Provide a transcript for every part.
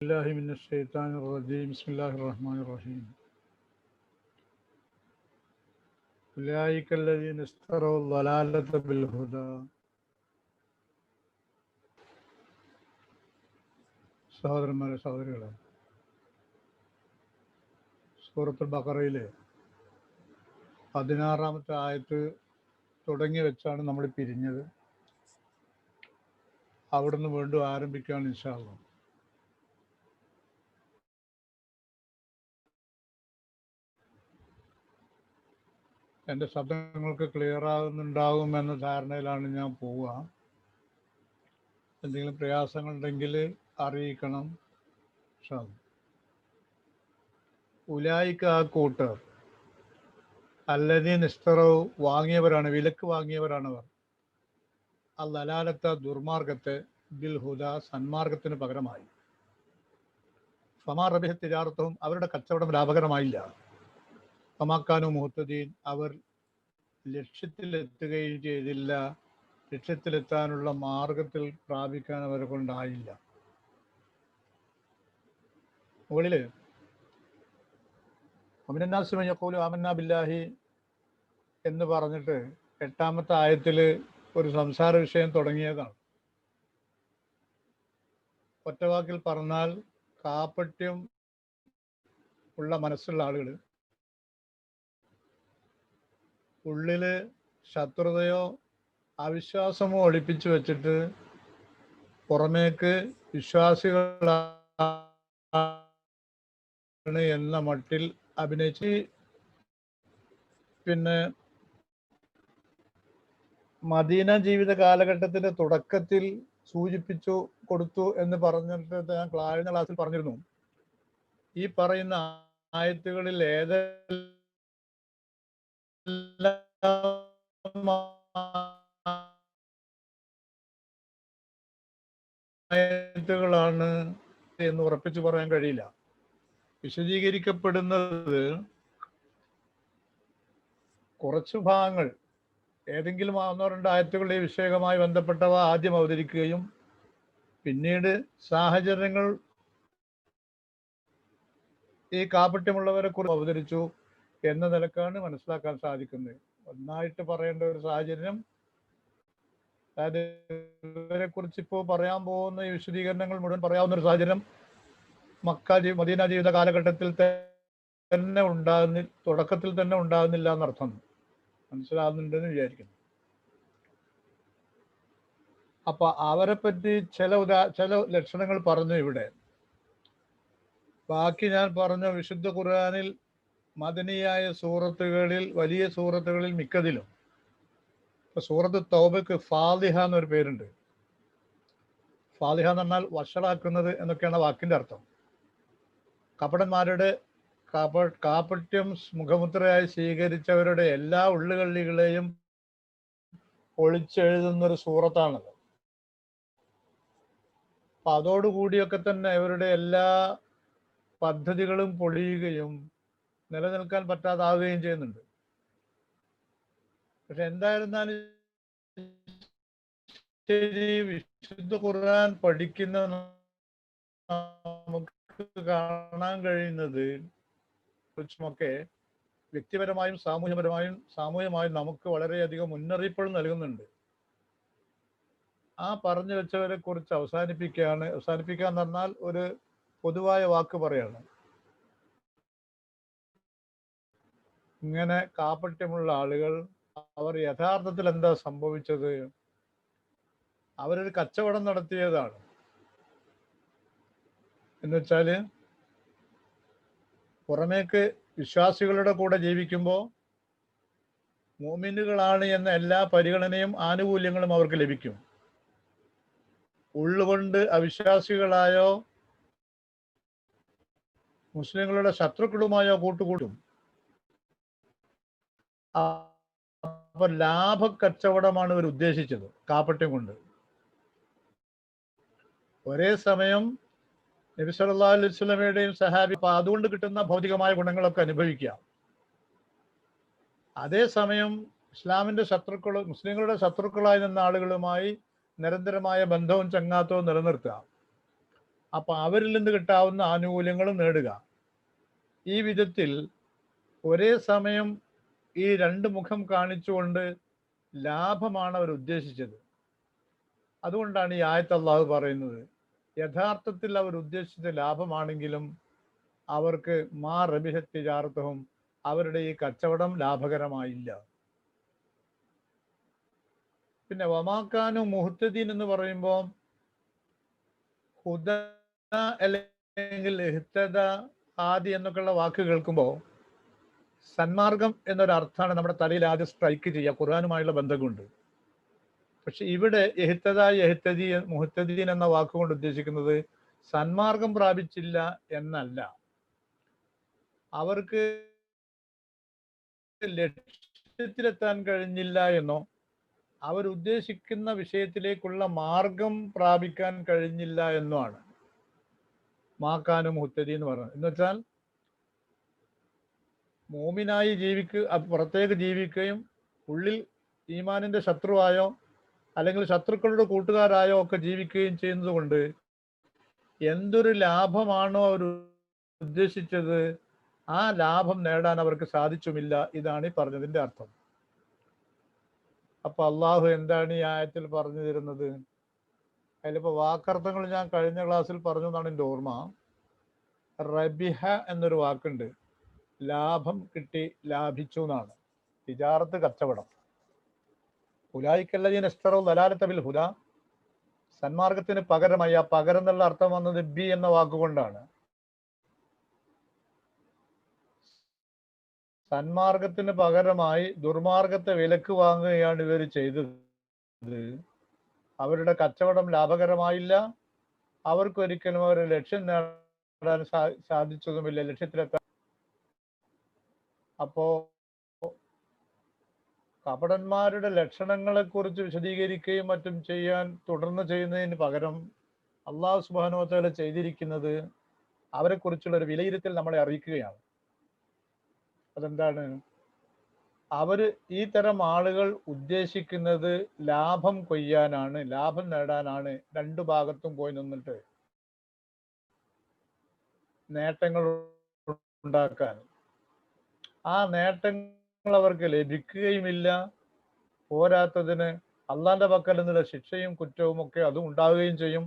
الله من الشيطان الرجيم بسم الله الرحمن الرحيم أولئك الذين اشتروا الضلالة بالهدى സഹോദരന്മാരെ സഹോദരികളെ, സൂറത്തുൽ ബഖറയിലെ 16-ാമത്തെ ആയത്ത് തുടങ്ങി വെച്ചാണ് നമ്മൾ പിരിഞ്ഞത്. അവിടുന്ന് വീണ്ടും ആരംഭിക്കുകയാണ് ഇൻഷാ അല്ലാഹ്. എൻ്റെ ശബ്ദങ്ങൾക്ക് ക്ലിയർ ആകുന്നുണ്ടാകുമെന്ന ധാരണയിലാണ് ഞാൻ പോവുക. എന്തെങ്കിലും പ്രയാസങ്ങളുണ്ടെങ്കിൽ അറിയിക്കണം. ഇൻഷാ അല്ലാഹ്. ഉലായിക്ക ആ കൂട്ടർ അല്ലദീന ഇഷ്തറവ് വാങ്ങിയവരാണ്, വിലക്ക് വാങ്ങിയവരാണ് അവർ. അല്ലലാലത്ത ദുർമാർഗത്തെ ബിൽ ഹുദ സന്മാർഗത്തിന് പകരമായി. ഫമാ റബിഹ തിജാറത്തും അവരുടെ കച്ചവടം ലാഭകരമായില്ല. ഫമാക്കാനു മുഹ്തദീൻ അവർ ലക്ഷ്യത്തിലെത്തുകയും ചെയ്തില്ല. ലക്ഷ്യത്തിലെത്താനുള്ള മാർഗത്തിൽ പ്രാപിക്കാൻ അവരെ കൊണ്ടായില്ല. മുകളില് അമിനന്നാസ് മൻ യഖൂലു ആമന്നാ ബില്ലാഹി എന്ന് പറഞ്ഞിട്ട് 8-ാമത്തെ ആയത്തിൽ ഒരു സംസാര വിഷയം തുടങ്ങിയതാണ്. ഒറ്റവാക്കിൽ പറഞ്ഞാൽ കാപട്യം ഉള്ള മനസ്സുള്ള ആളുകൾ, ഉള്ളില് ശത്രുതയോ അവിശ്വാസമോ ഒളിപ്പിച്ചു വെച്ചിട്ട് പുറമേക്ക് വിശ്വാസികളാണ് എന്ന മട്ടിൽ അഭിനയിച്ച് പിന്നെ മദീന ജീവിത കാലഘട്ടത്തിന്റെ തുടക്കത്തിൽ സൂചിപ്പിച്ചു കൊടുത്തു എന്ന് പറഞ്ഞിട്ട് ഞാൻ കഴിഞ്ഞ ക്ലാസ്സിൽ പറഞ്ഞിരുന്നു. ഈ പറയുന്ന ആയത്തുകളിൽ ആയത്തുകളാണ് എന്ന് ഉറപ്പിച്ചു പറയാൻ കഴിയില്ല. വിശദീകരിക്കപ്പെടുന്നത് കുറച്ചു ഭാഗങ്ങൾ, ഏതെങ്കിലും 1-2 ആയത്തുകൾ ഈ വിഷയവുമായി ബന്ധപ്പെട്ടവ ആദ്യം അവതരിക്കുകയും പിന്നീട് സാഹചര്യങ്ങൾ ഈ കാപട്യമുള്ളവരെ കുറിച്ച് അവതരിച്ചു എന്ന നിലക്കാണ് മനസ്സിലാക്കാൻ സാധിക്കുന്നത്. ഒന്നായിട്ട് പറയേണ്ട ഒരു സാഹചര്യം, അതായത് ഇവരെ കുറിച്ച് ഇപ്പോൾ പറയാൻ പോകുന്ന ഈ വിശദീകരണങ്ങൾ മുഴുവൻ പറയാവുന്ന ഒരു സാഹചര്യം മദീന ജീവിത കാലഘട്ടത്തിൽ തന്നെ തുടക്കത്തിൽ തന്നെ ഉണ്ടാകുന്നില്ല എന്നർത്ഥം. മനസ്സിലാകുന്നുണ്ടെന്ന് വിചാരിക്കുന്നു. അപ്പൊ അവരെ പറ്റി ചില ലക്ഷണങ്ങൾ പറഞ്ഞു ഇവിടെ. ബാക്കി ഞാൻ പറഞ്ഞ വിശുദ്ധ ഖുർആനിൽ മദനിയായ സൂറത്തുകളിൽ, വലിയ സൂറത്തുകളിൽ മിക്കതിലും, ഇപ്പൊ സൂറത്ത് തൗബക്ക് ഫാദിഹ എന്നൊരു പേരുണ്ട്. ഫാദിഹ എന്ന് പറഞ്ഞാൽ വഷളാക്കുന്നത് എന്നൊക്കെയാണ് വാക്കിന്റെ അർത്ഥം. കപടന്മാരുടെ കാപട്യം മുഖമുദ്രയായി സ്വീകരിച്ചവരുടെ എല്ലാ ഉള്ളുകള്ളികളെയും ഒളിച്ചെഴുതുന്നൊരു സൂറത്താണത്. അപ്പൊ അതോടുകൂടിയൊക്കെ തന്നെ അവരുടെ എല്ലാ പദ്ധതികളും പൊളിയുകയും നിലനിൽക്കാൻ പറ്റാതാവുകയും ചെയ്യുന്നുണ്ട്. പക്ഷെ എന്തായിരുന്നാലും ശരി, വിശുദ്ധ ഖുർആൻ പഠിക്കുന്ന നമുക്ക് കാണാൻ കഴിയുന്നത് കുറിച്ചുമൊക്കെ വ്യക്തിപരമായും സാമൂഹ്യമായും നമുക്ക് വളരെയധികം മുന്നറിയിപ്പുകൾ നൽകുന്നുണ്ട്. ആ പറഞ്ഞു വെച്ചവരെ കുറിച്ച് അവസാനിപ്പിക്കാന്ന് പറഞ്ഞാൽ ഒരു പൊതുവായ വാക്ക് പറയാണ്. ഇങ്ങനെ കാപട്യമുള്ള ആളുകൾ, അവർ യഥാർത്ഥത്തിൽ എന്താ സംഭവിച്ചത്? അവരൊരു കച്ചവടം നടത്തിയതാണ്. എന്നുവെച്ചാല് പുറമേക്ക് വിശ്വാസികളുടെ കൂടെ ജീവിക്കുമ്പോൾ മുഅ്മിനുകളാണ് എന്ന എല്ലാ പരിഗണനയും ആനുകൂല്യങ്ങളും അവർക്ക് ലഭിക്കും. ഉള്ളുകൊണ്ട് അവിശ്വാസികളായോ മുസ്ലിങ്ങളുടെ ശത്രുക്കളുമായോ കൂട്ടുകൂടും. അപ്പൊ ലാഭക്കച്ചവടമാണ് ഇവർ ഉദ്ദേശിച്ചത് കാപട്യം കൊണ്ട്. ഒരേ സമയം നബി സല്ലല്ലാഹു അലൈഹി വസല്ലമയുടെയും സഹാബി, അതുകൊണ്ട് കിട്ടുന്ന ഭൗതികമായ ഗുണങ്ങളൊക്കെ അനുഭവിക്കാം. അതേസമയം ഇസ്ലാമിന്റെ മുസ്ലിങ്ങളുടെ ശത്രുക്കളായി നിന്ന ആളുകളുമായി നിരന്തരമായ ബന്ധവും ചങ്ങാത്തവും നിലനിർത്തുക. അപ്പൊ അവരിൽ നിന്ന് കിട്ടാവുന്ന ആനുകൂല്യങ്ങളും നേടുക. ഈ വിധത്തിൽ ഒരേ സമയം ഈ രണ്ട് മുഖം കാണിച്ചുകൊണ്ട് ലാഭമാണ് അവർ ഉദ്ദേശിച്ചത്. അതുകൊണ്ടാണ് ഈ ആയത്ത് അല്ലാഹു പറയുന്നത്, യഥാർത്ഥത്തിൽ അവർ ഉദ്ദേശിച്ച ലാഭമാണെങ്കിലും അവർക്ക് മാ റബിഹത്ത് തിജാറത്തുഹും, അവരുടെ ഈ കച്ചവടം ലാഭകരമായില്ല. പിന്നെ വമാക്കാനു മുഹ്തദീൻ എന്ന് പറയുമ്പോൾ ഹുദ അല്ലെങ്കിൽ ഇഹ്തദ, ആദി എന്നൊക്കെയുള്ള വാക്ക് കേൾക്കുമ്പോൾ സന്മാർഗം എന്നൊരർത്ഥമാണ് നമ്മുടെ തലയിൽ ആദ്യം സ്ട്രൈക്ക് ചെയ്യുക, ഖുർആനുമായുള്ള ബന്ധമുണ്ട്. പക്ഷെ ഇവിടെ മുഹ്തദീൻ എന്ന വാക്കുകൊണ്ട് ഉദ്ദേശിക്കുന്നത് സന്മാർഗം പ്രാപിച്ചില്ല എന്നല്ല, അവർക്ക് ലക്ഷ്യത്തിലെത്താൻ കഴിഞ്ഞില്ല എന്നോ അവരുദ്ദേശിക്കുന്ന വിഷയത്തിലേക്കുള്ള മാർഗം പ്രാപിക്കാൻ കഴിഞ്ഞില്ല എന്നോ ആണ് മാക്കാനും മുഹ്തദി എന്ന് പറയുന്നത്. എന്ന് വെച്ചാൽ മോമിനായി പുറത്തേക്ക് ജീവിക്കുകയും ഉള്ളിൽ ഈമാനിന്റെ ശത്രുവായോ അല്ലെങ്കിൽ ശത്രുക്കളുടെ കൂട്ടുകാരായോ ഒക്കെ ജീവിക്കുകയും ചെയ്യുന്നത് കൊണ്ട് എന്തൊരു ലാഭമാണോ അവർ ഉദ്ദേശിച്ചത് ആ ലാഭം നേടാൻ അവർക്ക് സാധിച്ചുമില്ല. ഇതാണ് ഈ പറഞ്ഞതിന്റെ അർത്ഥം. അപ്പൊ അള്ളാഹു എന്താണ് ഈ ആയത്തിൽ പറഞ്ഞു തരുന്നത്? അതിലിപ്പോ വാക്കർത്ഥങ്ങൾ ഞാൻ കഴിഞ്ഞ ക്ലാസ്സിൽ പറഞ്ഞു എന്നാണ് എൻ്റെ ഓർമ്മ. റബിഹ എന്നൊരു വാക്കുണ്ട്, ലാഭം കിട്ടി, ലാഭിച്ചു എന്നാണ്. തിജാറത്ത്, കച്ചവടം. ഉലായിക്കല്ലദീന ഇശ്തറൗ ദലാലത ബിൽ ഹുദ, സന്മാർഗത്തിന് പകരമായി, ആ പകരം എന്നുള്ള അർത്ഥം വന്നത് ബി എന്ന വാക്കുകൊണ്ടാണ്. സന്മാർഗത്തിന് പകരമായി ദുർമാർഗത്തെ വിലക്ക് വാങ്ങുകയാണ് ഇവർ ചെയ്തത്. അവരുടെ കച്ചവടം ലാഭകരമായില്ല, അവർക്കൊരിക്കലും അവരുടെ ലക്ഷ്യം നേടാൻ സാധിച്ചതുമില്ല, ലക്ഷ്യത്തിലെത്താൻ. അപ്പോ കപടന്മാരുടെ ലക്ഷണങ്ങളെ കുറിച്ച് വിശദീകരിക്കുകയും മറ്റും തുടർന്ന് ചെയ്യുന്നതിന് പകരം അള്ളാഹു സുബ്ഹാനഹു വ തആല ചെയ്തിരിക്കുന്നത് അവരെ കുറിച്ചുള്ള ഒരു വിലയിരുത്തൽ നമ്മളെ അറിയിക്കുകയാണ്. അതെന്താണ്? അവര് ഈ തരം ആളുകൾ ഉദ്ദേശിക്കുന്നത് ലാഭം കൊയ്യാനാണ്, ലാഭം നേടാനാണ്. രണ്ടു ഭാഗത്തും പോയി നിന്നിട്ട് നേട്ടങ്ങൾ ഉണ്ടാക്കാൻ. ആ നേട്ടങ്ങൾ അവർക്ക് ലഭിക്കുകയുമില്ല, പോരാത്തതിന് അള്ളാന്റെ പക്കൽ നിന്നുള്ള ശിക്ഷയും കുറ്റവും ഒക്കെ അതും ഉണ്ടാവുകയും ചെയ്യും.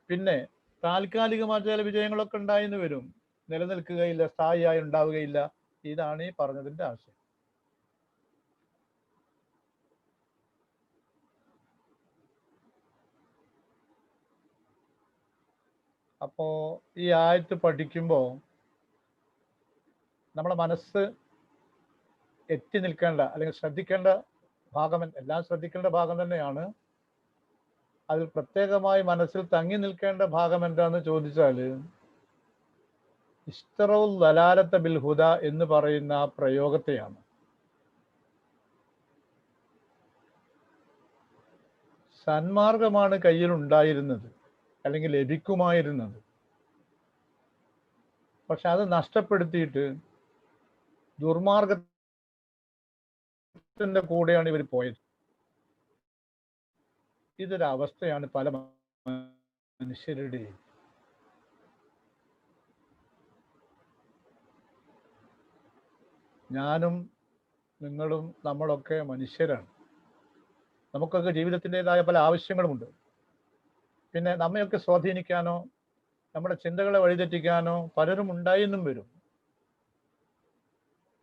പിന്നെ താൽക്കാലികമായ ചില വിജയങ്ങളൊക്കെ ഉണ്ടായിന്ന് വരും, നിലനിൽക്കുകയില്ല, സ്ഥായിയായി ഉണ്ടാവുകയില്ല. ഇതാണ് ഈ പറഞ്ഞതിന്റെ ആശയം. അപ്പോ ഈ ആയത്ത് പഠിക്കുമ്പോൾ നമ്മളെ മനസ്സ് എത്തി നിൽക്കേണ്ട അല്ലെങ്കിൽ ശ്രദ്ധിക്കേണ്ട ഭാഗം, എല്ലാം ശ്രദ്ധിക്കേണ്ട ഭാഗം തന്നെയാണ്. അതിൽ പ്രത്യേകമായി മനസ്സിൽ തങ്ങി നിൽക്കേണ്ട ഭാഗം എന്താന്ന് ചോദിച്ചാൽ, ഇശ്തറൗൽ ദലാലത ബിൽ ഹുദ എന്ന് പറയുന്ന ആ പ്രയോഗത്തെയാണ്. സന്മാർഗമാണ് കയ്യിൽ ഉണ്ടായിരുന്നത് അല്ലെങ്കിൽ ലഭിക്കുമായിരുന്നത്, പക്ഷെ അത് നഷ്ടപ്പെടുത്തിയിട്ട് ദുർമാർഗത്തിന്റെ കൂടെയാണ് ഇവർ പോയത്. ഇതൊരവസ്ഥയാണ് പല മനുഷ്യരുടെയും. ഞാനും നിങ്ങളും നമ്മളൊക്കെ മനുഷ്യരാണ്. നമുക്കൊക്കെ ജീവിതത്തിൻ്റെതായ പല ആവശ്യങ്ങളുമുണ്ട്. പിന്നെ നമ്മയൊക്കെ സ്വാധീനിക്കാനോ നമ്മുടെ ചിന്തകളെ വഴിതെറ്റിക്കാനോ പലരും ഉണ്ടായെന്നും വരും.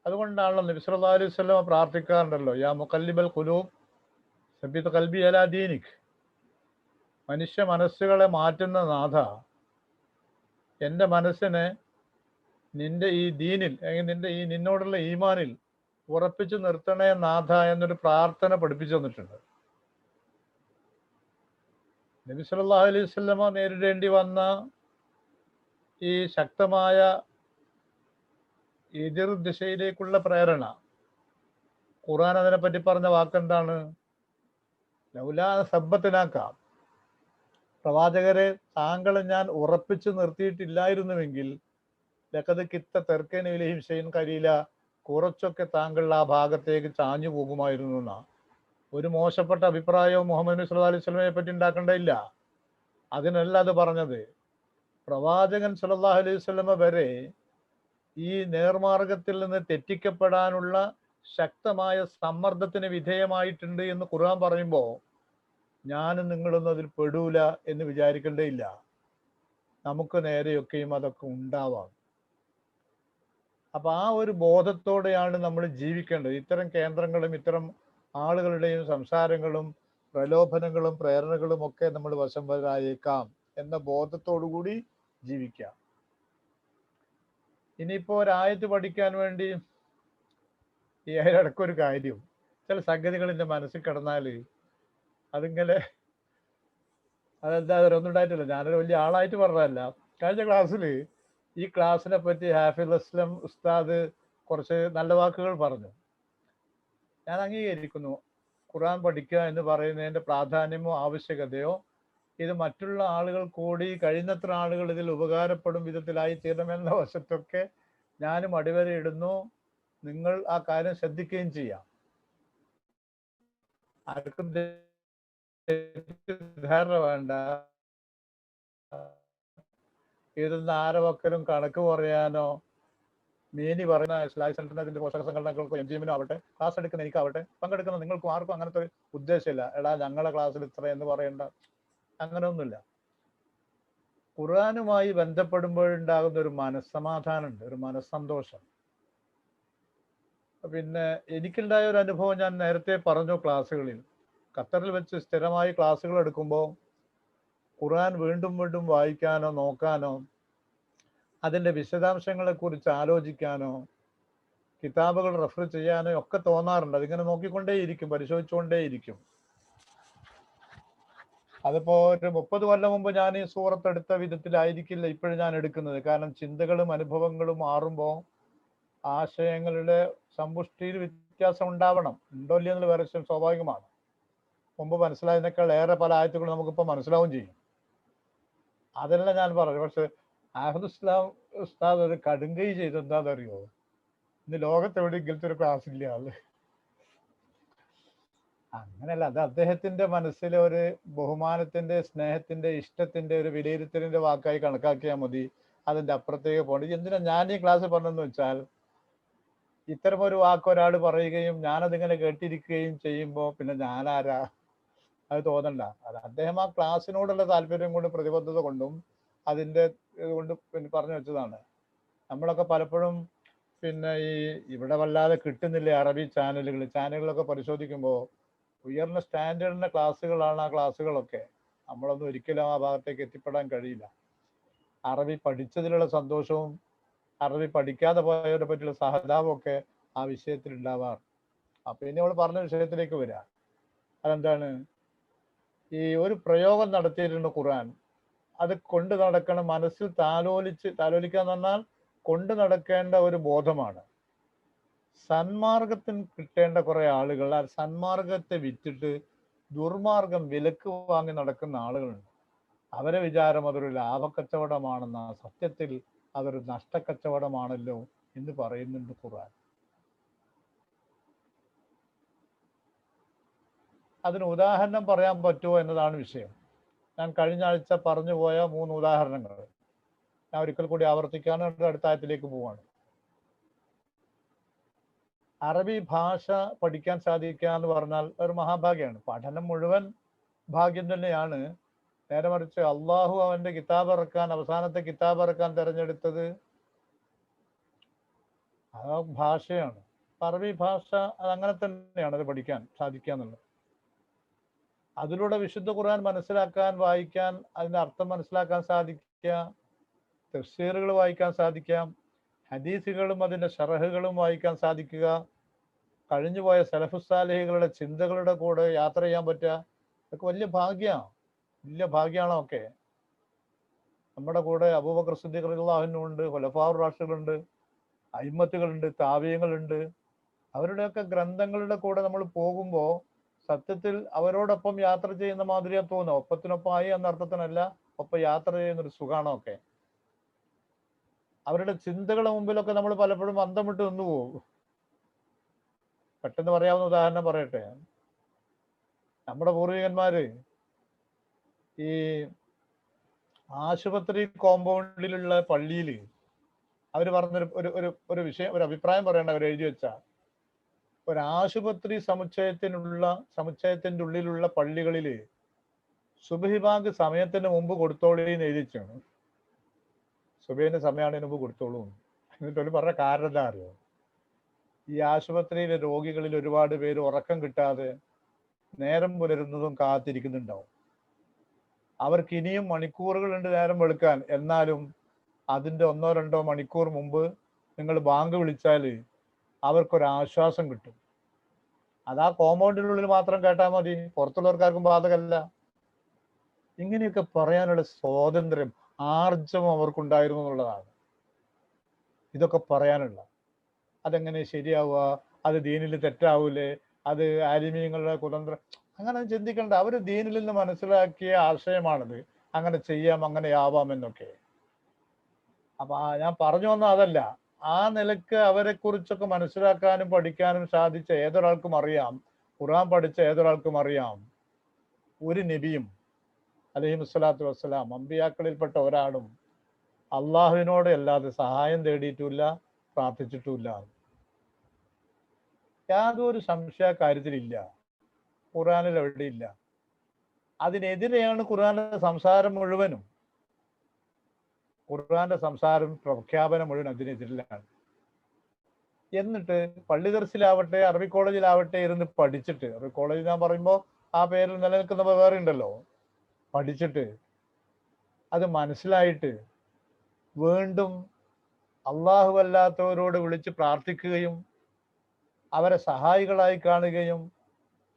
അതുകൊണ്ടാണല്ലോ നബി സല്ലല്ലാഹു അലൈഹി വസല്ലം പ്രാർത്ഥിക്കാറുണ്ടല്ലോ, യാ മുഖല്ലിബൽ ഖുലൂബ് സബ്ബിത് ഖൽബി അലാ ദീനിക്. മനുഷ്യ മനസ്സുകളെ മാറ്റുന്ന നാഥ, എൻ്റെ മനസ്സിനെ നിന്റെ ഈ ദീനിൽ, അല്ലെങ്കിൽ നിന്നോടുള്ള ഈമാനിൽ ഉറപ്പിച്ചു നിർത്തണേ നാഥ എന്നൊരു പ്രാർത്ഥന പഠിപ്പിച്ചു തന്നിട്ടുണ്ട്. നബി സല്ലല്ലാഹു അലൈഹി വസല്ലമ നേരിടേണ്ടി വന്ന ഈ ശക്തമായ എതിർ ദിശയിലേക്കുള്ള പ്രേരണ, ഖുർആൻ അതിനെപ്പറ്റി പറഞ്ഞ വാക്കെന്താണ്? ലൗലാ സബ്ബത്നാക, പ്രവാചകരെ താങ്കളെ ഞാൻ ഉറപ്പിച്ചു നിർത്തിയിട്ടില്ലായിരുന്നുവെങ്കിൽ ലഖദ് കിത്ത തെർക്കൻ ഇലൈഹിം ഷൈഅൻ ഖലീല, കുറച്ചൊക്കെ താങ്കൾ ആ ഭാഗത്തേക്ക് ചാഞ്ഞു പോകുമായിരുന്നു എന്നാ. ഒരു മോശപ്പെട്ട അഭിപ്രായവും മുഹമ്മദ് നബി സല്ലല്ലാഹു അലൈഹി വസല്ലമയെ പറ്റി ഉണ്ടാക്കേണ്ടതില്ല. അതിനല്ല അത് പറഞ്ഞത്. പ്രവാചകൻ സല്ലല്ലാഹു അലൈഹി വസല്ലമ വരെ ഈ നേർമാർഗത്തിൽ നിന്ന് തെറ്റിക്കപ്പെടാനുള്ള ശക്തമായ സമ്മർദ്ദത്തിന് വിധേയമായിട്ടുണ്ട് എന്ന് ഖുർആൻ പറയുമ്പോൾ ഞാനും നിങ്ങളൊന്നും അതിൽ പെടൂല എന്ന് വിചാരിക്കേണ്ടതില്ല. നമുക്ക് നേരെയൊക്കെയും അതൊക്കെ ഉണ്ടാവാം. അപ്പൊ ആ ഒരു ബോധത്തോടെയാണ് നമ്മൾ ജീവിക്കേണ്ടത്. ഇത്തരം കേന്ദ്രങ്ങളും ഇത്തരം ആളുകളുടെയും സംസാരങ്ങളും പ്രലോഭനങ്ങളും പ്രേരണകളും ഒക്കെ നമ്മൾ വശംവരായേക്കാം എന്ന ബോധത്തോടു കൂടി ജീവിക്കാം. ഇനിയിപ്പോ ഒരായത്ത് പഠിക്കാൻ വേണ്ടി ഈ അതിലിടക്കൊരു കാര്യം, ചില സംഗതികൾ എൻ്റെ മനസ്സിൽ കിടന്നാൽ അതിങ്ങനെ അതെന്താ ഒന്നും ഉണ്ടായിട്ടില്ല, ഞാനൊരു വലിയ ആളായിട്ട് പറഞ്ഞതല്ല. കഴിഞ്ഞ ക്ലാസ്സിൽ ഈ ക്ലാസ്സിനെ പറ്റി ഹാഫിദ് അസ്ലം ഉസ്താദ് കുറച്ച് നല്ല വാക്കുകൾ പറഞ്ഞു. ഞാൻ അംഗീകരിക്കുന്നു. ഖുർആൻ പഠിക്കുക എന്ന് പറയുന്നതിൻ്റെ പ്രാധാന്യമോ ആവശ്യകതയോ ഇത് മറ്റുള്ള ആളുകൾ കൂടി കഴിയുന്നത്ര ആളുകൾ ഇതിൽ ഉപകാരപ്പെടും വിധത്തിലായി തീരണമെന്ന വശത്തൊക്കെ ഞാനും അടിവരയിടുന്നു. നിങ്ങൾ ആ കാര്യം ശ്രദ്ധിക്കുകയും ചെയ്യാം. ആർക്കും ധാരണ വേണ്ട. ഇതൊന്ന് ആരെ വക്കലും കണക്ക് പറയാനോ മീനി പറയുന്ന ഇസ്ലാമിക് സെന്ററിന് അതിന്റെ പോഷക സംഘടനകൾക്കോ MGM-നോ ആവട്ടെ, ക്ലാസ് എടുക്കുന്ന എനിക്കാവട്ടെ, പങ്കെടുക്കുന്ന നിങ്ങൾക്കും ആർക്കും അങ്ങനത്തെ ഒരു ഉദ്ദേശമില്ല. എടാ ഞങ്ങളെ ക്ലാസ്സിൽ ഇത്ര എന്ന് പറയേണ്ട, അങ്ങനെയൊന്നുമില്ല. ഖുർആനുമായി ബന്ധപ്പെടുമ്പോഴുണ്ടാകുന്ന ഒരു മനസ്സമാധാനമുണ്ട്, ഒരു മനസ്സന്തോഷം. പിന്നെ എനിക്കുണ്ടായ ഒരു അനുഭവം ഞാൻ നേരത്തെ പറഞ്ഞു ക്ലാസ്സുകളിൽ. ഖത്തറിൽ വെച്ച് സ്ഥിരമായി ക്ലാസ്സുകൾ എടുക്കുമ്പോൾ ഖുർആൻ വീണ്ടും വീണ്ടും വായിക്കാനോ നോക്കാനോ അതിൻ്റെ വിശദാംശങ്ങളെക്കുറിച്ച് ആലോചിക്കാനോ കിതാബുകൾ റെഫർ ചെയ്യാനോ ഒക്കെ തോന്നാറുണ്ട്. അതിങ്ങനെ നോക്കിക്കൊണ്ടേയിരിക്കും, പരിശോധിച്ചുകൊണ്ടേയിരിക്കും. അതിപ്പോൾ ഒരു 30 കൊല്ലം മുമ്പ് ഞാൻ ഈ സൂറത്ത് എടുത്ത വിധത്തിലായിരിക്കില്ല ഇപ്പോഴും ഞാൻ എടുക്കുന്നത്. കാരണം ചിന്തകളും അനുഭവങ്ങളും മാറുമ്പോൾ ആശയങ്ങളുടെ സമ്പുഷ്ടിയിൽ വ്യത്യാസം ഉണ്ടാവണം. ഉണ്ടോ ഇല്ല എന്നുള്ള വേറെ സ്വാഭാവികമാണ്. മുമ്പ് മനസ്സിലായതിനേക്കാൾ ഏറെ പല ആയത്തുകളും നമുക്കിപ്പോൾ മനസ്സിലാവും ചെയ്യും. അതല്ല ഞാൻ പറഞ്ഞു. പക്ഷെ ആഹദ് ഇസ്ലാം ഉസ്താദ് ഒരു കടുങ്കൈ ചെയ്ത് എന്താണെന്നറിയോ, ഇന്ന് ലോകത്തെവിടെ ഇങ്ങനത്തെ ഒരു ക്ലാസ് ഇല്ല. അത് അങ്ങനെയല്ല, അത് അദ്ദേഹത്തിന്റെ മനസ്സിലെ ഒരു ബഹുമാനത്തിന്റെ, സ്നേഹത്തിന്റെ, ഇഷ്ടത്തിന്റെ ഒരു വിലയിരുത്തലിന്റെ വാക്കായി കണക്കാക്കിയാൽ മതി. അതിന്റെ അപ്പുറത്തേക്ക് പോകണം. എന്തിനാ ഞാൻ ഈ ക്ലാസ് പറഞ്ഞെന്ന് വെച്ചാൽ, ഇത്തരം ഒരു വാക്ക് ഒരാൾ പറയുകയും ഞാനതിങ്ങനെ കേട്ടിരിക്കുകയും ചെയ്യുമ്പോൾ പിന്നെ ഞാനാരാ അത് തോന്നണ്ട. അത് അദ്ദേഹം ആ ക്ലാസ്സിനോടുള്ള താല്പര്യം കൊണ്ട്, പ്രതിബദ്ധത കൊണ്ടും അതിൻ്റെ കൊണ്ട് പിന്നെ പറഞ്ഞു വെച്ചതാണ്. നമ്മളൊക്കെ പലപ്പോഴും പിന്നെ ഇവിടെ വല്ലാതെ കിട്ടുന്നില്ല അറബി ചാനലുകളൊക്കെ പരിശോധിക്കുമ്പോൾ ഉയർന്ന സ്റ്റാൻഡേർഡിൻ്റെ ക്ലാസ്സുകളാണ് ആ ക്ലാസ്സുകളൊക്കെ. നമ്മളൊന്നും ഒരിക്കലും ആ ഭാഗത്തേക്ക് എത്തിപ്പെടാൻ കഴിയില്ല. അറബി പഠിച്ചതിലുള്ള സന്തോഷവും അറബി പഠിക്കാതെ പോയവരെ പറ്റിയുള്ള സഹതാപവും ഒക്കെ ആ വിഷയത്തിൽ ഉണ്ടാവാറ്. അപ്പം ഇനി നമ്മൾ പറഞ്ഞ വിഷയത്തിലേക്ക് വരാം. അതെന്താണ്? ഈ ഒരു പ്രയോഗം നടത്തിയിട്ടുണ്ട് ഖുർആൻ. അത് കൊണ്ട് നടക്കണം, മനസ്സിൽ താലോലിക്കുക എന്ന് പറഞ്ഞാൽ കൊണ്ട് നടക്കേണ്ട ഒരു ബോധമാണ്. സന്മാർഗത്തിന് കിട്ടേണ്ട കുറെ ആളുകൾ ആ സന്മാർഗത്തെ വിറ്റിട്ട് ദുർമാർഗം വിലക്ക് വാങ്ങി നടക്കുന്ന ആളുകളുണ്ട്. അവരെ വിചാരം അതൊരു ലാഭക്കച്ചവടമാണെന്ന, സത്യത്തിൽ അതൊരു നഷ്ടക്കച്ചവടമാണല്ലോ എന്ന് പറയുന്നുണ്ട് ഖുർആൻ. അതിന് ഉദാഹരണം പറയാൻ പറ്റുമോ എന്നതാണ് വിഷയം. ഞാൻ കഴിഞ്ഞ ആഴ്ച പറഞ്ഞു പോയ 3 ഉദാഹരണങ്ങൾ ഞാൻ ഒരിക്കൽ കൂടി ആവർത്തിക്കാണ്. അടുത്ത ആയത്തിലേക്ക് പോവാണ്. അറബി ഭാഷ പഠിക്കാൻ സാധിക്കുക എന്ന് പറഞ്ഞാൽ ഒരു മഹാഭാഗ്യമാണ്. പഠനം മുഴുവൻ ഭാഗ്യം തന്നെയാണ്. നേരെ മറിച്ച് അള്ളാഹു അവന്റെ കിതാബ് ഇറക്കാൻ, അവസാനത്തെ കിതാബ് ഇറക്കാൻ തിരഞ്ഞെടുത്തത് ആ ഭാഷയാണ്. അറബി ഭാഷ അതങ്ങനെ തന്നെയാണ്, അത് പഠിക്കാൻ സാധിക്കുക എന്നുള്ളത്. അതിലൂടെ വിശുദ്ധ ഖുർആൻ മനസ്സിലാക്കാൻ, വായിക്കാൻ, അതിൻ്റെ അർത്ഥം മനസ്സിലാക്കാൻ സാധിക്കുക, തഫ്സീറുകൾ വായിക്കാൻ സാധിക്കാം, ഹദീസുകളും അതിൻ്റെ ഷറഹുകളും വായിക്കാൻ സാധിക്കുക, കഴിഞ്ഞുപോയ സലഫുസാലിഹികളുടെ ചിന്തകളുടെ കൂടെ യാത്ര ചെയ്യാൻ പറ്റുക. ഇതൊക്കെ വലിയ ഭാഗ്യമാണ്, വലിയ ഭാഗ്യമാണോ ഒക്കെ. നമ്മുടെ കൂടെ അബൂബക്കർ സിദ്ദീഖ് റളിയല്ലാഹു അൻഹു ഉണ്ട്, ഖുലഫാഉർ റാഷിദുണ്ട്, അയിമ്മത്തുകളുണ്ട്, താബിഈങ്ങളുണ്ട്. അവരുടെയൊക്കെ ഗ്രന്ഥങ്ങളുടെ കൂടെ നമ്മൾ പോകുമ്പോൾ സത്യത്തിൽ അവരോടൊപ്പം യാത്ര ചെയ്യുന്ന മാതിരിയാ തോന്നുക. ഒപ്പത്തിനൊപ്പമായി എന്ന അർത്ഥത്തിനല്ല, ഒപ്പം യാത്ര ചെയ്യുന്നൊരു സുഖാണൊക്കെ. അവരുടെ ചിന്തകളുടെ മുമ്പിലൊക്കെ നമ്മൾ പലപ്പോഴും അന്തം വിട്ട് നിന്നു പോകും. പെട്ടെന്ന് പറയാവുന്ന ഉദാഹരണം പറയട്ടെ. നമ്മുടെ പൂർവികന്മാര് ഈ ആശുപത്രി കോമ്പൗണ്ടിലുള്ള പള്ളിയിൽ അവർ പറഞ്ഞൊരു ഒരു ഒരു ഒരു വിഷയം, ഒരു അഭിപ്രായം പറയേണ്ട അവർ എഴുതി വെച്ച, ഒരു ആശുപത്രി സമുച്ചയത്തിന്റെ ഉള്ളിലുള്ള പള്ളികളിൽ സുബഹി ബാങ്ക് സമയത്തിന് മുമ്പ് കൊടുത്തോളൂ എന്ന് എഴുതിച്ചാണ്. സുബഹിന്റെ സമയമാണതിന് മുമ്പ് കൊടുത്തോളൂ. എന്നിട്ട് ഒരു പറഞ്ഞ കാരണം എന്താ അറിയോ? ഈ ആശുപത്രിയിലെ രോഗികളിൽ ഒരുപാട് പേര് ഉറക്കം കിട്ടാതെ നേരം പുലരുന്നതും കാത്തിരിക്കുന്നുണ്ടാവും. അവർക്ക് ഇനിയും മണിക്കൂറുകളുണ്ട് നേരം വെളുക്കാൻ. എന്നാലും അതിൻ്റെ 1-2 മണിക്കൂർ മുമ്പ് നിങ്ങൾ ബാങ്ക് വിളിച്ചാൽ അവർക്കൊരാശ്വാസം കിട്ടും. അതാ കോമ്പൗണ്ടിനുള്ളിൽ മാത്രം കേട്ടാൽ മതി, പുറത്തുള്ളവർക്കാർക്കും ബാധകമല്ല. ഇങ്ങനെയൊക്കെ പറയാനുള്ള സ്വാതന്ത്ര്യം, ആർജവം അവർക്കുണ്ടായിരുന്നു എന്നുള്ളതാണ് ഇതൊക്കെ പറയാനുള്ള. അതെങ്ങനെ ശരിയാവുക? അത് ദീനിൽ തെറ്റാവൂലേ? അത് ആലിമീങ്ങളുടെ കുതന്ത്രം? അങ്ങനെ ചിന്തിക്കേണ്ട. അവർ ദീനിൽ നിന്ന് മനസ്സിലാക്കിയ ആശയമാണത്. അങ്ങനെ ചെയ്യാം, അങ്ങനെയാവാം എന്നൊക്കെ. അപ്പൊ ഞാൻ പറഞ്ഞു വന്ന അതല്ല. ആ നിലക്ക് അവരെ കുറിച്ചൊക്കെ മനസ്സിലാക്കാനും പഠിക്കാനും സാധിച്ച ഏതൊരാൾക്കും അറിയാം, ഖുർആൻ പഠിച്ച ഏതൊരാൾക്കും അറിയാം, ഒരു നബിയും അലൈഹിസ്സലാത്തു വസ്സലാം അമ്പിയാക്കളിൽപ്പെട്ട ഒരാളും അള്ളാഹുവിനോട് അല്ലാതെ സഹായം തേടിയിട്ടില്ല, പ്രാർത്ഥിച്ചിട്ടുമില്ല. യാതൊരു സംശയ കാര്യത്തിലില്ല. ഖുർആനിൽ എവിടെയില്ല. അതിനെതിരെയാണ് ഖുർആന്റെ സംസാരം മുഴുവനും. ഖുർആന്റെ സംസാരം, പ്രഖ്യാപനം മുഴുവൻ അതിനെതിരിലാണ്. എന്നിട്ട് പള്ളി ദർസിലാവട്ടെ, അറബി കോളേജിലാവട്ടെ ഇരുന്ന് പഠിച്ചിട്ട്, അറബി കോളേജ് ഞാൻ പറയുമ്പോൾ ആ പേരിൽ നിലനിൽക്കുന്നവ വേറെ ഉണ്ടല്ലോ, പഠിച്ചിട്ട് അത് മനസ്സിലായിട്ട് വീണ്ടും അള്ളാഹു അല്ലാത്തവരോട് വിളിച്ച് പ്രാർത്ഥിക്കുകയും അവരെ സഹായികളായി കാണുകയും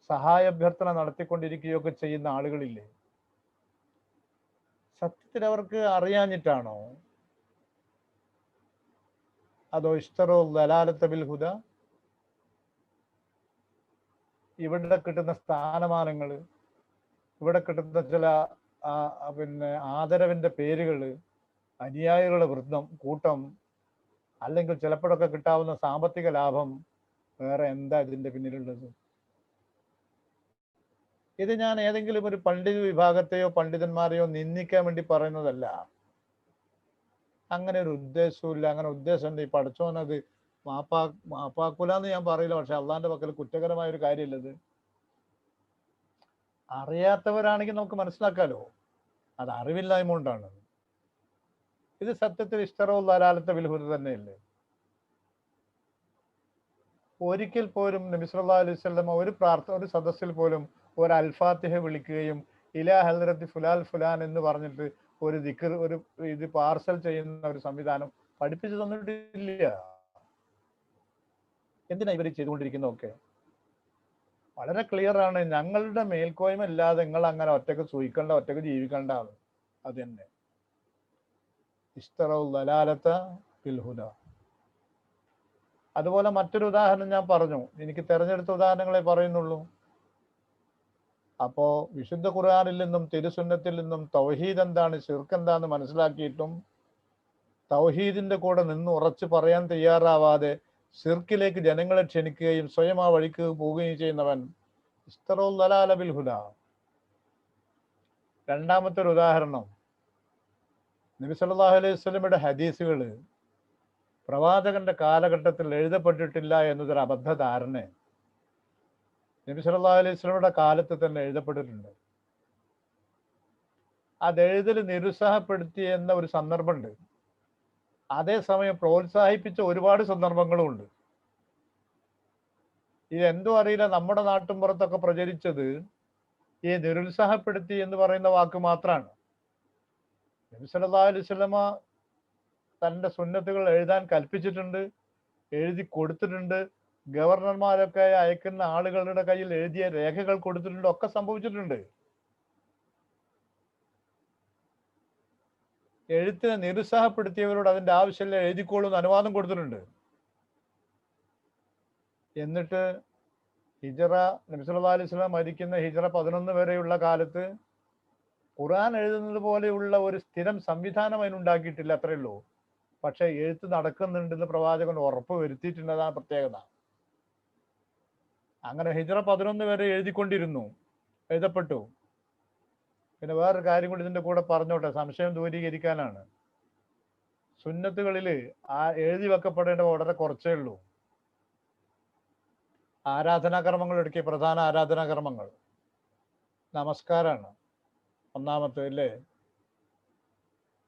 സഹായാഭ്യർത്ഥന നടത്തിക്കൊണ്ടിരിക്കുകയൊക്കെ ചെയ്യുന്ന ആളുകളില്ലേ? സത്യത്തിൽ അവർക്ക് അറിയാഞ്ഞിട്ടാണോ? അതോ ഇഷ്തറോ ദലാലത്ത ബിൽ ഹുദ? ഇവിടെ കിട്ടുന്ന സ്ഥാനമാനങ്ങൾ, ഇവിടെ കിട്ടുന്ന ചില ആദരവിന്റെ പേരുകൾ, അനുയായികളുടെ കൂട്ടം, അല്ലെങ്കിൽ ചിലപ്പോഴൊക്കെ കിട്ടാവുന്ന സാമ്പത്തിക ലാഭം, വേറെ എന്താ ഇതിന്റെ പിന്നിലുള്ളത്? ഇത് ഞാൻ ഏതെങ്കിലും ഒരു പണ്ഡിത വിഭാഗത്തെയോ പണ്ഡിതന്മാരെയോ നിന്ദിക്കാൻ വേണ്ടി പറയുന്നതല്ല. അങ്ങനെ ഒരു ഉദ്ദേശവും ഇല്ല. അങ്ങനെ ഉദ്ദേശം ഉണ്ട് ഈ പഠിച്ചോനത് മാപ്പാക്കൂലെന്ന് ഞാൻ പറയില്ല. പക്ഷെ അള്ളാന്റെ പക്കൽ കുറ്റകരമായ ഒരു കാര്യമില്ലത്. അറിയാത്തവരാണെങ്കിൽ നമുക്ക് മനസ്സിലാക്കാലോ, അത് അറിവില്ലായ്മ കൊണ്ടാണ്. ഇത് സത്യത്തിൽ ഇഷ്തറോ ദലാലത്ത ബിൽ ഹുദ തന്നെയല്ലേ? ഒരിക്കൽ പോലും നബി സല്ലല്ലാഹു അലൈഹി വസല്ലം ഒരു സദസ്സിൽ പോലും ഒരു അൽഫാത്തിഹ വിളിക്കുകയും ഇലാ ഹദ്റത്തി ഫുലാൻ എന്ന് പറഞ്ഞിട്ട് ഒരു ദിക്ർ, ഇത് പാർസൽ ചെയ്യുന്ന ഒരു സംവിധാനം പഠിപ്പിച്ചു തന്നിട്ടില്ല. എന്തിനാ ഇവർ ചെയ്തുകൊണ്ടിരിക്കുന്നതൊക്കെ? വളരെ ക്ലിയർ ആണ്. ഞങ്ങളുടെ മേൽക്കോയ്മ ഇല്ലാതെ നിങ്ങൾ അങ്ങനെ ഒറ്റക്ക് സൂഹിക്കണ്ട, ഒറ്റക്ക് ജീവിക്കണ്ട. അത് തന്നെ ഇഷ്തറൗ ദലാലത്ത ബിൽ ഹുദ. അതുപോലെ മറ്റൊരു ഉദാഹരണം ഞാൻ പറഞ്ഞു, എനിക്ക് തെരഞ്ഞെടുത്ത ഉദാഹരണങ്ങളെ പറയുന്നുള്ളൂ. അപ്പോ വിശുദ്ധ ഖുർആനിൽ നിന്നും തിരുസുന്നത്തിൽ നിന്നും തൗഹീദ് എന്താണ്, ശിർക്ക് എന്താന്ന് മനസ്സിലാക്കിയിട്ടും തൗഹീദിന്റെ കൂടെ നിന്ന് ഉറച്ചു പറയാൻ തയ്യാറാവാതെ ശിർക്കിലേക്ക് ജനങ്ങളെ ക്ഷണിക്കുകയും സ്വയം ആ വഴിക്ക് പോവുകയും ചെയ്യുന്നവൻ ഇസ്തറോ ദലാല ബിൽ ഹുദ. രണ്ടാമത്തെ ഒരു ഉദാഹരണം, നബി സല്ലല്ലാഹു അലൈഹി വസല്ലമയുടെ ഹദീസുകൾ പ്രവാചകന്റെ കാലഘട്ടത്തിൽ എഴുതപ്പെട്ടിട്ടില്ല എന്നതൊരു അബദ്ധ ധാരണ. നബി സല്ലല്ലാഹു അലൈഹി വസല്ലമയുടെ കാലത്ത് തന്നെ എഴുതപ്പെട്ടിട്ടുണ്ട്. അത് എഴുതൽ നിരുത്സാഹപ്പെടുത്തി എന്ന ഒരു സന്ദർഭമുണ്ട്. അതേസമയം പ്രോത്സാഹിപ്പിച്ച ഒരുപാട് സന്ദർഭങ്ങളും ഉണ്ട്. ഇതെന്തോ അറിയില്ല, നമ്മുടെ നാട്ടും പുറത്തൊക്കെ പ്രചരിച്ചത് ഈ നിരുത്സാഹപ്പെടുത്തി എന്ന് പറയുന്ന വാക്ക് മാത്രമാണ്. നബി സല്ലല്ലാഹു അലൈഹി വസല്ലമ തന്റെ സുന്നത്തുകൾ എഴുതാൻ കൽപ്പിച്ചിട്ടുണ്ട്, എഴുതി കൊടുത്തിട്ടുണ്ട്. ഗവർണർമാരൊക്കെ അയക്കുന്ന ആളുകളുടെ കയ്യിൽ എഴുതിയ രേഖകൾ കൊടുത്തിട്ടുണ്ട്, ഒക്കെ സംഭവിച്ചിട്ടുണ്ട്. എഴുത്തിനെ നിരുത്സാഹപ്പെടുത്തിയവരോട് അതിന്റെ ആവശ്യമില്ല, എഴുതിക്കോളൂന്ന് അനുവാദം കൊടുത്തിട്ടുണ്ട്. എന്നിട്ട് ഹിജറ, നബി സല്ലല്ലാഹു അലൈഹി വസല്ലം മരിക്കുന്ന ഹിജറ 11 വരെയുള്ള കാലത്ത് ഖുർആൻ എഴുതുന്നത് പോലെയുള്ള ഒരു സ്ഥിരം സംവിധാനം അതിനുണ്ടാക്കിയിട്ടില്ല, അത്രയേ ഉള്ളൂ. പക്ഷെ എഴുത്ത് നടക്കുന്നുണ്ടെന്ന് പ്രവാചകൻ ഉറപ്പ് വരുത്തിയിട്ടുണ്ട്. അതാണ് പ്രത്യേകത. അങ്ങനെ ഹിജറ 11 വരെ എഴുതിക്കൊണ്ടിരുന്നു, എഴുതപ്പെട്ടു. പിന്നെ വേറൊരു കാര്യം കൂടി ഇതിൻ്റെ കൂടെ പറഞ്ഞോട്ടെ, സംശയം ദൂരീകരിക്കാനാണ്. സുന്നത്തുകളിൽ എഴുതി വെക്കപ്പെടേണ്ട വളരെ കുറച്ചേ ഉള്ളൂ. ആരാധനാകർമ്മങ്ങൾ എടുക്കുക, പ്രധാന ആരാധനാകർമ്മങ്ങൾ നമസ്കാരമാണ് ഒന്നാമത്തെ അല്ലേ.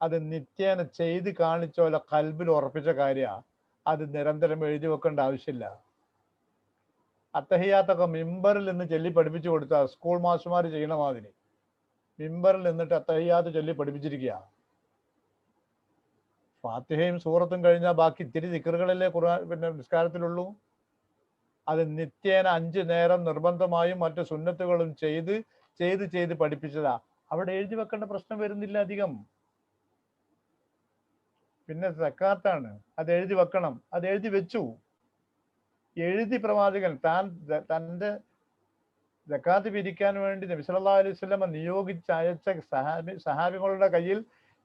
അത് നിത്യേന ചെയ്ത് കാണിച്ചോല കൽബിൽ ഉറപ്പിച്ച കാര്യമാണ്. അത് നിരന്തരം എഴുതി വെക്കേണ്ട ആവശ്യമില്ല. അത്തഹിയാത്തൊക്കെ മിമ്പറിൽ നിന്ന് ചൊല്ലി പഠിപ്പിച്ചു കൊടുത്താൽ സ്കൂൾ മാസ്റ്റർമാർ ചെയ്യണ മാതിരി മിമ്പറിൽ നിന്നിട്ട് അത്തഹിയാത്ത് ചൊല്ലി പഠിപ്പിച്ചിരിക്കുക. ഫാത്തിഹയും സൂറത്തും കഴിഞ്ഞാൽ ബാക്കി ഇത്തിരി ദിക്റുകളല്ലേ ഖുർആൻ നിസ്കാരത്തിലുള്ളൂ. അത് നിത്യേന 5 നേരം നിർബന്ധമായും മറ്റു സുന്നത്തുകളും ചെയ്ത് ചെയ്ത് ചെയ്ത് പഠിപ്പിച്ചതാ. അവിടെ എഴുതി വെക്കേണ്ട പ്രശ്നം വരുന്നില്ല അധികം. പിന്നെ സക്കാത്താണ്, അത് എഴുതി വെക്കണം. അത് എഴുതി വെച്ചു. എഴുതി പ്രവാചകൻ തൻ്റെ സക്കാത്ത് പിരിക്കാൻ വേണ്ടി നബി സല്ലല്ലാഹു അലൈഹി വസല്ലം നിയോഗിച്ച് അയച്ച സഹാബികളുടെ കയ്യിൽ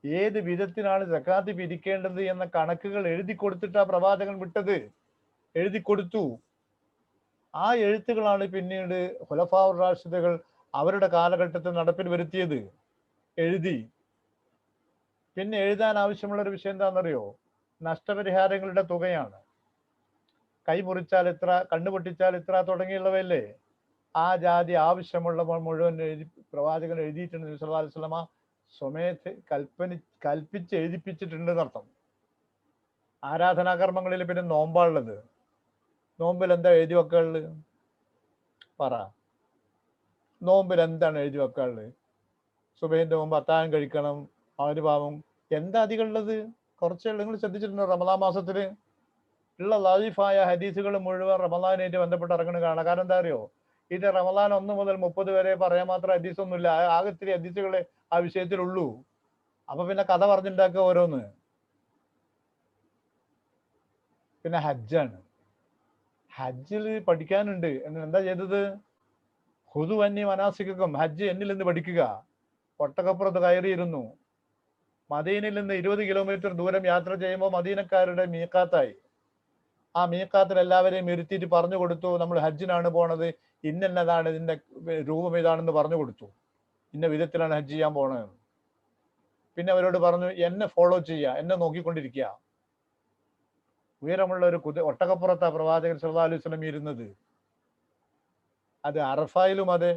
ഏത് വിധത്തിലാണ് സക്കാത്ത് പിരിക്കേണ്ടത് എന്ന കണക്കുകൾ എഴുതി കൊടുത്തിട്ട് ആ പ്രവാചകൻ വിട്ടത്. എഴുതി കൊടുത്തു. ആ എഴുത്തുകളാണ് പിന്നീട് ഖുലഫാഉർ റാഷിദുകൾ അവരുടെ കാലഘട്ടത്തിൽ നടപ്പിൽ വരുത്തിയത്. എഴുതി. പിന്നെ എഴുതാൻ ആവശ്യമുള്ള ഒരു വിഷയം എന്താണെന്നറിയോ? നഷ്ടപരിഹാരങ്ങളുടെ തുകയാണ്. കൈ മുറിച്ചാൽ ഇത്ര, കണ്ണു പൊട്ടിച്ചാൽ ഇത്ര തുടങ്ങിയുള്ളവയല്ലേ. ആ ജാതി ആവശ്യമുള്ള മുഴുവൻ പ്രവാചകൻ എഴുതിയിട്ടുണ്ട്. നബി സല്ലല്ലാഹു അലൈഹി വസല്ലമ സ്വമേധ കൽപ്പിച്ച് എഴുതിപ്പിച്ചിട്ടുണ്ട് എന്നർത്ഥം. ആരാധനാകർമ്മങ്ങളിൽ പിന്നെ നോമ്പാളുള്ളത്. നോമ്പിൽ എന്താ എഴുതി വെക്കാനുള്ളത്? പറ. നോമ്പിൽ എന്താണ് എഴുതി വെക്കാനുള്ളത്? സുബഹിന്റെ മുമ്പ് അത്താഴം കഴിക്കണം, മഗ്‌രിബാവും. എന്താ അധികം ഉള്ളത്? കുറച്ചേ ഉള്ളൂ. നിങ്ങൾ ശ്രദ്ധിച്ചിട്ടുണ്ടോ? റമദാൻ മാസത്തിൽ ഉള്ള ലൈഫായ ഹദീസുകൾ മുഴുവൻ റമദാനായിട്ട് ബന്ധപ്പെട്ട് ഇറങ്ങുന്ന കാണാം. കാരണം എന്താ അറിയോ? ഇത് റമദാൻ 1 മുതൽ 30 വരെ പറയാൻ മാത്രം ഹദീസൊന്നുമില്ല. ആകെ ഇത്തിരി ഹദീസുകളെ ആ വിഷയത്തിലുള്ളൂ. അപ്പൊ പിന്നെ കഥ പറഞ്ഞുണ്ടാക്കുക ഓരോന്ന്. പിന്നെ ഹജ്ജാണ്. ഹജ്ജിൽ പഠിക്കാനുണ്ട്. എന്താ ചെയ്തത്? ഹുദു അന്നി മനാസിക്കും, ഹജ്ജ് എന്നിൽ നിന്ന് പഠിക്കുക. ഒട്ടകപ്പുറത്ത് കയറിയിരുന്നു. മദീനയിൽ നിന്ന് 20 കിലോമീറ്റർ ദൂരം യാത്ര ചെയ്യുമ്പോൾ മദീനക്കാരുടെ മീഖാത്തായി. ആ മീഖാത്തിൽ എല്ലാവരെയും ഇരുത്തിയിട്ട് പറഞ്ഞു കൊടുത്തു, നമ്മൾ ഹജ്ജിനാണ് പോണത്, ഇന്നതാണ് ഇതിന്റെ രൂപം ഇതാണെന്ന് പറഞ്ഞു കൊടുത്തു. ഇന്ന വിധത്തിലാണ് ഹജ്ജ് ചെയ്യാൻ പോണത്. പിന്നെ അവരോട് പറഞ്ഞു, എന്നെ ഫോളോ ചെയ്യുക, എന്നെ നോക്കിക്കൊണ്ടിരിക്കുക. ഉയരമുള്ള ഒരു ഒട്ടകപ്പുറത്താ പ്രവാചകൻ സല്ലല്ലാഹു അലൈഹി വസല്ലം ഇരുന്നത്. അത് അറഫായിലും അതെ,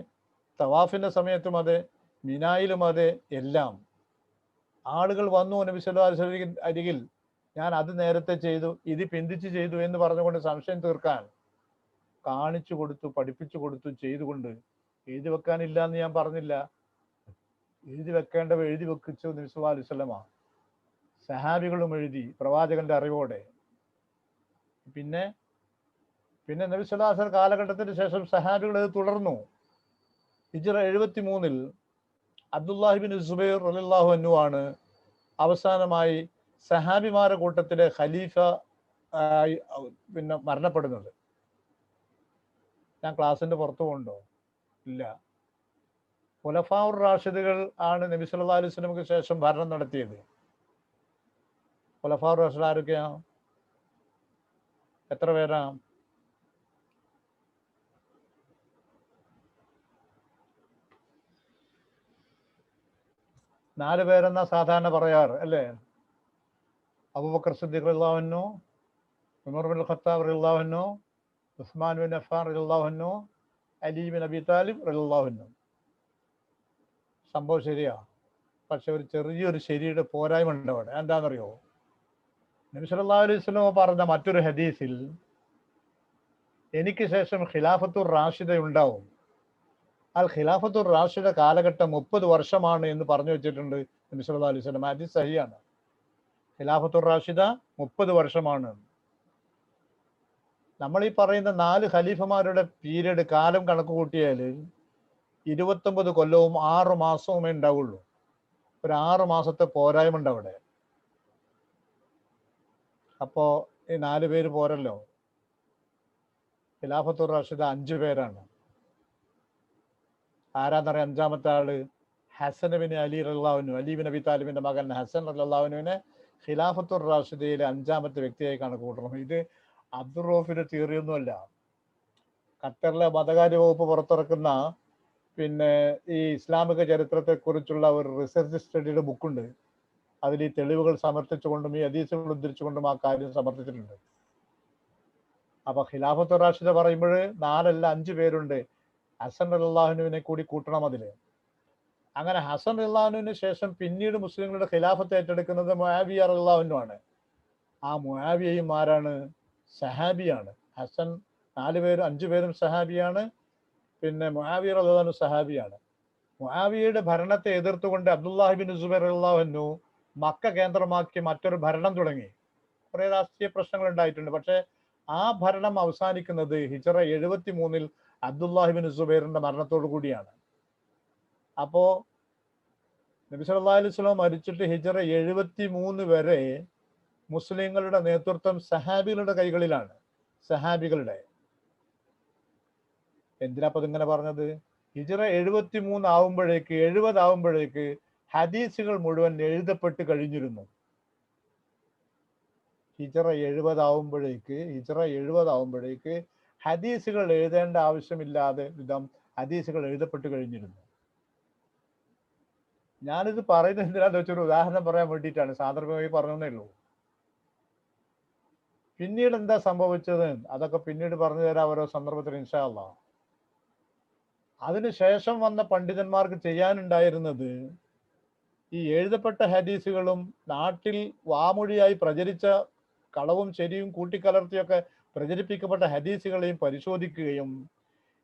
തവാഫിന്റെ സമയത്തും അതെ, മിനായിലും അതെ, എല്ലാം. ആളുകൾ വന്നു നബി സല്ലല്ലാഹു അലൈഹി വസല്ലം അരികിൽ, ഞാൻ അത് നേരത്തെ ചെയ്തു, ഇത് പിന്തിച്ച് ചെയ്തു എന്ന് പറഞ്ഞുകൊണ്ട് സംശയം തീർക്കാൻ കാണിച്ചു കൊടുത്തു, പഠിപ്പിച്ചു കൊടുത്തു, ചെയ്തുകൊണ്ട്. എഴുതി വെക്കാനില്ല എന്ന് ഞാൻ പറഞ്ഞില്ല. എഴുതി വെക്കേണ്ടവ എഴുതി വെക്കിച്ചു നബി സല്ലല്ലാഹു അലൈഹി വസല്ലം. സഹാബികളും എഴുതി പ്രവാചകന്റെ അറിവോടെ. പിന്നെ നബി സല്ലല്ലാഹു അലൈഹി വസല്ലം കാലഘട്ടത്തിന് ശേഷം സഹാബികൾ അത് തുടർന്നു. ഹിജ്റ 73-ൽ അബ്ദുല്ലാഹി ബിൻ സുബൈർ റളിയല്ലാഹു അൻഹു ആണ് അവസാനമായി സഹാബിമാരുടെ കൂട്ടത്തിലെ ഖലീഫ പിന്നെ മരണപ്പെടുന്നത്. ഞാൻ ക്ലാസിന്റെ പുറത്തു പോകുന്നുണ്ടോ? ഇല്ല. ഖുലഫാഉർ റാഷിദുകൾ ആണ് നബി സല്ലല്ലാഹു അലൈഹി വസല്ലമക്ക് ശേഷം ഭരണം നടത്തിയത്. ഖുലഫാഉർ റാഷിദ് ആരൊക്കെയാ? എത്ര പേരാ? നാല് പേരെന്നാ സാധാരണ പറയാറ് അല്ലേ? അബൂബക്കർ സിദ്ദീഖ് റളിയല്ലാഹു അൻഹു, ഉമർ ബിൻ ഖത്താബ് റളിയല്ലാഹു അൻഹു, ഉസ്മാൻ ബിൻ അഫ്ഫാൻ റളിയല്ലാഹു അൻഹു, അലി ബിൻ അബി താലിബ് റളിയല്ലാഹു അൻഹു. സംഭവം ശരിയാ. പക്ഷെ ഒരു ചെറിയൊരു ശരിയുടെ പോരായ്മ ഉണ്ട് അവിടെ. എന്താണെന്നറിയോ? നബി സല്ലല്ലാഹു അലൈഹി വസല്ലം പറഞ്ഞ മറ്റൊരു ഹദീസിൽ, എനിക്ക് ശേഷം ഖിലാഫത്തുർ റാഷിദ ഉണ്ടാവും. അൽ ഖിലാഫത്തുർ റാഷിദ കാലഘട്ടം 30 വർഷമാണ് എന്ന് പറഞ്ഞു വെച്ചിട്ടുണ്ട് നബി സല്ലല്ലാഹു അലൈഹി വസല്ലം. ഹദീസ് സഹിയാണ്. ഖിലാഫത്തുർ റാഷിദ 30 വർഷമാണ്. നമ്മൾ ഈ പറയുന്ന 4 ഖലീഫമാരുടെ പീരീഡ് കാലം കണക്ക് കൂട്ടിയാൽ 29 കൊല്ലവും 6 മാസവുമേ ഉണ്ടാവുള്ളൂ. ഒരു 6 മാസത്തെ പോരായ്മ ഉണ്ട് അവിടെ. അപ്പോ ഈ 4 പേര് പോരല്ലോ. ഖിലാഫത്തുർ റാഷിദ 5 പേരാണ്. ആരാന്നറിയാം? 5-ാമത്തെ ആള് ഹസൻ ബിൻ അലി റളിയല്ലാഹു അൻഹു, അലി ബിൻ അബി താലിബിന്റെ മകൻ ഹസൻ റളിയല്ലാഹു അൻഹുവിനെ ഖിലാഫത്തുർ റാഷിദയിലെ 5-ാമത്തെ വ്യക്തിയായി കണക്ക് കൂട്ടണം. ഇത് അബ്ദുർ റഊഫിന്റെ തിയറിയൊന്നുമല്ല. ഖത്തറിലെ മതകാര്യ വകുപ്പ് പുറത്തിറക്കുന്ന പിന്നെ ഈ ഇസ്ലാമിക ചരിത്രത്തെക്കുറിച്ചുള്ള ഒരു റിസർച്ച് സ്റ്റഡിയുടെ ബുക്കുണ്ട്. അതിൽ ഈ തെളിവുകൾ സമർത്ഥിച്ചുകൊണ്ടും ഈ ഹദീസുകൾ ഉദ്ധരിച്ചുകൊണ്ടും ആ കാര്യം സമർത്ഥിച്ചിട്ടുണ്ട്. അപ്പൊ ഖിലാഫത്ത് റാഷിദ പറയുമ്പോൾ 4 അല്ല 5 പേരുണ്ട്. ഹസൻ റളിയല്ലാഹുവിനെ കൂടി കൂട്ടണം അതില്. അങ്ങനെ ഹസൻ റളിയല്ലാഹുവിന് ശേഷം പിന്നീട് മുസ്ലിങ്ങളുടെ ഖിലാഫത്ത് ഏറ്റെടുക്കുന്നത് മുആവിയ റളിയല്ലാഹു ആണ്. ആ മുആവിയയും ആരാണ്? സഹാബിയാണ്. ഹസൻ 4 പേരും 5 പേരും സഹാബിയാണ്. പിന്നെ മുആവിയ റളിയല്ലാഹു സഹാബിയാണ്. മുആവിയയുടെ ഭരണത്തെ എതിർത്തുകൊണ്ട് അബ്ദുല്ലാഹി ബിൻ സുബൈർ റളിയല്ലാഹു അൻഹു മക്ക കേന്ദ്രമാക്കി മറ്റൊരു ഭരണം തുടങ്ങി. കുറെ രാഷ്ട്രീയ പ്രശ്നങ്ങൾ ഉണ്ടായിട്ടുണ്ട്. പക്ഷേ ആ ഭരണം അവസാനിക്കുന്നത് ഹിജറ 73 അബ്ദുല്ലാഹി ബിൻ സുബൈറിന്റെ മരണത്തോടു കൂടിയാണ്. അപ്പോ നബി സല്ലല്ലാഹു അലൈഹി വസല്ലം മരിച്ചിട്ട് ഹിജറ 73 വരെ മുസ്ലിങ്ങളുടെ നേതൃത്വം സഹാബികളുടെ കൈകളിലാണ്. സഹാബികളുടെ. എന്തിനാപ്പത് ഇങ്ങനെ പറഞ്ഞത്? ഹിജറ 73 ആവുമ്പോഴേക്ക് 70 ആവുമ്പോഴേക്ക് ഹദീസുകൾ മുഴുവൻ എഴുതപ്പെട്ട് കഴിഞ്ഞിരുന്നു. ഹിജറ 70 ആവുമ്പോഴേക്ക് ഹദീസുകൾ എഴുതേണ്ട ആവശ്യമില്ലാതെ വിധം ഹദീസുകൾ എഴുതപ്പെട്ട് കഴിഞ്ഞിരുന്നു. ഞാനിത് പറയുന്നത് എന്തിനാന്ന് വെച്ചൊരു ഉദാഹരണം പറയാൻ വേണ്ടിയിട്ടാണ്, സാന്ദർഭികമായി പറഞ്ഞതേ ഉള്ളൂ. പിന്നീട് എന്താ സംഭവിച്ചത് അതൊക്കെ പിന്നീട് പറഞ്ഞു തരാം ഓരോ സന്ദർഭത്തിൽ ഇൻഷാ അല്ലാഹ്. അതിനുശേഷം വന്ന പണ്ഡിതന്മാർക്ക് ചെയ്യാനുണ്ടായിരുന്നത് ഈ എഴുതപ്പെട്ട ഹദീസുകളും നാട്ടിൽ വാമൊഴിയായി പ്രചരിച്ച കളവും ശരിയും കൂട്ടിക്കലർത്തിയൊക്കെ പ്രചരിപ്പിക്കപ്പെട്ട ഹദീസുകളെയും പരിശോധിക്കുകയും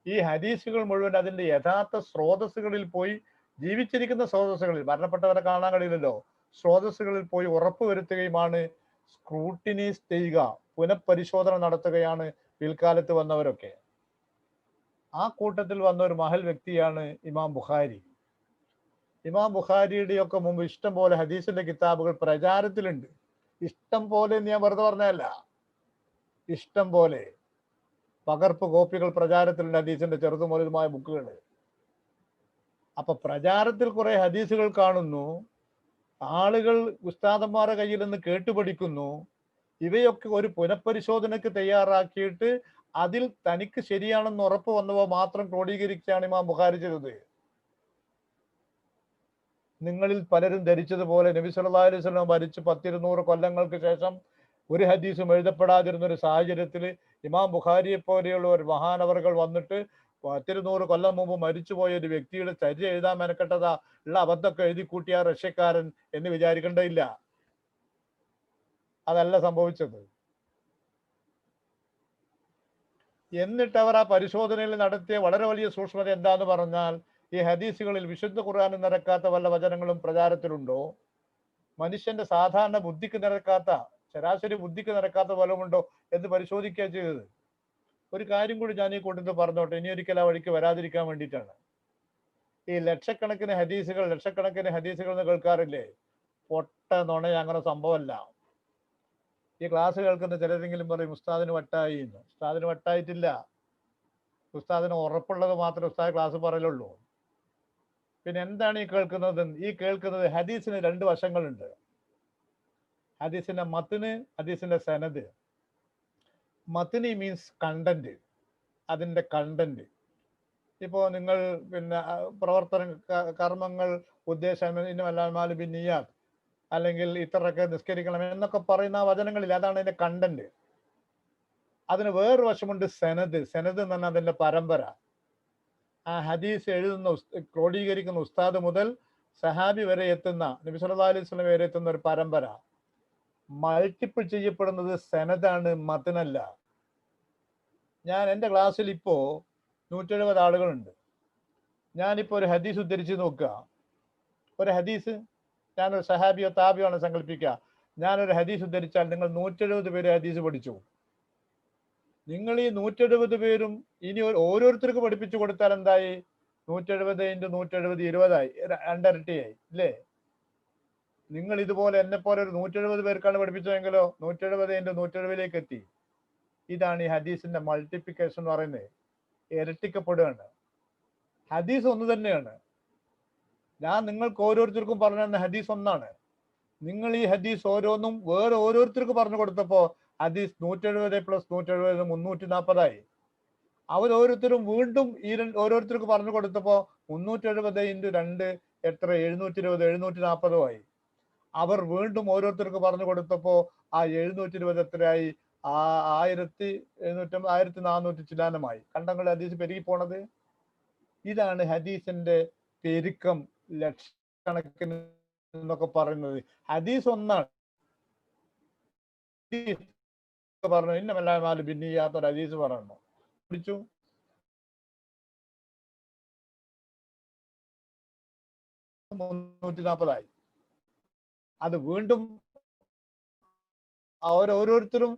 ഈ ഹദീസുകൾ മുഴുവൻ അതിന്റെ യഥാർത്ഥ സ്രോതസ്സുകളിൽ പോയി, ജീവിച്ചിരിക്കുന്ന സ്രോതസ്സുകളിൽ, മരണപ്പെട്ടവരെ കാണാൻ കഴിയില്ലല്ലോ, സ്രോതസ്സുകളിൽ പോയി ഉറപ്പുവരുത്തുകയുമാണ്, സ്ക്രൂട്ടിനൈസ് ചെയ്യുക, പുനഃപരിശോധന നടത്തുകയാണ് പിൽക്കാലത്ത് വന്നവരൊക്കെ. ആ കൂട്ടത്തിൽ വന്ന ഒരു മഹൽ വ്യക്തിയാണ് ഇമാം ബുഖാരി. ഇമാം ബുഖാരിയുടെയൊക്കെ മുമ്പ് ഇഷ്ടം പോലെ ഹദീസിന്റെ കിതാബുകൾ പ്രചാരത്തിലുണ്ട്. ഇഷ്ടം പോലെ ഞാൻ വെറുതെ പറഞ്ഞതല്ല, ഇഷ്ടം പോലെ പകർപ്പ് കോപ്പികൾ പ്രചാരത്തിലുണ്ട് ഹദീസിന്റെ ചെറുതും വലുതുമായ ബുക്കുകൾ. അപ്പൊ പ്രചാരത്തിൽ കുറെ ഹദീസുകൾ കാണുന്നു, ആളുകൾ ഉസ്താദന്മാരുടെ കയ്യിൽ നിന്ന് കേട്ടുപഠിക്കുന്നു. ഇവയൊക്കെ ഒരു പുനഃപരിശോധനയ്ക്ക് തയ്യാറാക്കിയിട്ട് അതിൽ തനിക്ക് ശരിയാണെന്ന് ഉറപ്പ് വന്നവ മാത്രം ക്രോഡീകരിക്കുകയാണ് ഇമാം ബുഖാരി ചെയ്തത്. നിങ്ങളിൽ പലരും ധരിച്ചതുപോലെ നബി സല്ലല്ലാഹു അലൈഹി വസല്ലം മരിച്ച് 100-200 കൊല്ലങ്ങൾക്ക് ശേഷം ഒരു ഹദീസും എഴുതപ്പെടാതിരുന്ന ഒരു സാഹചര്യത്തിൽ ഇമാം ബുഖാരിയെ പോലെയുള്ള ഒരു മഹാനവറുകൾ വന്നിട്ട് 100-200 കൊല്ലം മുമ്പ് മരിച്ചുപോയ ഒരു വ്യക്തിയുടെ ചര്യ എഴുതാൻ മെനക്കെട്ടതാ, ഉള്ള അബദ്ധമൊക്കെ എഴുതി കൂട്ടിയ റഷ്യക്കാരൻ എന്ന് വിചാരിക്കേണ്ടതില്ല. അതല്ല സംഭവിച്ചത്. എന്നിട്ട് അവർ ആ പരിശോധനയിൽ നടത്തിയ വളരെ വലിയ സൂക്ഷ്മത എന്താന്ന് പറഞ്ഞാൽ, ഈ ഹദീസുകളിൽ വിശുദ്ധ ഖുർആനിൽ നിരക്കാത്ത വല്ല വചനങ്ങളും പ്രചാരത്തിലുണ്ടോ, മനുഷ്യന്റെ സാധാരണ ബുദ്ധിക്ക് നിരക്കാത്ത, ശരാശരി ബുദ്ധിക്ക് നിരക്കാത്ത വല്ലതുമുണ്ടോ എന്ന് പരിശോധിക്കുക ചെയ്തത്. ഒരു കാര്യം കൂടി ഞാൻ ഈ കൂട്ടത്തിൽ പറഞ്ഞോട്ടെ, ഇനി ഒരിക്കൽ ആ വഴിക്ക് വരാതിരിക്കാൻ വേണ്ടിയിട്ടാണ്. ഈ ലക്ഷക്കണക്കിന് ഹദീസുകൾ എന്ന് കേൾക്കാറില്ലേ? പൊട്ട നുണ, അങ്ങനെ സംഭവമല്ല. ഈ ക്ലാസ് കേൾക്കുന്ന ചിലരെങ്കിലും പറയും ഉസ്താദിന് വട്ടായി എന്ന്. ഉസ്താദിന് വട്ടായിട്ടില്ല. ഉസ്താദിന് ഉറപ്പുള്ളത് മാത്രമേ ഉസ്താദ് ക്ലാസ് പറയലുള്ളൂ. പിന്നെ എന്താണ് ഈ കേൾക്കുന്നത്? ഹദീസിന് 2 വശങ്ങളുണ്ട്. ഹദീസിന്റെ മത്ന്, ഹദീസിന്റെ സനദ്. മത്നി മീൻസ് കണ്ടന്റ്, അതിന്റെ കണ്ടന്റ്. ഇപ്പോ നിങ്ങൾ പിന്നെ കർമ്മങ്ങൾ ഉദ്ദേശം അല്ലെങ്കിൽ ഇത്രയൊക്കെ നിസ്കരിക്കണം എന്നൊക്കെ പറയുന്ന വചനങ്ങളിൽ അതാണ് അതിന്റെ കണ്ടന്റ്. അതിന് വേറൊരു വശമുണ്ട് സനദ്. സനദ് എന്ന് പറഞ്ഞാൽ അതിന്റെ പരമ്പര. ആ ഹദീസ് എഴുതുന്ന ക്രോഡീകരിക്കുന്ന ഉസ്താദ് മുതൽ സഹാബി വരെ എത്തുന്ന, നബി സല്ലല്ലാഹു അലൈഹി വസല്ലം വരെ എത്തുന്ന ഒരു പരമ്പര. മൾട്ടിപ്പിൾ ചെയ്യപ്പെടുന്നത് സനദാണ്, മത്നല്ല. ഞാൻ എൻ്റെ ക്ലാസ്സിൽ ഇപ്പോ 170 ആളുകളുണ്ട്. ഞാനിപ്പോ ഒരു ഹദീസ് ഉദ്ധരിച്ച് നോക്കുക. ഒരു ഹദീസ്, ഞാനൊരു സഹാബിയോ താബിയോ ആണ് സങ്കല്പിക്കുക. ഞാനൊരു ഹദീസ് ഉദ്ധരിച്ചാൽ നിങ്ങൾ 170 പേര് ഹദീസ് പഠിച്ചു. നിങ്ങൾ ഈ 170 പേരും ഇനി ഓരോരുത്തർക്ക് പഠിപ്പിച്ചു കൊടുത്താൽ എന്തായി? 170 × 170 20ആയി, 2 ഇരട്ടിയായി അല്ലേ? നിങ്ങൾ ഇതുപോലെ എന്നെ പോലെ ഒരു 170 പേർക്കാണ് പഠിപ്പിച്ചതെങ്കിലോ 170 × 170ലേക്ക് എത്തി. ഇതാണ് ഈ ഹദീസിന്റെ മൾട്ടിപ്ലിക്കേഷൻ എന്ന് പറയുന്നത്. ഇരട്ടിക്കപ്പെടുകയാണ്. ഹദീസ് ഒന്ന് തന്നെയാണ്. ഞാൻ നിങ്ങൾക്ക് ഓരോരുത്തർക്കും പറഞ്ഞു തന്ന ഹദീസ് ഒന്നാണ്. നിങ്ങൾ ഈ ഹദീസ് ഓരോന്നും വേറെ ഓരോരുത്തർക്ക് പറഞ്ഞു കൊടുത്തപ്പോ ഹദീസ് 170 + 170 340ആയി. അവരോരോരുത്തരും വീണ്ടും ഓരോരുത്തർക്ക് പറഞ്ഞു കൊടുത്തപ്പോ 370 ഇൻറ്റു 2 എത്ര 720 740 ആയി. അവർ വീണ്ടും ഓരോരുത്തർക്ക് പറഞ്ഞു കൊടുത്തപ്പോ ആ 720 എത്രയായി? 1750 ചില്ലാനമായി. കണ്ടങ്ങൾ ഹദീസ് പെരുകി പോണത്. ഇതാണ് ഹദീസിന്റെ പെരുക്കം, ലക്ഷക്കണക്കിന് എന്നൊക്കെ പറയുന്നത്. ഹദീസ് ഒന്നാണ്. പറഞ്ഞു ഇന്നമല്ലാതെ ഭിന്നിയാത്തൊരു ഹദീസ് പറഞ്ഞു പിടിച്ചു. 340 അത് വീണ്ടും ഓരോരുത്തരും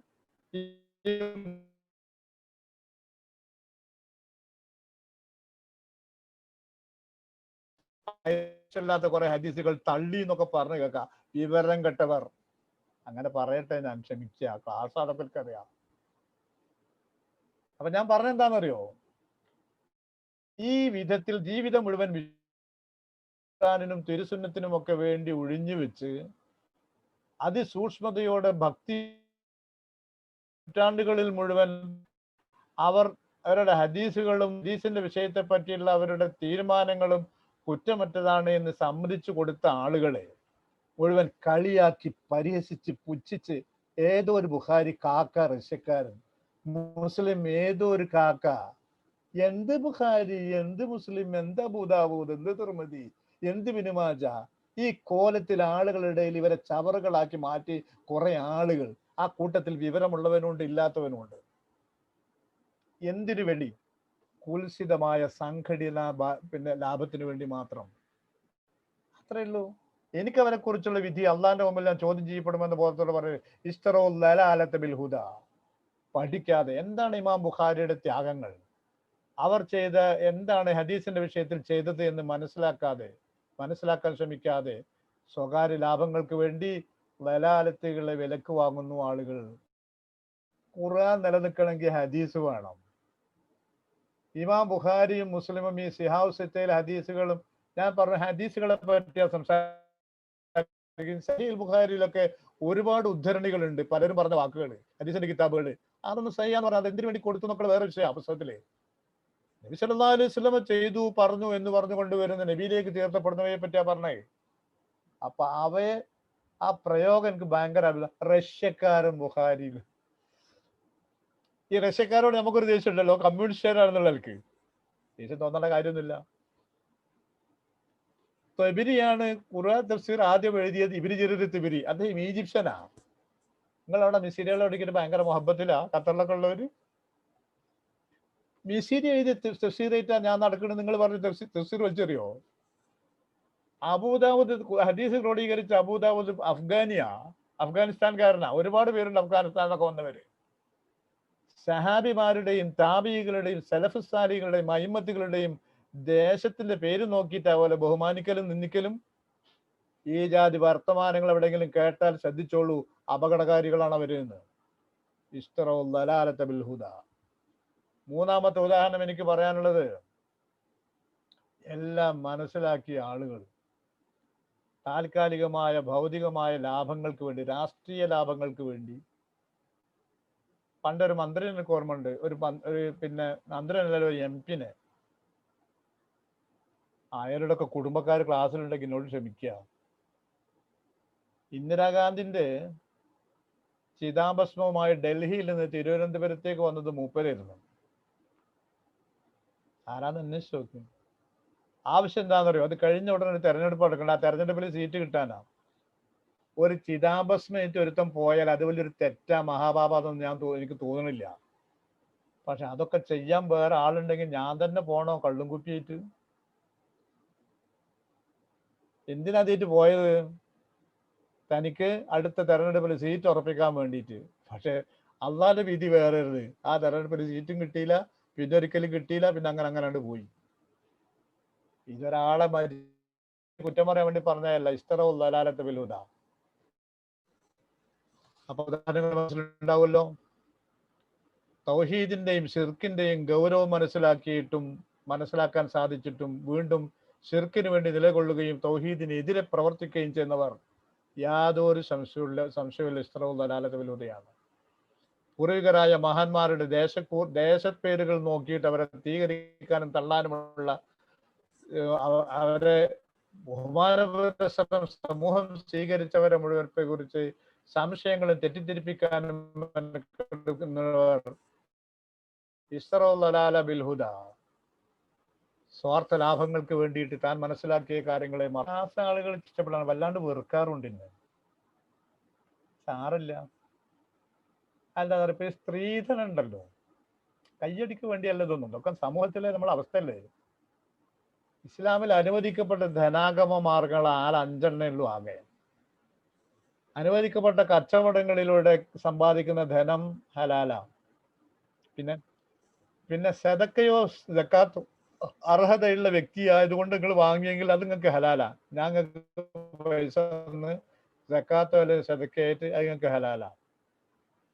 ാത്ത കുറെ ഹദീസുകൾ തള്ളി എന്നൊക്കെ പറഞ്ഞു കേൾക്കാം. വിവരം കെട്ടവർ അങ്ങനെ പറയട്ടെ, ഞാൻ ക്ഷമിക്കുക, ക്ലാസ് അടപ്പിൽക്കറിയാം. അപ്പൊ ഞാൻ പറഞ്ഞെന്താണെന്നറിയോ, ഈ വിധത്തിൽ ജീവിതം മുഴുവൻ നും തിരുസുന്നത്തിനും ഒക്കെ വേണ്ടി ഒഴിഞ്ഞു വെച്ച് അതിസൂക്ഷ്മതയോടെ ഭക്തി നൂറ്റാണ്ടുകളിൽ മുഴുവൻ അവരുടെ ഹദീസുകളും ഹദീസിന്റെ വിഷയത്തെ പറ്റിയുള്ള അവരുടെ തീരുമാനങ്ങളും കുറ്റമറ്റതാണ് എന്ന് സമ്മതിച്ചു കൊടുത്ത ആളുകളെ മുഴുവൻ കളിയാക്കി പരിഹസിച്ച് പുച്ഛിച്ച് ഏതോ ഒരു ബുഖാരി കാക്ക, റഷ്യക്കാരൻ, മുസ്ലിം ഏതോ ഒരു കാക്ക, എന്ത് ബുഖാരി, എന്ത് മുസ്ലിം, എന്ത് അബൂദാവൂദ്, എന്ത് തിർമിദി, എന്ത് ഇബ്നു മാജ, ഈ കോലത്തിൽ ആളുകളുടെ ഇടയിൽ ഇവരെ ചവറുകളാക്കി മാറ്റി കുറെ ആളുകൾ. ആ കൂട്ടത്തിൽ വിവരമുള്ളവനുണ്ട്, ഇല്ലാത്തവനുണ്ട്. എന്തിനു വേണ്ടി? കുൽസിതമായ സംഘടിത ലാഭത്തിന് വേണ്ടി മാത്രം. അത്രയുള്ളൂ. എനിക്ക് അവരെ കുറിച്ചുള്ള വിധി അള്ളാന്റെ മുമ്പിൽ ഞാൻ ചോദ്യം ചെയ്യപ്പെടുമെന്ന് ബോധത്തോടെ പറയുന്നത് ഇസ്തറോ ലലാലത്ത് ബിൽ ഹുദ. പഠിക്കാതെ എന്താണ് ഇമാം ബുഖാരിയുടെ ത്യാഗങ്ങൾ, അവർ ചെയ്ത എന്താണ് ഹദീസിന്റെ വിഷയത്തിൽ ചെയ്തത് എന്ന് മനസ്സിലാക്കാൻ ശ്രമിക്കാതെ സ്വകാര്യ ലാഭങ്ങൾക്ക് വേണ്ടി ലലാലത്തുകളെ വിലക്ക് വാങ്ങുന്നു ആളുകൾ. ഖുർആൻ നിലനിൽക്കണമെങ്കിൽ ഹദീസ് വേണം. ഇമാം ബുഖാരിയും മുസ്ലിമും ഈ സിഹാവ് സിത്തയിലെ ഹദീസുകളും, ഞാൻ പറഞ്ഞ ഹദീസുകളെ പറ്റിയ സംസാരിക്കും. സഹീഹ് ബുഖാരിയിലൊക്കെ ഒരുപാട് ഉദ്ധരണികളുണ്ട്, പലരും പറഞ്ഞ വാക്കുകൾ, ഹദീസിന്റെ കിതാബുകൾ. അതൊന്നും സഹിയാന്ന് പറഞ്ഞാൽ അത് എന്തിനു വേണ്ടി കൊടുത്തു എന്നൊക്കെ വേറെ വിഷയം. പുസ്തകത്തില് നബി സല്ലല്ലാഹു അലൈഹി വസല്ലം ചെയ്തു പറഞ്ഞു എന്ന് പറഞ്ഞു കൊണ്ടുവരുന്ന നബിയിലേക്ക് തീർത്തപ്പെടുന്നവയെ പറ്റിയാ പറഞ്ഞേ. അപ്പൊ ആ പ്രയോഗം എനിക്ക് ഭയങ്കര റഷ്യക്കാരൻ ബുഖാരിയിൽ. ഈ റഷ്യക്കാരോട് നമുക്കൊരു ദേഷ്യം ഉണ്ടല്ലോ, കമ്മ്യൂണിസ്റ്റുകാരാണെന്നുള്ള ആൾക്ക് ദേഷ്യം തോന്നേണ്ട കാര്യമൊന്നുമില്ല. ഇബിരിയാണ് ഖുർആൻ തഫ്സീർ ആദ്യം എഴുതിയത്. ഇബിരി ജരീർ തിബിരി, അദ്ദേഹം ഈജിപ്ഷ്യനാ. നിങ്ങളവിടെ മിസീരികളെ ഒടിക്കിട്ട് ഭയങ്കര മുഹബത്തിലാ ഖത്തറിലൊക്കെ ഉള്ളവര്. മിസീരി എഴുതി തഫ്സീറായിട്ടാ ഞാൻ നടക്കുന്നത്. നിങ്ങൾ പറഞ്ഞ തഫ്സീർ വലിച്ചെറിയോ? അബൂദാവൂദ് ഹദീസ് ക്രോഡീകരിച്ച അബൂദാവൂദ് അഫ്ഗാനിസ്ഥാൻകാരനാ. ഒരുപാട് പേരുണ്ട് അഫ്ഗാനിസ്ഥാനൊക്കെ വന്നവര്. സഹാബിമാരുടെയും താബികളുടെയും സലഫ് സാലികളുടെയും അയിമ്മത്തുകളുടെയും ദേശത്തിന്റെ പേര് നോക്കിയിട്ട് അതുപോലെ ബഹുമാനിക്കലും നിന്ദിക്കലും. ഈ ജാതി വർത്തമാനങ്ങൾ എവിടെയെങ്കിലും കേട്ടാൽ ശ്രദ്ധിച്ചോളൂ, അപകടകാരികളാണ് അവര് എന്ന്. ഇസ്തറോ ലലാലത ബിൽ ഹുദ. മൂന്നാമത്തെ ഉദാഹരണം എനിക്ക് പറയാനുള്ളത്, എല്ലാം മനസ്സിലാക്കിയ ആളുകൾ താൽക്കാലികമായ ഭൗതികമായ ലാഭങ്ങൾക്ക് വേണ്ടി, രാഷ്ട്രീയ ലാഭങ്ങൾക്ക് വേണ്ടി, പണ്ടൊരു മന്ത്രിനെ എനിക്ക് ഓർമ്മയുണ്ട്, ഒരു മന്ത്രിനല്ല ഒരു MP-നെ, അയാളുടെ ഒക്കെ കുടുംബക്കാർ ക്ലാസ്സിലുണ്ടെങ്കിൽ എന്നോട് ക്ഷമിക്കുക. ഇന്ദിരാഗാന്ധിന്റെ ചിതാഭസ്മവുമായി ഡൽഹിയിൽ നിന്ന് തിരുവനന്തപുരത്തേക്ക് വന്നത് മൂപ്പരായിരുന്നു. ആരാന്ന് അന്വേഷിച്ച് നോക്കി. ആവശ്യം എന്താണെന്നറിയോ? അത് കഴിഞ്ഞ ഉടനെ തെരഞ്ഞെടുപ്പ് നടക്കണ്ട, ആ തെരഞ്ഞെടുപ്പിൽ സീറ്റ് കിട്ടാനാ. ഒരു ചിതാഭസ്മേറ്റ് ഒരുത്തം പോയാൽ അത് വലിയൊരു തെറ്റാ, മഹാപാപം എനിക്ക് തോന്നണില്ല. പക്ഷെ അതൊക്കെ ചെയ്യാൻ വേറെ ആളുണ്ടെങ്കിൽ ഞാൻ തന്നെ പോണോ കള്ളും കുപ്പിയായിട്ട്? എന്തിനാ തീറ്റ് പോയത്? തനിക്ക് അടുത്ത തെരഞ്ഞെടുപ്പിൽ സീറ്റ് ഉറപ്പിക്കാൻ വേണ്ടിയിട്ട്. പക്ഷെ അള്ളാന്റെ വിധി വേറെ. ആ തെരഞ്ഞെടുപ്പിൽ സീറ്റും കിട്ടിയില്ല, പിന്നെ ഒരിക്കലും കിട്ടിയില്ല, പിന്നെ അങ്ങനെ പോയി. ഇതൊരാളെ കുറ്റം പറയാൻ വേണ്ടി പറഞ്ഞതല്ല. ഇസ്തറോ ലലാലത ബിൽ ഹുദ. അപ്പൊ ഉദാഹരണങ്ങൾ മനസ്സിലുണ്ടാവുമല്ലോ. തൗഹീദിന്റെയും ഷിർക്കിന്റെയും ഗൗരവം മനസ്സിലാക്കാൻ സാധിച്ചിട്ടും വീണ്ടും ഷിർക്കിന് വേണ്ടി നിലകൊള്ളുകയും തൗഹീദിനെതിരെ പ്രവർത്തിക്കുകയും ചെയ്യുന്നവർ യാതൊരു സംശയമില്ല ഇസ്തറോ ലലാലത ബിൽ ഹുദയാണ്. പൂർവികരായ മഹാന്മാരുടെ ദേശപ്പേരുകൾ നോക്കിയിട്ട് അവരെ സ്വീകരിക്കാനും തള്ളാനുമുള്ള അവരെ ബഹുമാനപുരസ്സരം സമൂഹം സ്വീകരിച്ചവരെ മുഴുവനെ കുറിച്ച് സംശയങ്ങളും തെറ്റിദ്ധരിപ്പിക്കാനും ബിൽഹുദ, സ്വാർത്ഥ ലാഭങ്ങൾക്ക് വേണ്ടിയിട്ട് താൻ മനസ്സിലാക്കിയ കാര്യങ്ങളെ ആളുകൾ ഇഷ്ടപ്പെടാൻ വല്ലാണ്ട് വെറുക്കാറുണ്ട്. ഇന്ന് സാറില്ല എന്താ പറയുക, സ്ത്രീധനം ഉണ്ടല്ലോ, കയ്യടിക്ക് വേണ്ടിയല്ല ഇതൊന്നും, ഒക്കെ സമൂഹത്തിലെ നമ്മളെ അവസ്ഥയല്ലേ. ഇസ്ലാമിൽ അനുവദിക്കപ്പെട്ട ധനാഗമ മാർഗങ്ങൾ 5 ഉള്ളൂ ആകെ. അനുവദിക്കപ്പെട്ട കച്ചവടങ്ങളിലൂടെ സമ്പാദിക്കുന്ന ധനം ഹലാലാണ്. പിന്നെ സദക്കയോ സക്കാത്തോ അർഹതയുള്ള വ്യക്തി ആയതുകൊണ്ട് നിങ്ങൾ വാങ്ങിയെങ്കിൽ അത് നിങ്ങൾക്ക് ഹലാലാ. ഞങ്ങൾക്ക് പൈസ ഒന്ന് സക്കാത്തോ അല്ലെങ്കിൽ സദക്കയായിട്ട് അത് നിങ്ങൾക്ക് ഹലാലാ.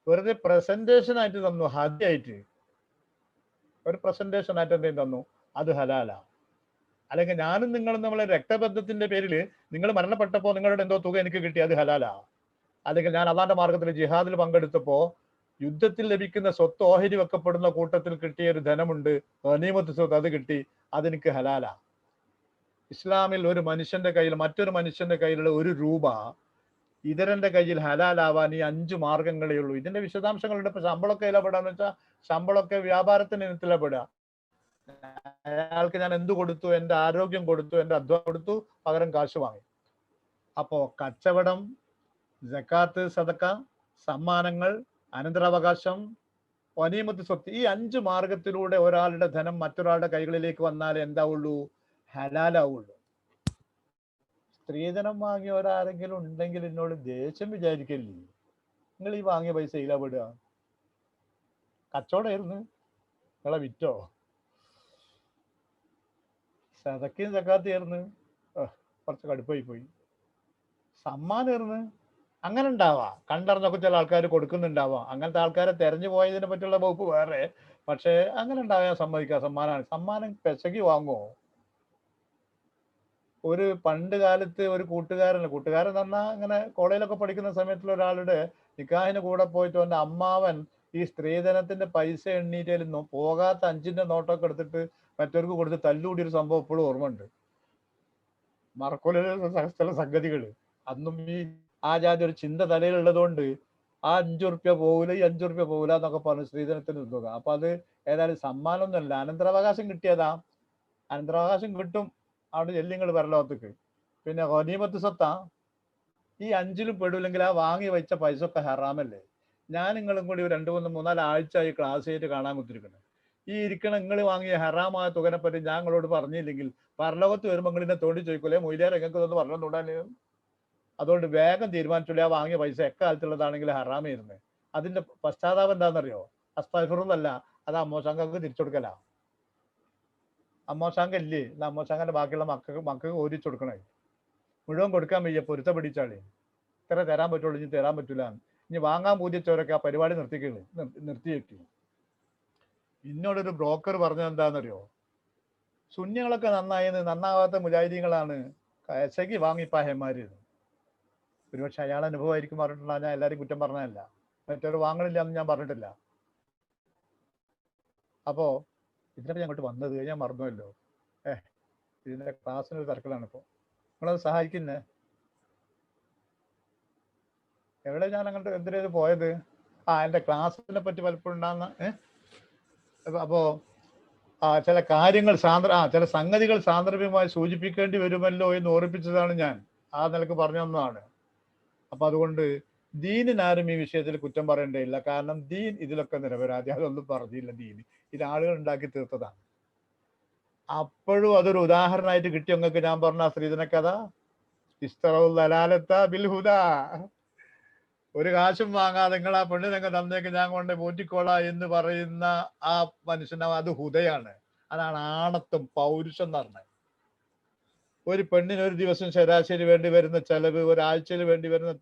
വെറുതെ പ്രസന്റേഷൻ ആയിട്ട് തന്നു, ഹദിയായിട്ട് ഒരു പ്രസന്റേഷൻ ആയിട്ട് എന്തെങ്കിലും തന്നു, അത് ഹലാലാ. അല്ലെങ്കിൽ ഞാനും നിങ്ങളും നമ്മളെ രക്തബന്ധത്തിന്റെ പേരിൽ നിങ്ങൾ മരണപ്പെട്ടപ്പോൾ നിങ്ങളുടെ എന്തോ തുക എനിക്ക് കിട്ടി, അത് ഹലാലാ. അല്ലെങ്കിൽ ഞാൻ അള്ളാന്റെ മാർഗത്തിൽ ജിഹാദിൽ പങ്കെടുത്തപ്പോ യുദ്ധത്തിൽ ലഭിക്കുന്ന സ്വത്ത് ഓഹരി വെക്കപ്പെടുന്ന കൂട്ടത്തിൽ കിട്ടിയ ഒരു ധനമുണ്ട്, ഗനീമത്ത് സ്വത്ത്, അത് കിട്ടി, അതെനിക്ക് ഹലാലാ. ഇസ്ലാമിൽ ഒരു മനുഷ്യന്റെ കയ്യിൽ മറ്റൊരു മനുഷ്യന്റെ കയ്യിലുള്ള 1 രൂപ ഇതരന്റെ കയ്യിൽ ഹലാലാവാൻ ഈ 5 മാർഗങ്ങളേ ഉള്ളൂ. ഇതിന്റെ വിശദാംശങ്ങളുണ്ട്. ഇപ്പൊ ശമ്പളമൊക്കെ ഇലപ്പെടാന്ന് വെച്ചാൽ ശമ്പളമൊക്കെ വ്യാപാരത്തിന് ഇനത്തിലപ്പെടുക. അയാൾക്ക് ഞാൻ എന്ത് കൊടുത്തു? എൻ്റെ ആരോഗ്യം കൊടുത്തു, എൻ്റെ അധ്വാനം കൊടുത്തു, പകരം കാശ് വാങ്ങി. അപ്പോ കച്ചവടം, സക്കാത്ത്, സദക്ക, സമ്മാനങ്ങൾ, അനന്തരാവകാശം, ഗനീമത്ത് സ്വത്ത്, ഈ 5 മാർഗത്തിലൂടെ ഒരാളുടെ ധനം മറ്റൊരാളുടെ കൈകളിലേക്ക് വന്നാലേ എന്താവുള്ളൂ? ഹലാലാവുള്ളൂ. സ്ത്രീധനം വാങ്ങിയ ഒരാരെങ്കിലും ഉണ്ടെങ്കിൽ എന്നോട് ദേഷ്യം വിചാരിക്കല്ലേ. നിങ്ങൾ ഈ വാങ്ങിയ പൈസ ഇലപ്പെടുക, കച്ചവടമായിരുന്നു, നിങ്ങളെ വിറ്റോ? സദക്കയും സക്കാത്തായിരുന്നു, കുറച്ച് കടുപ്പായി പോയി. സമ്മാനമായിരുന്നു, അങ്ങനെ ഉണ്ടാവാം. കണ്ടറിഞ്ഞൊക്കെ ചില ആൾക്കാർ കൊടുക്കുന്നുണ്ടാവാം. അങ്ങനത്തെ ആൾക്കാരെ തെരഞ്ഞു പോയതിനെ പറ്റിയുള്ള വകുപ്പ് വേറെ. പക്ഷെ അങ്ങനെ ഉണ്ടാകാൻ സമ്മതിക്കാം. സമ്മാനം പെശകി വാങ്ങുമോ? ഒരു പണ്ട് കാലത്ത് ഒരു കൂട്ടുകാരൻ പറഞ്ഞാൽ അങ്ങനെ കോളേജിലൊക്കെ പഠിക്കുന്ന സമയത്തുള്ള ഒരാളുടെ നിക്കാഹിന് കൂടെ പോയിട്ട് എൻ്റെ അമ്മാവൻ ഈ സ്ത്രീധനത്തിന്റെ പൈസ എണ്ണീറ്റയിൽ പോകാത്ത 5ന്റെ നോട്ടൊക്കെ എടുത്തിട്ട് മറ്റവർക്ക് കൊടുത്ത് തല്ലുകൂടിയ ഒരു സംഭവം ഇപ്പോഴും ഓർമ്മയുണ്ട്. മറക്കോലുള്ള ചില സംഗതികൾ. അന്നും ഈ ആ ജാതി ഒരു ചിന്ത തലയിലുള്ളതുകൊണ്ട് ആ 5 ഉറുപ്യ പോകില്ല, ഈ 5 ഉറുപ്യ പോകില്ല എന്നൊക്കെ പറഞ്ഞു സ്ത്രീധനത്തിന് തുക. അപ്പൊ അത് ഏതായാലും സമ്മാനമൊന്നുമല്ല, അനന്തരാവകാശം കിട്ടിയതാ. അനന്തരാവകാശം കിട്ടും അവിടെ ചെല്ലിങ്ങൾ പരലോകത്തേക്ക്. പിന്നെ ഗനീമത്ത് സ്വത്താ, ഈ 5ലും പെടില്ലെങ്കിൽ ആ വാങ്ങി വെച്ച പൈസ ഒക്കെ ഹറാമല്ലേ. ഞാൻ നിങ്ങളും കൂടി 2-3-4 ആഴ്ചയായി ക്ലാസ് ആയിട്ട് കാണാൻ കുത്തിരിക്കുന്നത്. ഈ ഇരിക്കണ നിങ്ങൾ വാങ്ങിയ ഹറാമായ തുകനെ പറ്റി ഞാൻ നിങ്ങളോട് പറഞ്ഞില്ലെങ്കിൽ പരലോകത്ത് വരുമ്പോൾ നിങ്ങളിനെ തോണ്ടി ചോദിക്കൂലേ, മൊയ്ലാർ എങ്ങൾക്ക് ഇതൊന്ന് പറഞ്ഞുകൊണ്ടാണ്. അതുകൊണ്ട് വേഗം തീരുമാനിച്ചില്ല, ആ വാങ്ങിയ പൈസ എക്കാലത്തുള്ളതാണെങ്കിൽ ഹറാമായിരുന്നു. അതിന്റെ പശ്ചാത്താപം എന്താണെന്നറിയോ? അസ്തഗ്ഫിറുല്ല, അത് അമ്മോശാങ്കക്ക് തിരിച്ചു കൊടുക്കല. അമ്മോശാങ്ക ഇല്ലേ, അമ്മോശാങ്കന്റെ ബാക്കിയുള്ള മക്കൾക്ക് ഓരിച്ചു കൊടുക്കണേ. മുഴുവൻ കൊടുക്കാൻ വയ്യ, പൊരുത്ത പിടിച്ചാളി. ഇത്ര തരാൻ പറ്റുള്ളൂ, ഇനി തരാൻ പറ്റൂല. ഇനി വാങ്ങാൻ പൂജിച്ചവരൊക്കെ ആ പരിപാടി നിർത്തി വെക്കും. എന്നോടൊരു ബ്രോക്കർ പറഞ്ഞത് എന്താണെന്നറിയോ? സുന്നികളൊക്കെ നന്നാവാത്ത മുജാഹിദീങ്ങളാണ് കശകി വാങ്ങിപ്പാഹന്മാര്. ഒരുപക്ഷെ അയാൾ അനുഭവമായിരിക്കും പറഞ്ഞിട്ടുള്ള, ഞാൻ എല്ലാവരും കുറ്റം പറഞ്ഞതല്ല. മറ്റൊരു വാങ്ങണില്ല എന്ന് ഞാൻ പറഞ്ഞിട്ടില്ല. അപ്പോ ഇതിനൊക്കെ അങ്ങോട്ട് വന്നത് ഞാൻ മറന്നുവല്ലോ. ഇതിന്റെ ക്ലാസ്സിനൊരു തിരക്കിലാണ് ഇപ്പോ. നിങ്ങളത് സഹായിക്കുന്നേ. എവിടെ ഞാൻ അങ്ങോട്ട് എന്തിനേത് പോയത്? എൻ്റെ ക്ലാസ്സിനെ പറ്റി പലപ്പോഴും ഉണ്ടാകുന്ന അപ്പോ ചില കാര്യങ്ങൾ ചില സംഗതികൾ സാന്ദർഭികമായി സൂചിപ്പിക്കേണ്ടി വരുമല്ലോ എന്ന് ഓർപ്പിച്ചതാണ് ഞാൻ. ആ നിലക്ക് പറഞ്ഞു തന്നതാണ്. അപ്പൊ അതുകൊണ്ട് ദീനിനാരും ഈ വിഷയത്തിൽ കുറ്റം പറയേണ്ടതില്ല. കാരണം ദീൻ ഇതിലൊക്കെ നിരപരാധി, അതൊന്നും പറഞ്ഞില്ല. ദീന് ഇത് ആളുകൾ ഉണ്ടാക്കി തീർത്തതാണ്. അപ്പോഴും അതൊരു ഉദാഹരണമായിട്ട് കിട്ടി നിങ്ങൾക്ക് ഞാൻ പറഞ്ഞ സ്ത്രീധന കഥ. ഇസ്തറൗലാലത്ത ബിൽഹുദ. ഒരു കാശും വാങ്ങാതെ നിങ്ങൾ ആ പെണ്ണിനൊക്കെ തന്നേക്ക് ഞാൻ കൊണ്ട് പോറ്റിക്കോളാ എന്ന് പറയുന്ന ആ മനുഷ്യൻ, അത് ഹുദയാണ്. അതാണ് ആണത്വം, പൗരുഷം എന്ന് പറഞ്ഞത്. ഒരു പെണ്ണിന് ഒരു ദിവസം ശരാശരി വേണ്ടി വരുന്ന ചെലവ്, ഒരാഴ്ചയിൽ വേണ്ടി വരുന്ന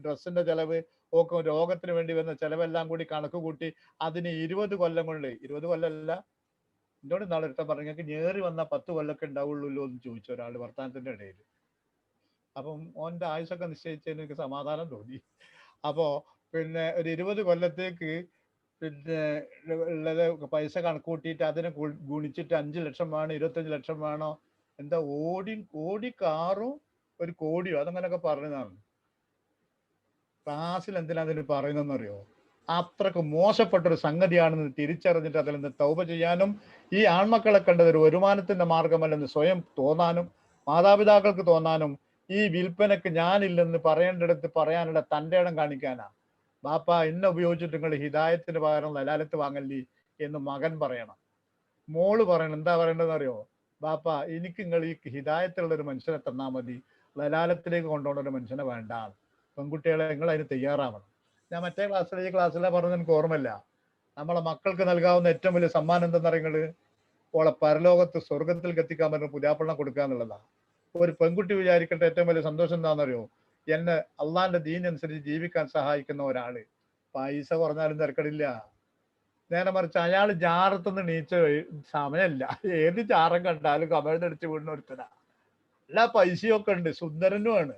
ഡ്രസ്സിന്റെ ചെലവ്, ഒക്കെ രോഗത്തിന് വേണ്ടി വരുന്ന ചെലവെല്ലാം കൂടി കണക്ക് കൂട്ടി അതിന് 20 കൊല്ലം കൊണ്ട്, 20 കൊല്ലമല്ല, എന്നോട് നാളെ എടുത്താൽ പറഞ്ഞു, ഞങ്ങൾക്ക് ഞേറി വന്ന 10 കൊല്ലമൊക്കെ ഉണ്ടാവുള്ളൂ എന്ന് ചോദിച്ചു ഒരാൾ വർത്തമാനത്തിന്റെ ഇടയിൽ. അപ്പം ഓന്റെ ആയുസൊക്കെ നിശ്ചയിച്ചതിന് എനിക്ക് സമാധാനം തോന്നി. അപ്പോ പിന്നെ ഒരു 20 കൊല്ലത്തേക്ക് പിന്നെ ഉള്ളത് പൈസ കണക്ക് കൂട്ടിയിട്ട് അതിനെ ഗുണിച്ചിട്ട് 5 ലക്ഷം വേണോ 25 ലക്ഷം വേണോ, എന്താ ഓടി കാറും ഒരു കോടിയോ അതങ്ങനെയൊക്കെ പറഞ്ഞതാണ്. ക്ലാസ്സിൽ എന്തിനാ അതിന് പറയുന്നതെന്നറിയോ? അത്രക്ക് മോശപ്പെട്ടൊരു സംഗതിയാണെന്ന് തിരിച്ചറിഞ്ഞിട്ട് അതിൽ നിന്ന് തൗബ ചെയ്യാനും ഈ ആൺമക്കളെ കണ്ടത് ഒരു വരുമാനത്തിന്റെ മാർഗമല്ലെന്ന് സ്വയം തോന്നാനും മാതാപിതാക്കൾക്ക് തോന്നാനും ഈ വിൽപ്പനക്ക് ഞാനില്ലെന്ന് പറയേണ്ടിടത്ത് പറയാനുള്ള തൻ്റെ ഇടം കാണിക്കാനാ. ബാപ്പ എന്നെ ഉപയോഗിച്ചിട്ട് നിങ്ങൾ ഹിദായത്തിന് പകരം ലലാലത്ത് വാങ്ങല്ലേ എന്ന് മകൻ പറയണം. മോള് പറയണം. എന്താ പറയേണ്ടതെന്ന് അറിയോ? ബാപ്പ എനിക്ക് നിങ്ങൾ ഈ ഹിദായത്തിലുള്ള ഒരു മനുഷ്യനെ തന്നാൽ മതി, ലലാലത്തിലേക്ക് കൊണ്ടുപോകുന്ന ഒരു മനുഷ്യനെ വേണ്ട. പെൺകുട്ടികളെ നിങ്ങൾ അതിന് തയ്യാറാവണം. ഞാൻ മറ്റേ ഈ ക്ലാസ്സിലെ പറഞ്ഞത് എനിക്ക് ഓർമ്മയില്ല. നമ്മളെ മക്കൾക്ക് നൽകാവുന്ന ഏറ്റവും വലിയ സമ്മാനം എന്തെന്നറിയങ്ങള് ഓളെ പരലോകത്ത് സ്വർഗത്തിൽ എത്തിക്കാൻ പറ്റുന്ന പുതിയാപ്പള്ളം കൊടുക്കുക എന്നുള്ളതാണ്. ഒരു പെൺകുട്ടി വിചാരിക്കേണ്ട ഏറ്റവും വലിയ സന്തോഷം എന്താണെന്നറിയോ? എന്നെ അള്ളാന്റെ ദീനനുസരിച്ച് ജീവിക്കാൻ സഹായിക്കുന്ന ഒരാള്. പൈസ കുറഞ്ഞാലും തിരക്കടില്ല. നേരെ മറിച്ച് അയാൾ ജാറത്തുനിന്ന് നീച്ച സമയമില്ല. ഏത് ജാറം കണ്ടാലും കമഴ്ന്നടിച്ച് വീടിന് ഒരുത്തനാ. എല്ലാ പൈസയൊക്കെ ഉണ്ട്, സുന്ദരനുമാണ്.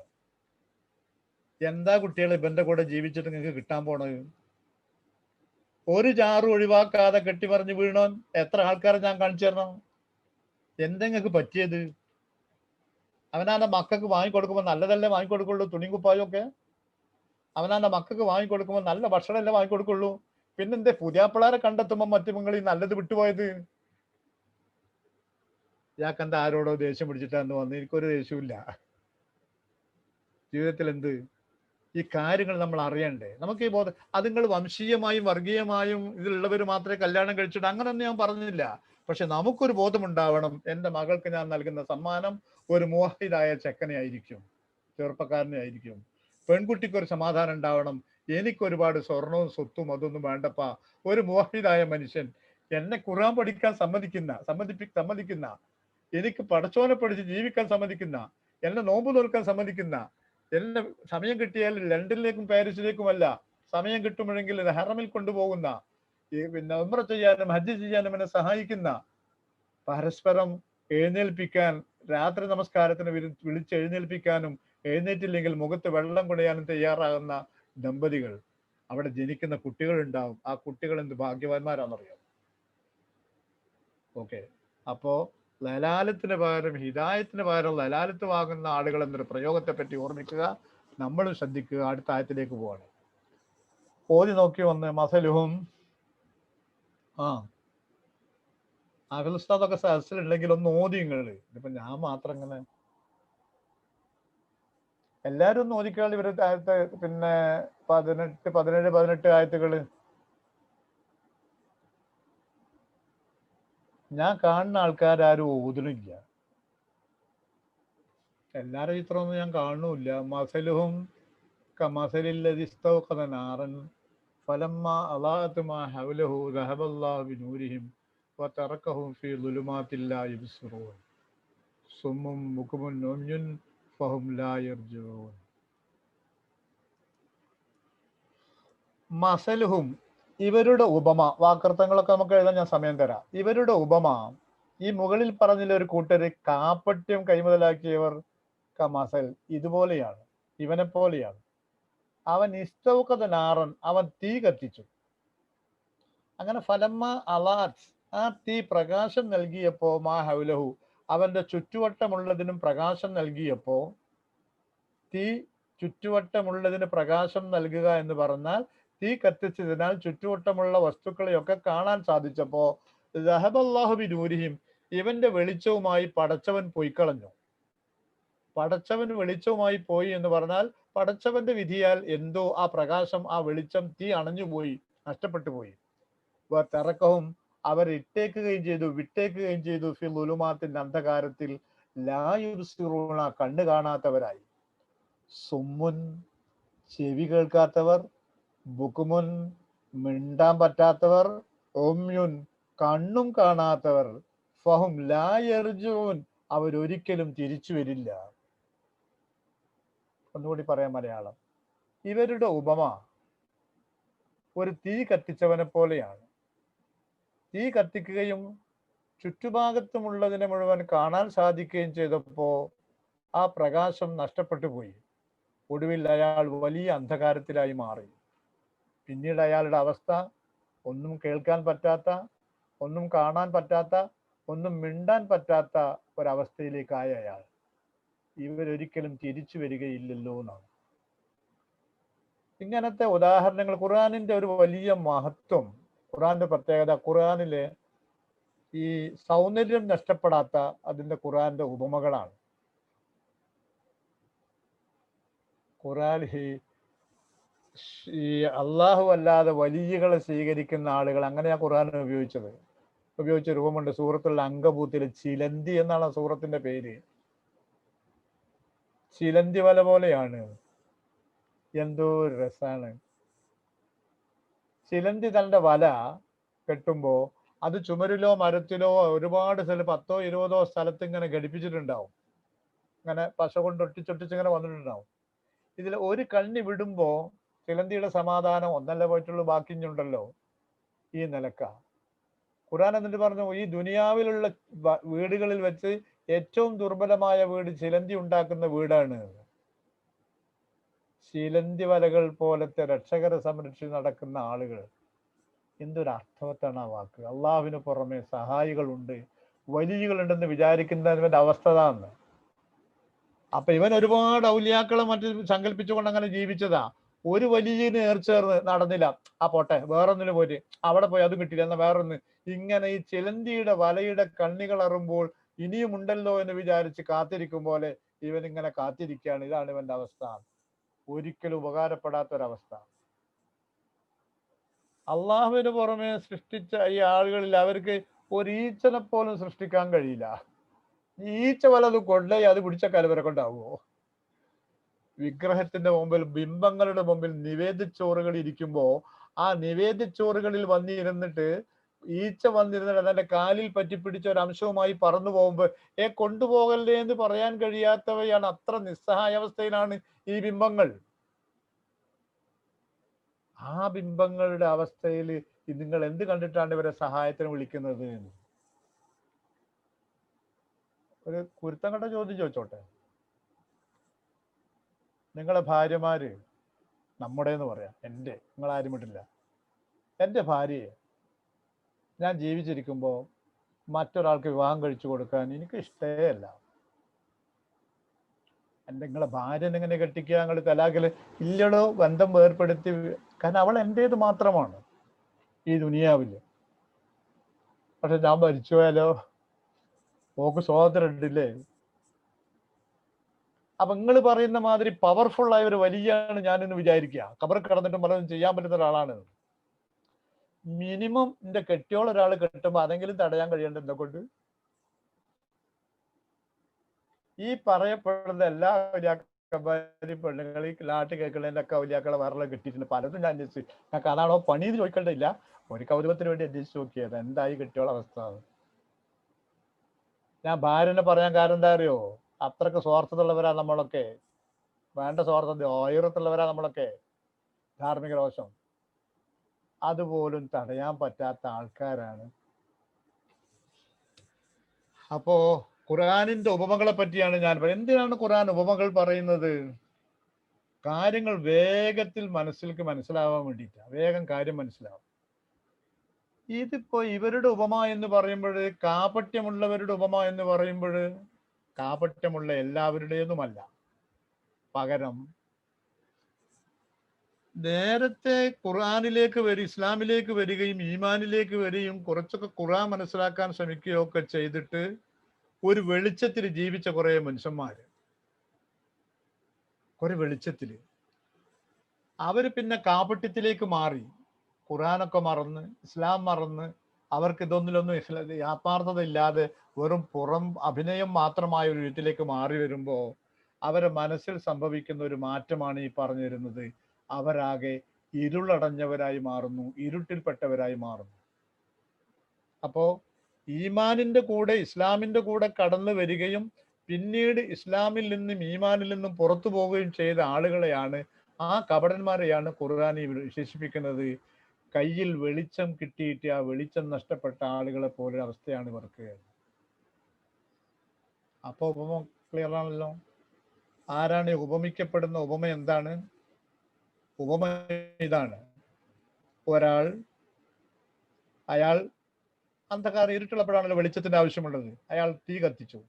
എന്താ കുട്ടികൾ ഇവന്റെ കൂടെ ജീവിച്ചിട്ട് നിങ്ങൾക്ക് കിട്ടാൻ പോണത്? ഒരു ജാറ് ഒഴിവാക്കാതെ കെട്ടിമറിഞ്ഞ് വീണോ എത്ര ആൾക്കാരെ ഞാൻ കാണിച്ചു തരണം? എന്തെങ്ങൾക്ക് പറ്റിയത്? അവനാന്റെ മക്കൾക്ക് വാങ്ങിക്കൊടുക്കുമ്പോൾ നല്ലതല്ലേ വാങ്ങിക്കൊടുക്കുള്ളൂ, തുണിയും കുപ്പായും ഒക്കെ. അവനാന്റെ മക്കൾക്ക് വാങ്ങിക്കൊടുക്കുമ്പോൾ നല്ല ഭക്ഷണമല്ലേ വാങ്ങിക്കൊടുക്കുള്ളൂ. പിന്നെന്തേ പുതിയാപ്പിളാരെ കണ്ടെത്തുമ്പോൾ മറ്റു നിങ്ങൾ ഈ നല്ലത് വിട്ടുപോയത്? ഇയാൾക്കെന്താ ആരോടോ ദേഷ്യം പിടിച്ചിട്ടാന്ന് വന്ന്? എനിക്കൊരു ദേഷ്യമില്ല. ജീവിതത്തിൽ എന്ത് ഈ കാര്യങ്ങൾ നമ്മൾ അറിയണ്ടേ? നമുക്ക് ഈ ബോധം അത് നിങ്ങൾ വംശീയമായും വർഗീയമായും ഇതിലുള്ളവർ മാത്രമേ കല്യാണം കഴിച്ചിട്ട് അങ്ങനെയൊന്നും ഞാൻ പറഞ്ഞില്ല. പക്ഷെ നമുക്കൊരു ബോധമുണ്ടാവണം. എൻ്റെ മകൾക്ക് ഞാൻ നൽകുന്ന സമ്മാനം ഒരു മുവഹിദായ ചെക്കനെ ആയിരിക്കും, ചെറുപ്പക്കാരനെ ആയിരിക്കും. പെൺകുട്ടിക്ക് ഒരു സമാധാനം ഉണ്ടാവണം. എനിക്ക് ഒരുപാട് സ്വർണവും സ്വത്തും അതൊന്നും വേണ്ടപ്പാ. ഒരു മുവഹിദായ മനുഷ്യൻ എന്നെ ഖുർആൻ പഠിക്കാൻ സമ്മതിക്കുന്ന, എനിക്ക് പടച്ചോനെ പഠിച്ച് ജീവിക്കാൻ സമ്മതിക്കുന്ന, എന്നെ നോമ്പ് നോൽക്കാൻ സമ്മതിക്കുന്ന, എന്നെ സമയം കിട്ടിയാൽ ലണ്ടനിലേക്കും പാരീസിലേക്കുമല്ല, സമയം കിട്ടുമ്പോഴെങ്കിൽ ഹറമിൽ കൊണ്ടുപോകുന്ന, പിന്നെ ഉംറ ചെയ്യാനും ഹജ്ജ് ചെയ്യാനും എന്നെ സഹായിക്കുന്ന, പരസ്പരം എഴുന്നേൽപ്പിക്കാൻ, രാത്രി നമസ്കാരത്തിന് വിളിച്ചെഴുന്നേൽപ്പിക്കാനും എഴുന്നേറ്റില്ലെങ്കിൽ മുഖത്ത് വെള്ളം കുടയാനും തയ്യാറാകുന്ന ദമ്പതികൾ, അവിടെ ജനിക്കുന്ന കുട്ടികൾ ഉണ്ടാവും. ആ കുട്ടികൾ എന്ത് ഭാഗ്യവാന്മാരാണെന്നറിയാം. ഓക്കെ, അപ്പോ ലലാലത്തിന് പകരം ഹിദായത്തിന് പകരം ലലാലത്ത് വാങ്ങുന്ന ആളുകൾ എന്നൊരു പ്രയോഗത്തെ പറ്റി ഓർമ്മിക്കുക, നമ്മളും ശ്രദ്ധിക്കുക. അടുത്ത ആയത്തിലേക്ക് പോവാണ്. ഓതി നോക്കി വന്ന് മസലുഹും. അഖിലുസ്താദൊക്കെ സദസ്സിലുണ്ടെങ്കിൽ ഒന്ന് ഓതി നിങ്ങള്. ഇതിപ്പോ ഞാൻ മാത്രം ഇങ്ങനെ എല്ലാരും ഒന്ന് ഓദിക്കാൾ. ഇവര് പിന്നെ 18, 17, 18 ആയത്തുകള് ഞാൻ കാണുന്ന ആൾക്കാരും ഓതുന്നില്ല. എല്ലാരും ചിത്രമൊന്നും ഞാൻ കാണുന്നില്ല. മസലുഹും കമസലില്ലദിസ്തൗഖദ നാറൻ ഫലമ്മ അളാഅത് മാ ഹൗലഹു ദഹബല്ലാഹു ബിനൂരിഹിം വതറകഹും ഫീ ദുലുമാത്തിൽ ലാ യുബ്സിറൂൻ സുമ്മും ബുക്മുൻ ഉമ്യുൻ ഫഹും ലാ യർജിഊൻ. മസലുഹും ഇവരുടെ ഉപമ, വാക്കർത്ഥങ്ങളൊക്കെ നമുക്ക് എഴുതാൻ ഞാൻ സമയം തരാം. ഇവരുടെ ഉപമ ഈ മുകളിൽ പറഞ്ഞില്ല ഒരു കൂട്ടര് കാപ്പട്യം കൈമുതലാക്കിയവർ കമസൽ ഇതുപോലെയാണ്, ഇവനെ പോലെയാണ്. അവൻ ഇസ്തൗഖദ നാറൻ, അവൻ തീ കത്തിച്ചു. അങ്ങനെ ഫലമ്മ അലാത്ത്, ആ തീ പ്രകാശം നൽകിയപ്പോ മാ ഹൗലഹു, അവന്റെ ചുറ്റുവട്ടമുള്ളതിനും പ്രകാശം നൽകിയപ്പോ. തീ ചുറ്റുവട്ടമുള്ളതിന് പ്രകാശം നൽകുക എന്ന് പറഞ്ഞാൽ തീ കത്തിച്ചതിനാൽ ചുറ്റുവട്ടമുള്ള വസ്തുക്കളെയൊക്കെ കാണാൻ സാധിച്ചപ്പോ ദഹബല്ലാഹു ബിനൂരിഹിം, ഇവന്റെ വെളിച്ചവുമായി പടച്ചവൻ പോയിക്കളഞ്ഞു. പടച്ചവൻ വെളിച്ചവുമായി പോയി എന്ന് പറഞ്ഞാൽ പടച്ചവന്റെ വിധിയാൽ എന്തോ ആ പ്രകാശം, ആ വെളിച്ചം, തീ അണഞ്ഞുപോയി, നഷ്ടപ്പെട്ടു പോയി. തിറക്കവും അവർ ഇട്ടേക്കുകയും ചെയ്തു, വിട്ടേക്കുകയും ചെയ്തു ഫിൽ ഉലുമാത്തിന്റെ അന്ധകാരത്തിൽ ലാ യുബ്സിറൂന, കണ്ണു കാണാത്തവരായി. സുമ്മുൻ, ചെവി കേൾക്കാത്തവർ, ബുക്കുമുൻ, മിണ്ടാൻ പറ്റാത്തവർ, ഒമ്യുൻ, കണ്ണും കാണാത്തവർ, ഫഹും ലാ യർജൂൻ, അവരൊരിക്കലും തിരിച്ചു വരില്ല. ഒന്നുകൂടി പറയാം മലയാളം. ഇവരുടെ ഉപമ ഒരു തീ കത്തിച്ചവനെ പോലെയാണ്. തീ കത്തിക്കുകയും ചുറ്റുഭാഗത്തുമുള്ളതിനെ മുഴുവൻ കാണാൻ സാധിക്കുകയും ചെയ്തപ്പോ ആ പ്രകാശം നഷ്ടപ്പെട്ടു പോയി. ഒടുവിൽ അയാൾ വലിയ അന്ധകാരത്തിലായി മാറി. പിന്നീട് അയാളുടെ അവസ്ഥ ഒന്നും കേൾക്കാൻ പറ്റാത്ത, ഒന്നും കാണാൻ പറ്റാത്ത, ഒന്നും മിണ്ടാൻ പറ്റാത്ത ഒരവസ്ഥയിലേക്കായ അയാൾ ഇവരൊരിക്കലും തിരിച്ചു വരികയില്ലല്ലോ എന്നാണ്. ഇങ്ങനത്തെ ഉദാഹരണങ്ങൾ ഖുർആനിന്റെ ഒരു വലിയ മഹത്വം, ഖുർആന്റെ പ്രത്യേകത, ഖുർആനിലെ ഈ സൗന്ദര്യം നഷ്ടപ്പെടാത്ത അതിന്റെ ഖുർആന്റെ ഉപമകളാണ്. ഖുർആൻ ഈ അള്ളാഹു അല്ലാതെ വലിയകളെ സ്വീകരിക്കുന്ന ആളുകൾ, അങ്ങനെയാ ഖുർആൻ ഉപയോഗിച്ച രൂപമുണ്ട്. സൂറത്തുൽ അങ്കബൂത്തിൽ ചിലന്തി എന്നാണ് സൂറത്തിന്റെ പേര്. ചിലന്തി വല പോലെയാണ്. എന്തോ രസാണ്. ചിലന്തി തന്റെ വല കെട്ടുമ്പോ അത് ചുമരിലോ മരത്തിലോ ഒരുപാട് സ്ഥലം 10ഓ 20ഓ സ്ഥലത്ത് ഇങ്ങനെ ഘടിപ്പിച്ചിട്ടുണ്ടാവും. ഇങ്ങനെ പശ കൊണ്ട് ഒട്ടിച്ചൊട്ടിച്ച് ഇങ്ങനെ വന്നിട്ടുണ്ടാവും. ഇതിൽ ഒരു കണ്ണി വിടുമ്പോ ചിലന്തിയുടെ സമാധാനം ഒന്നല്ല പോയിട്ടുള്ളൂ, ബാക്കിഞ്ഞുണ്ടല്ലോ. ഈ നിലക്ക ഖുർആൻ എന്നിട്ട് പറഞ്ഞു, ഈ ദുനിയാവിലുള്ള വീടുകളിൽ വെച്ച് ഏറ്റവും ദുർബലമായ വീട് ചിലന്തി ഉണ്ടാക്കുന്ന വീടാണ്. ചിലന്തി വലകൾ പോലത്തെ രക്ഷകരെ സംരക്ഷിച്ച് നടക്കുന്ന ആളുകൾ. എന്തൊരു അർത്ഥവത്താണ് ആ വാക്ക്. അള്ളാഹുവിന് പുറമെ സഹായികളുണ്ട്, വലിയകളുണ്ടെന്ന് വിചാരിക്കുന്നവന്റെ അവസ്ഥ താന്ന്. അപ്പൊ ഇവൻ ഒരുപാട് ഔലിയാക്കളെ മറ്റ് സങ്കല്പിച്ചുകൊണ്ട് അങ്ങനെ ജീവിച്ചതാ. ഒരു വലിയ നേർച്ചേർന്ന് നടന്നില്ല, ആ പോട്ടെ വേറൊന്നിന് പോയിട്ട് അവിടെ പോയി അതും കിട്ടില്ല, എന്നാ വേറൊന്ന്. ഇങ്ങനെ ഈ ചിലന്തിയുടെ വലയുടെ കണ്ണികൾ അറിയുമ്പോൾ ഇനിയും ഉണ്ടല്ലോ എന്ന് വിചാരിച്ച് കാത്തിരിക്കും പോലെ ഇവൻ ഇങ്ങനെ കാത്തിരിക്കുകയാണ്. ഇതാണ് ഇവന്റെ അവസ്ഥ. ഒരിക്കലും ഉപകാരപ്പെടാത്തൊരവസ്ഥ. അള്ളാഹുവിന് പുറമെ സൃഷ്ടിച്ച ഈ ആളുകളിൽ അവർക്ക് ഒരു ഈച്ചനെ പോലും സൃഷ്ടിക്കാൻ കഴിയില്ല. ഈച്ച വല്ലതും കൊണ്ടുപോയി അത് പിടിച്ച കലവരെ കൊണ്ടാവുമോ? വിഗ്രഹത്തിന്റെ മുമ്പിൽ, ബിംബങ്ങളുടെ മുമ്പിൽ നിവേദ്യച്ചോറുകൾ ഇരിക്കുമ്പോ ആ നിവേദ്യച്ചോറുകളിൽ വന്നിരുന്നിട്ട് ഈച്ച വന്നിരുന്നിട്ട് അതിന്റെ കാലിൽ പറ്റിപ്പിടിച്ച ഒരു അംശവുമായി പറന്നു പോകുമ്പോ കൊണ്ടുപോകല്ലേ എന്ന് പറയാൻ കഴിയാത്തവയാണ്. അത്ര നിസ്സഹായാവസ്ഥയിലാണ് ഈ ബിംബങ്ങൾ. ആ ബിംബങ്ങളുടെ അവസ്ഥയിൽ നിങ്ങൾ എന്ത് കണ്ടിട്ടാണ് ഇവരെ സഹായത്തിന് വിളിക്കുന്നത്? ഒരു കുരുത്തം കണ്ട ചോദ്യം ചോദിച്ചോട്ടെ. നിങ്ങളെ ഭാര്യമാര്, നമ്മുടെ എന്ന് പറയാം, എൻ്റെ, നിങ്ങളാരും വിട്ടില്ല, എൻ്റെ ഭാര്യയെ ഞാൻ ജീവിച്ചിരിക്കുമ്പോൾ മറ്റൊരാൾക്ക് വിവാഹം കഴിച്ചു കൊടുക്കാൻ എനിക്ക് ഇഷ്ടമല്ല. നിങ്ങളെ ഭാര്യനെ എങ്ങനെ കെട്ടിക്കുക? ഞങ്ങൾ തലാഖില് ഇല്ലടോ, ബന്ധം വേർപ്പെടുത്തി. കാരണം അവൾ എൻ്റേത് മാത്രമാണ് ഈ ദുനിയാവില്. പക്ഷെ ഞാൻ മരിച്ചു പോയാലോ? ഓക്ക് സ്വാതന്ത്ര്യം ഉണ്ടില്ലേ? അപ്പൊ നിങ്ങൾ പറയുന്ന മാതിരി പവർഫുൾ ആയ ഒരു വലിയാണ് ഞാനെന്ന് വിചാരിക്കുക. കബറിൽ കിടന്നിട്ടും പലതും ചെയ്യാൻ പറ്റുന്ന ഒരാളാണ്. മിനിമം എന്റെ കെട്ടിയോൾ ഒരാൾ കെട്ടുമ്പോ അതെങ്കിലും തടയാൻ കഴിയേണ്ട എന്നെ കൊണ്ട്. ഈ പറയപ്പെടുന്ന എല്ലാ ഔലിയാക്കന്മാരും പെണ്ണുങ്ങൾ ഈ നാട്ടിൽ കേൾക്കുന്നതിന്റെ ഒക്കെ ഔലിയാക്കളെ വേറെ കിട്ടിയിട്ടുണ്ട്. പലതും ഞാൻ അന്വേഷിച്ചു. ഞങ്ങൾക്ക് അതാണോ പണി എന്ന് ചോദിക്കേണ്ടതില്ല, ഒരു കൗതുകത്തിന് വേണ്ടി അന്വേഷിച്ച് നോക്കിയത് എന്തായി കെട്ടിയോള അവസ്ഥ. ഞാൻ ഭാര്യനെ പറയാൻ കാരണം എന്താ അറിയോ? അത്രക്ക് സ്വാർത്ഥതയുള്ളവരാ നമ്മളൊക്കെ. വേണ്ട സ്വാർത്ഥത, ഓയിറത്തുള്ളവരാ നമ്മളൊക്കെ. ധാർമ്മിക രോഷം അതുപോലും തടയാൻ പറ്റാത്ത ആൾക്കാരാണ്. അപ്പോ ഖുർആനിന്റെ ഉപമകളെ പറ്റിയാണ് ഞാൻ പറയുന്നത്. എന്തിനാണ് ഖുർആൻ ഉപമകൾ പറയുന്നത്? കാര്യങ്ങൾ വേഗത്തിൽ മനസ്സിലാവാൻ വേണ്ടിയിട്ടാ. വേഗം കാര്യം മനസ്സിലാവും. ഇതിപ്പോ ഇവരുടെ ഉപമ എന്ന് പറയുമ്പോൾ, കാപട്യമുള്ളവരുടെ ഉപമ എന്ന് പറയുമ്പോൾ കാപട്യമുള്ള എല്ലാവരുടേതുമല്ല. പകരം നേരത്തെ ഖുർആനിലേക്ക് ഇസ്ലാമിലേക്ക് വരികയും ഈമാനിലേക്ക് വരികയും കുറച്ചൊക്കെ ഖുർആൻ മനസ്സിലാക്കാൻ ശ്രമിക്കുകയൊക്കെ ചെയ്തിട്ട് ഒരു വെളിച്ചത്തിൽ ജീവിച്ച കുറെ മനുഷ്യന്മാര്, കുറെ വെളിച്ചത്തില് അവര് പിന്നെ കാപട്യത്തിലേക്ക് മാറി. ഖുർആനൊക്കെ മറന്ന്, ഇസ്ലാം മറന്ന്, അവർക്ക് ഇതൊന്നിലൊന്നും ആത്മാർത്ഥത ഇല്ലാതെ വെറും പുറം അഭിനയം മാത്രമായ ഒരു വീട്ടിലേക്ക് മാറി വരുമ്പോ അവരെ മനസ്സിൽ സംഭവിക്കുന്ന ഒരു മാറ്റമാണ് ഈ പറഞ്ഞു വരുന്നത്. അവരാകെ ഇരുളടഞ്ഞവരായി മാറുന്നു, ഇരുട്ടിൽപ്പെട്ടവരായി മാറുന്നു. അപ്പോ ഈമാനിന്റെ കൂടെ ഇസ്ലാമിന്റെ കൂടെ കടന്നു വരികയും പിന്നീട് ഇസ്ലാമിൽ നിന്നും ഈമാനിൽ നിന്നും പുറത്തു പോവുകയും ചെയ്ത ആളുകളെയാണ്, ആ കപടന്മാരെയാണ് ഖുർആൻ വിശേഷിപ്പിക്കുന്നത്. കയ്യിൽ വെളിച്ചം കിട്ടിയിട്ട് ആ വെളിച്ചം നഷ്ടപ്പെട്ട ആളുകളെ പോലെ അവസ്ഥയാണ് ഇവർക്ക്. അപ്പൊ ഉപമ ക്ലിയർ ആണല്ലോ. ആരാണ് ഉപമിക്കപ്പെടുന്ന ഉപമ? എന്താണ് ഉപമ? ഇതാണ്, ഒരാൾ അയാൾ അന്ധകാരം ഇരുട്ടുള്ളപ്പോഴാണല്ലോ വെളിച്ചത്തിന്റെ ആവശ്യമുള്ളത്. അയാൾ തീ കത്തിച്ചു.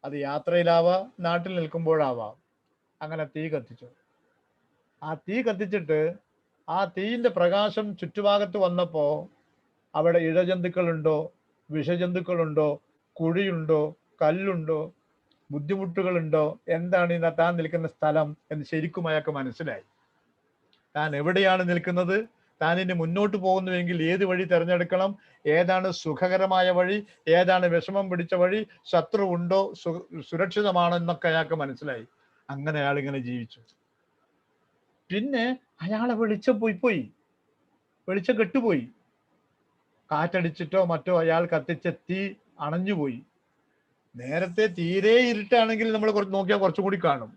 അത് യാത്രയിലാവാം, നാട്ടിൽ നിൽക്കുമ്പോഴാവാം. അങ്ങനെ തീ കത്തിച്ചു. ആ തീ കത്തിച്ചിട്ട് ആ തീയിന്റെ പ്രകാശം ചുറ്റുഭാഗത്ത് വന്നപ്പോ അവിടെ ഇഴജന്തുക്കളുണ്ടോ, വിഷജന്തുക്കളുണ്ടോ, കുഴിയുണ്ടോ, കല്ലുണ്ടോ, ബുദ്ധിമുട്ടുകളുണ്ടോ, എന്താണ് ഇന്ന് താൻ നിൽക്കുന്ന സ്ഥലം എന്ന് ശരിക്കും അയാൾക്ക് മനസ്സിലായി. താൻ എവിടെയാണ് നിൽക്കുന്നത്, താൻ ഇനി മുന്നോട്ട് പോകുന്നുവെങ്കിൽ ഏത് വഴി തിരഞ്ഞെടുക്കണം, ഏതാണ് സുഖകരമായ വഴി, ഏതാണ് വിഷമം പിടിച്ച വഴി, ശത്രു ഉണ്ടോ, സുരക്ഷിതമാണോ എന്നൊക്കെ അയാൾക്ക് മനസ്സിലായി. അങ്ങനെ അയാൾ ഇങ്ങനെ ജീവിച്ചു. പിന്നെ അയാളെ വെളിച്ചം പോയി, വെളിച്ചം കെട്ടുപോയി. കാറ്റടിച്ചിട്ടോ മറ്റോ അയാൾ കത്തിച്ച തീ അണഞ്ഞുപോയി. നേരത്തെ തീരെ ഇരുട്ടാണെങ്കിൽ നമ്മൾ നോക്കിയാൽ കുറച്ചും കൂടി കാണും.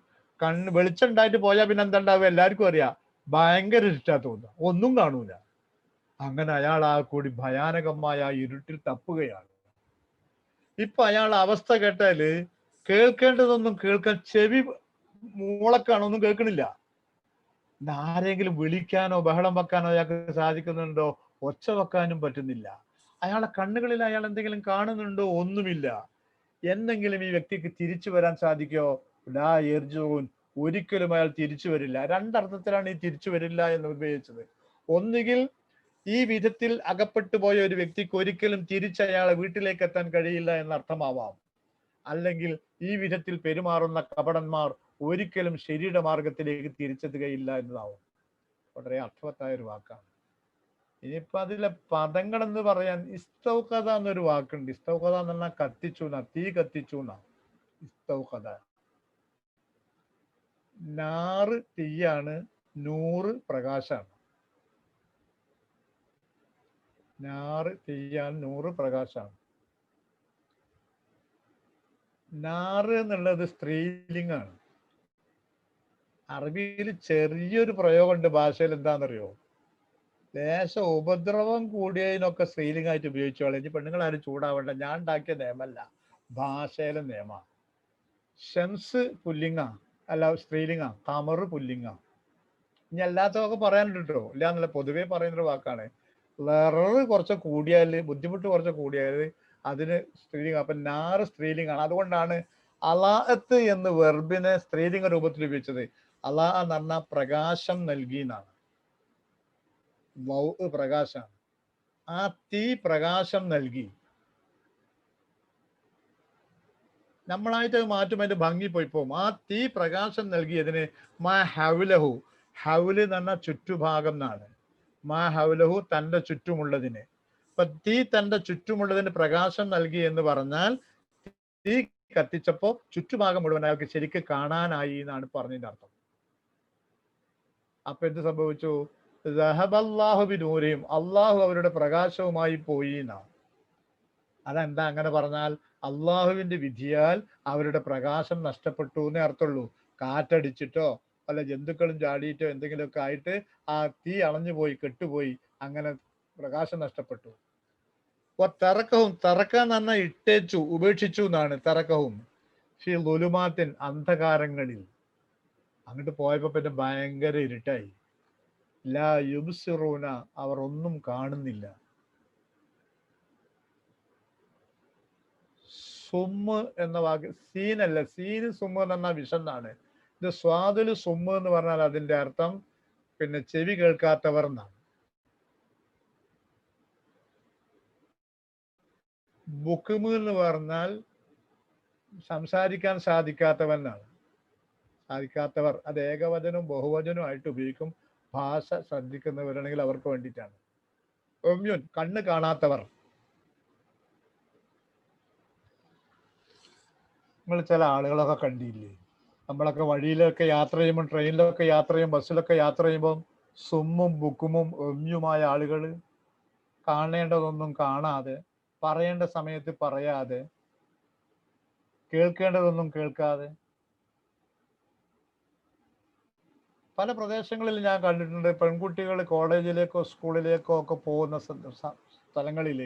വെളിച്ചം ഉണ്ടായിട്ട് പോയാൽ പിന്നെ എന്താ ഉണ്ടാവുക, എല്ലാവർക്കും അറിയാം, ഭയങ്കര ഇരുട്ടാ തോന്നുക, ഒന്നും കാണൂല. അങ്ങനെ അയാൾ ആ കൂടി ഭയാനകമായ ഇരുട്ടിൽ തപ്പുകയാണ്. ഇപ്പൊ അയാളുടെ അവസ്ഥ കേട്ടാല് കേൾക്കേണ്ടതൊന്നും കേൾക്കാൻ ചെവി മൂളക്കാണ്, ഒന്നും കേൾക്കണില്ല. ആരെങ്കിലും വിളിക്കാനോ ബഹളം വെക്കാനോ അയാൾക്ക് സാധിക്കുന്നുണ്ടോ? ഒച്ച വെക്കാനും പറ്റുന്നില്ല. അയാളുടെ കണ്ണുകളിൽ അയാൾ എന്തെങ്കിലും കാണുന്നുണ്ടോ? ഒന്നുമില്ല. എന്നെങ്കിലും ഈ വ്യക്തിക്ക് തിരിച്ചു വരാൻ സാധിക്കോ? ലാ യർജൂൻ, ഒരിക്കലും അയാൾ തിരിച്ചു വരില്ല. രണ്ടർത്ഥത്തിലാണ് ഈ തിരിച്ചു വരില്ല എന്ന് ഉപയോഗിച്ചത്. ഒന്നുകിൽ ഈ വിധത്തിൽ അകപ്പെട്ടു പോയ ഒരു വ്യക്തിക്ക് ഒരിക്കലും തിരിച്ച് അയാളെ വീട്ടിലേക്ക് എത്താൻ കഴിയില്ല എന്നർത്ഥമാവാം. അല്ലെങ്കിൽ ഈ വിധത്തിൽ പെരുമാറുന്ന കപടന്മാർ ഒരിക്കലും ശരിയുടെ മാർഗത്തിലേക്ക് തിരിച്ചെത്തുകയില്ല എന്നതാവും. വളരെ അർത്ഥവത്തായ ഒരു വാക്കാണ്. ഇനിയിപ്പോ അതിലെ പദങ്ങൾ എന്ന് പറയാൻ ഇസ്തൗഖദ എന്നൊരു വാക്കുണ്ട്. ഇസ്തൗഖദ എന്ന് പറഞ്ഞാൽ കത്തിച്ചു എന്നാ, തീ കത്തിച്ചു എന്നാ ഇസ്തൗഖദ. നാറ് തീയാണ്, നൂറ് പ്രകാശാണ്. നാറ് തീയാണ്, നൂറ് പ്രകാശാണ്. നാറ് എന്നുള്ളത് സ്ത്രീലിംഗാണ്. അറബിയിൽ ചെറിയൊരു പ്രയോഗമുണ്ട് ഭാഷയിൽ, എന്താണെന്നറിയോ? ദേശ ഉപദ്രവം കൂടിയതിനൊക്കെ സ്ത്രീലിംഗമായിട്ട് ഉപയോഗിച്ചോളെ. ഇനി പെണ്ണുങ്ങൾ ആരും ചൂടാവണ്ട, ഞാൻ ഉണ്ടാക്കിയ നിയമല്ല, ഭാഷയിലെ നിയമ. ഷംസ് പുല്ലിംഗ അല്ല സ്ത്രീലിംഗ, കമറ് പുല്ലിംഗ. ഇനി അല്ലാത്തതൊക്കെ പറയാനുണ്ട് കേട്ടോ, ഇല്ല എന്നല്ല, പൊതുവെ പറയുന്നൊരു വാക്കാണ്. ലററ് കുറച്ച് കൂടിയാല്, ബുദ്ധിമുട്ട് കുറച്ച് കൂടിയാല് അതിന് സ്ത്രീലിംഗം. അപ്പൊ നാറ് സ്ത്രീലിംഗാണ്. അതുകൊണ്ടാണ് അലാഅത്ത് എന്ന് വെർബിനെ സ്ത്രീലിംഗ രൂപത്തിൽ ഉപയോഗിച്ചത്. അലാ എന്ന് പറഞ്ഞാൽ പ്രകാശം നൽകി എന്നാണ്. പ്രകാശാണ്. ആ തീ പ്രകാശം നൽകി. നമ്മളായിട്ട് മാറ്റും, അതിന്റെ ഭംഗി പോയി പോകും. ആ തീ പ്രകാശം നൽകിയതിന് മാ ഹൗലഹു, ഹൗല് എന്ന് പറഞ്ഞാൽ ചുറ്റുഭാഗം എന്നാണ്. മാ ഹൗലഹു, തന്റെ ചുറ്റുമുള്ളതിന്. അപ്പൊ തീ തന്റെ ചുറ്റുമുള്ളതിന് പ്രകാശം നൽകി എന്ന് പറഞ്ഞാൽ തീ കത്തിച്ചപ്പോ ചുറ്റുഭാഗം മുഴുവൻ അയാൾക്ക് ശരിക്ക് കാണാനായി എന്നാണ് പറഞ്ഞതിന്റെ അർത്ഥം. അപ്പൊ എന്ത് സംഭവിച്ചു? റഹബല്ലാഹു ബിനൂരിഹിം, അള്ളാഹു അവരുടെ പ്രകാശവുമായി പോയി എന്നാണ്. അതെന്താ അങ്ങനെ പറഞ്ഞാൽ? അള്ളാഹുവിന്റെ വിധിയാൽ അവരുടെ പ്രകാശം നഷ്ടപ്പെട്ടു എന്നേ അർത്ഥമുള്ളൂ. കാറ്റടിച്ചിട്ടോ വല്ല ജന്തുക്കളും ചാടിയിട്ടോ എന്തെങ്കിലുമൊക്കെ ആയിട്ട് ആ തീ അണഞ്ഞുപോയി, കെട്ടുപോയി, അങ്ങനെ പ്രകാശം നഷ്ടപ്പെട്ടു. തറക്കവും, തറക്കാന്ന് പറഞ്ഞാൽ ഇട്ടേച്ചു, ഉപേക്ഷിച്ചു എന്നാണ്. തറക്കവും ഫി ളുലുമാത്തിൻ, അന്ധകാരങ്ങളിൽ. അങ്ങോട്ട് പോയപ്പോ പിന്നെ ഭയങ്കര ഇരുട്ടായി. ലാ യുബ്സിറൂന, അവർ ഒന്നും കാണുന്നില്ല. സുമ്മ് എന്ന വാക്ക് സീനല്ല, സീന് സുമ്മ് എന്ന് പറഞ്ഞാൽ വിഷം എന്നാണ്. ഇത് സ്വാദുല് സുമ്മ് എന്ന് പറഞ്ഞാൽ അതിന്റെ അർത്ഥം പിന്നെ ചെവി കേൾക്കാത്തവർ എന്നാണ്. ബുക്കുമ് എന്ന് പറഞ്ഞാൽ സംസാരിക്കാൻ സാധിക്കാത്തവൻ എന്നാണ്. സാധിക്കാത്തവർ, അത് ഏകവചനവും ബഹുവചനവും ആയിട്ട് ഉപയോഗിക്കും. ഭാഷ ശ്രദ്ധിക്കുന്നവരാണെങ്കിൽ അവർക്ക് വേണ്ടിയിട്ടാണ്. ഒമ്യൂൻ, കണ്ണ് കാണാത്തവർ. നിങ്ങൾ ചില ആളുകളൊക്കെ കണ്ടില്ലേ, നമ്മളൊക്കെ വഴിയിലൊക്കെ യാത്ര ചെയ്യുമ്പോൾ, ട്രെയിനിലൊക്കെ യാത്ര ചെയ്യും, ബസ്സിലൊക്കെ യാത്ര ചെയ്യുമ്പോൾ സുമ്മും ബുക്കുമും ഒമ്യുമായ ആളുകൾ, കാണേണ്ടതൊന്നും കാണാതെ, പറയേണ്ട സമയത്ത് പറയാതെ, കേൾക്കേണ്ടതൊന്നും കേൾക്കാതെ പല പ്രദേശങ്ങളിൽ ഞാൻ കണ്ടിട്ടുണ്ട്. പെൺകുട്ടികൾ കോളേജിലേക്കോ സ്കൂളിലേക്കോ ഒക്കെ പോകുന്ന സ്ഥലങ്ങളിൽ,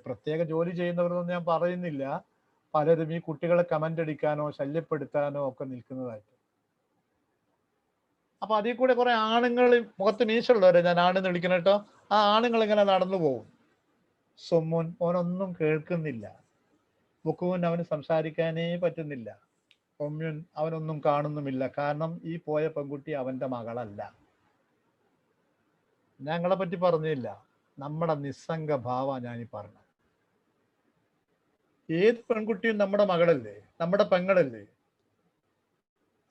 പ്രത്യേക ജോലി ചെയ്യുന്നവരൊന്നും ഞാൻ പറയുന്നില്ല, പലരും ഈ കുട്ടികളെ കമന്റ് അടിക്കാനോ ശല്യപ്പെടുത്താനോ ഒക്കെ നിൽക്കുന്നതായിട്ട്. അപ്പൊ അതിൽ കൂടെ കുറെ ആണുങ്ങൾ, മുഖത്ത് മീശുള്ളവരെ ഞാൻ ആണെന്ന് വിളിക്കണം കേട്ടോ, ആ ആണുങ്ങൾ ഇങ്ങനെ നടന്നു പോകും. സുമ്മുൻ ഓനൊന്നും കേൾക്കുന്നില്ല. ബുക്കുമുൻ അവന് സംസാരിക്കാനേ പറ്റുന്നില്ല. ഒമ്യുൻ അവനൊന്നും കാണുന്നുമില്ല. കാരണം ഈ പോയ പെൺകുട്ടി അവന്റെ മകളല്ല. ഞങ്ങളെ പറ്റി പറഞ്ഞില്ല, നമ്മുടെ നിസ്സംഗ ഭാവ ഞാനീ പറഞ്ഞത്. ഏത് പെൺകുട്ടിയും നമ്മുടെ മകളല്ലേ, നമ്മുടെ പെങ്ങളല്ലേ.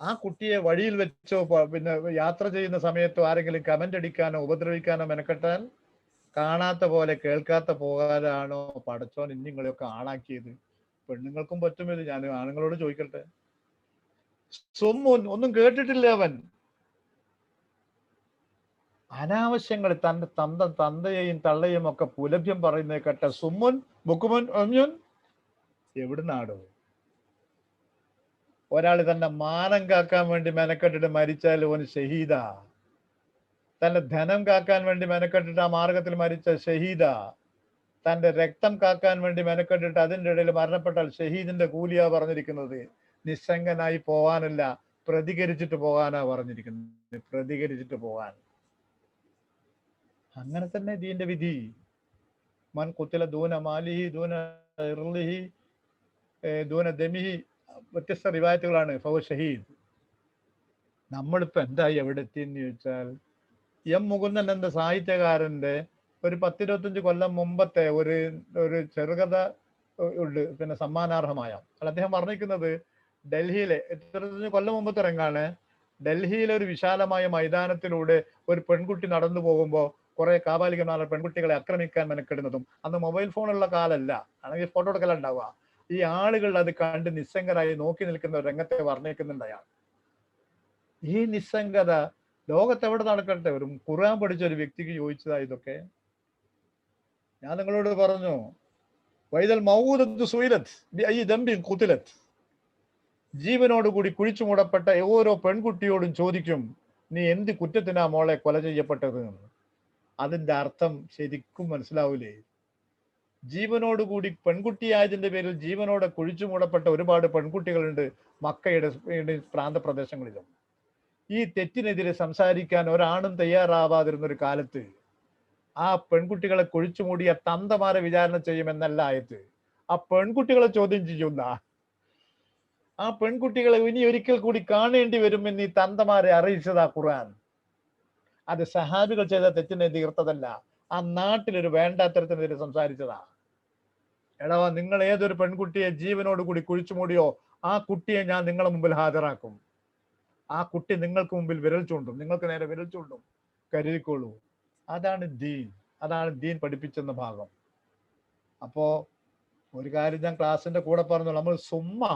ആ കുട്ടിയെ വഴിയിൽ വെച്ചോ പിന്നെ യാത്ര ചെയ്യുന്ന സമയത്തോ ആരെങ്കിലും കമന്റ് അടിക്കാനോ ഉപദ്രവിക്കാനോ മെനക്കെട്ടാൽ കാണാത്ത പോലെ കേൾക്കാത്ത പോകാനാണോ പടച്ചോൻ ഇന്നിങ്ങളെയൊക്കെ ആളാക്കിയത്? പെണ്ണുങ്ങൾക്കും പറ്റുമില്ല. ഞാൻ ആണുങ്ങളോട് ചോദിക്കട്ടെ. സുമ്മുൻ ഒന്നും കേട്ടിട്ടില്ല അവൻ. അനാവശ്യങ്ങൾ തന്റെ തന്തയെയും തള്ളയെയും ഒക്കെ പുലഭ്യം പറയുന്നത് കേട്ട സുമ്മുൻ ബുക്കുമുൻ ഒമ്യുൻ എവിടുന്നാടോ? ഒരാൾ തന്റെ മാനം കാക്കാൻ വേണ്ടി മെനക്കെട്ടിട്ട് മരിച്ചാൽ ഓന് ഷഹീദ. തന്റെ ധനം കാക്കാൻ വേണ്ടി മെനക്കെട്ടിട്ട് ആ മാർഗത്തിൽ മരിച്ച ഷഹീദ. തന്റെ രക്തം കാക്കാൻ വേണ്ടി മെനക്കെട്ടിട്ട് അതിൻ്റെ ഇടയിൽ മരണപ്പെട്ടാൽ ഷഹീദിന്റെ കൂലിയാ പറഞ്ഞിരിക്കുന്നത്. നിസ്സംഗനായി പോവാനല്ല, പ്രതികരിച്ചിട്ട് പോകാനാ പറഞ്ഞിരിക്കുന്നത്. പ്രതികരിച്ചിട്ട് പോകാൻ. അങ്ങനെ തന്നെ ദീന്റെ വിധി. മൻ കുത്തില ദൂന മാലിഹി ദൂന ഇർലിഹി ദൂന ദമിഹി, വ്യത്യസ്ത റിവായത്തുകളാണ്. ഫഹു ഷഹീദ്. നമ്മളിപ്പോ എന്തായി എവിടെ എത്തിയെന്ന് ചോദിച്ചാൽ, എം മുകുന്ദൻ എന്ന സാഹിത്യകാരന്റെ ഒരു 10-25 കൊല്ലം മുമ്പത്തെ ഒരു ചെറുകഥ ഉണ്ട്, പിന്നെ സമ്മാനാർഹമായ. അദ്ദേഹം വർണ്ണിക്കുന്നത് ഡൽഹിയിലെ 25 കൊല്ലം മുമ്പത്തെ രംഗാണ്. ഡൽഹിയിലെ ഒരു വിശാലമായ മൈതാനത്തിലൂടെ ഒരു പെൺകുട്ടി നടന്നു പോകുമ്പോൾ കുറെ കാപാലികമായ പെൺകുട്ടികളെ ആക്രമിക്കാൻ മെനക്കെടുന്നതും, അന്ന് മൊബൈൽ ഫോണുള്ള കാലല്ല, ആണെങ്കിൽ ഫോട്ടോ എടുക്കലുണ്ടാവുക. ഈ ആളുകൾ അത് കണ്ട് നിസ്സംഗരായി നോക്കി നിൽക്കുന്ന ഒരു രംഗത്തെ വർണ്ണിക്കുന്നുണ്ട് അയാൾ. ഈ നിസ്സംഗത ലോകത്ത് എവിടെ നടക്കട്ടെ? ഒരു ഖുർആൻ പഠിച്ച ഒരു വ്യക്തിക്ക് ചോദിച്ചതാ ഇതൊക്കെ. ഞാൻ നിങ്ങളോട് പറഞ്ഞു, വൈദൽ മൗഊദത്തു സുഇലത് ബിഅയ്യി ദംബിൻ ഖുതിലത്, ജീവനോടുകൂടി കുഴിച്ചു മൂടപ്പെട്ട ഓരോ പെൺകുട്ടിയോടും ചോദിക്കും, നീ എന്ത് കുറ്റത്തിനാ മോളെ കൊല ചെയ്യപ്പെട്ടത്? അതിന്റെ അർത്ഥം ശരിക്കും മനസ്സിലാവൂലേ? ജീവനോടുകൂടി പെൺകുട്ടിയായതിന്റെ പേരിൽ ജീവനോടെ കുഴിച്ചു മൂടപ്പെട്ട ഒരുപാട് പെൺകുട്ടികളുണ്ട് മക്കയുടെ പ്രാന്തപ്രദേശങ്ങളിലും. ഈ തെറ്റിനെതിരെ സംസാരിക്കാൻ ഒരാണും തയ്യാറാവാതിരുന്ന ഒരു കാലത്ത് ആ പെൺകുട്ടികളെ കുഴിച്ചു മൂടിയ തന്തമാരെ വിചാരണ ചെയ്യുമെന്നല്ല ആയത്. ആ പെൺകുട്ടികളെ ചോദ്യം ചെയ്യുന്ന, ആ പെൺകുട്ടികളെ ഇനി ഒരിക്കൽ കൂടി കാണേണ്ടി വരുമെന്ന് ഈ തന്തമാരെ അറിയിച്ചതാ ഖുർആൻ. അത് സഹാബികൾ ചെയ്ത തെറ്റിനെ തീർത്തതല്ല, ആ നാട്ടിലൊരു വേണ്ടാത്തരത്തിനെതിരെ സംസാരിച്ചതാ. എടാ, നിങ്ങൾ ഏതൊരു പെൺകുട്ടിയെ ജീവനോട് കൂടി കുഴിച്ചു മൂടിയോ ആ കുട്ടിയെ ഞാൻ നിങ്ങളെ മുമ്പിൽ ഹാജരാക്കും. ആ കുട്ടി നിങ്ങൾക്ക് മുമ്പിൽ വിരൽ ചൂണ്ടും, നിങ്ങൾക്ക് നേരെ വിരൽ ചൂണ്ടും, കരുതിക്കോളൂ. അതാണ് ദീൻ, അതാണ് ദീൻ പഠിപ്പിച്ചെന്ന ഭാഗം. അപ്പോ ഒരു കാര്യം ഞാൻ ക്ലാസ്സിന്റെ കൂടെ പറഞ്ഞു, നമ്മൾ സുമ്മാ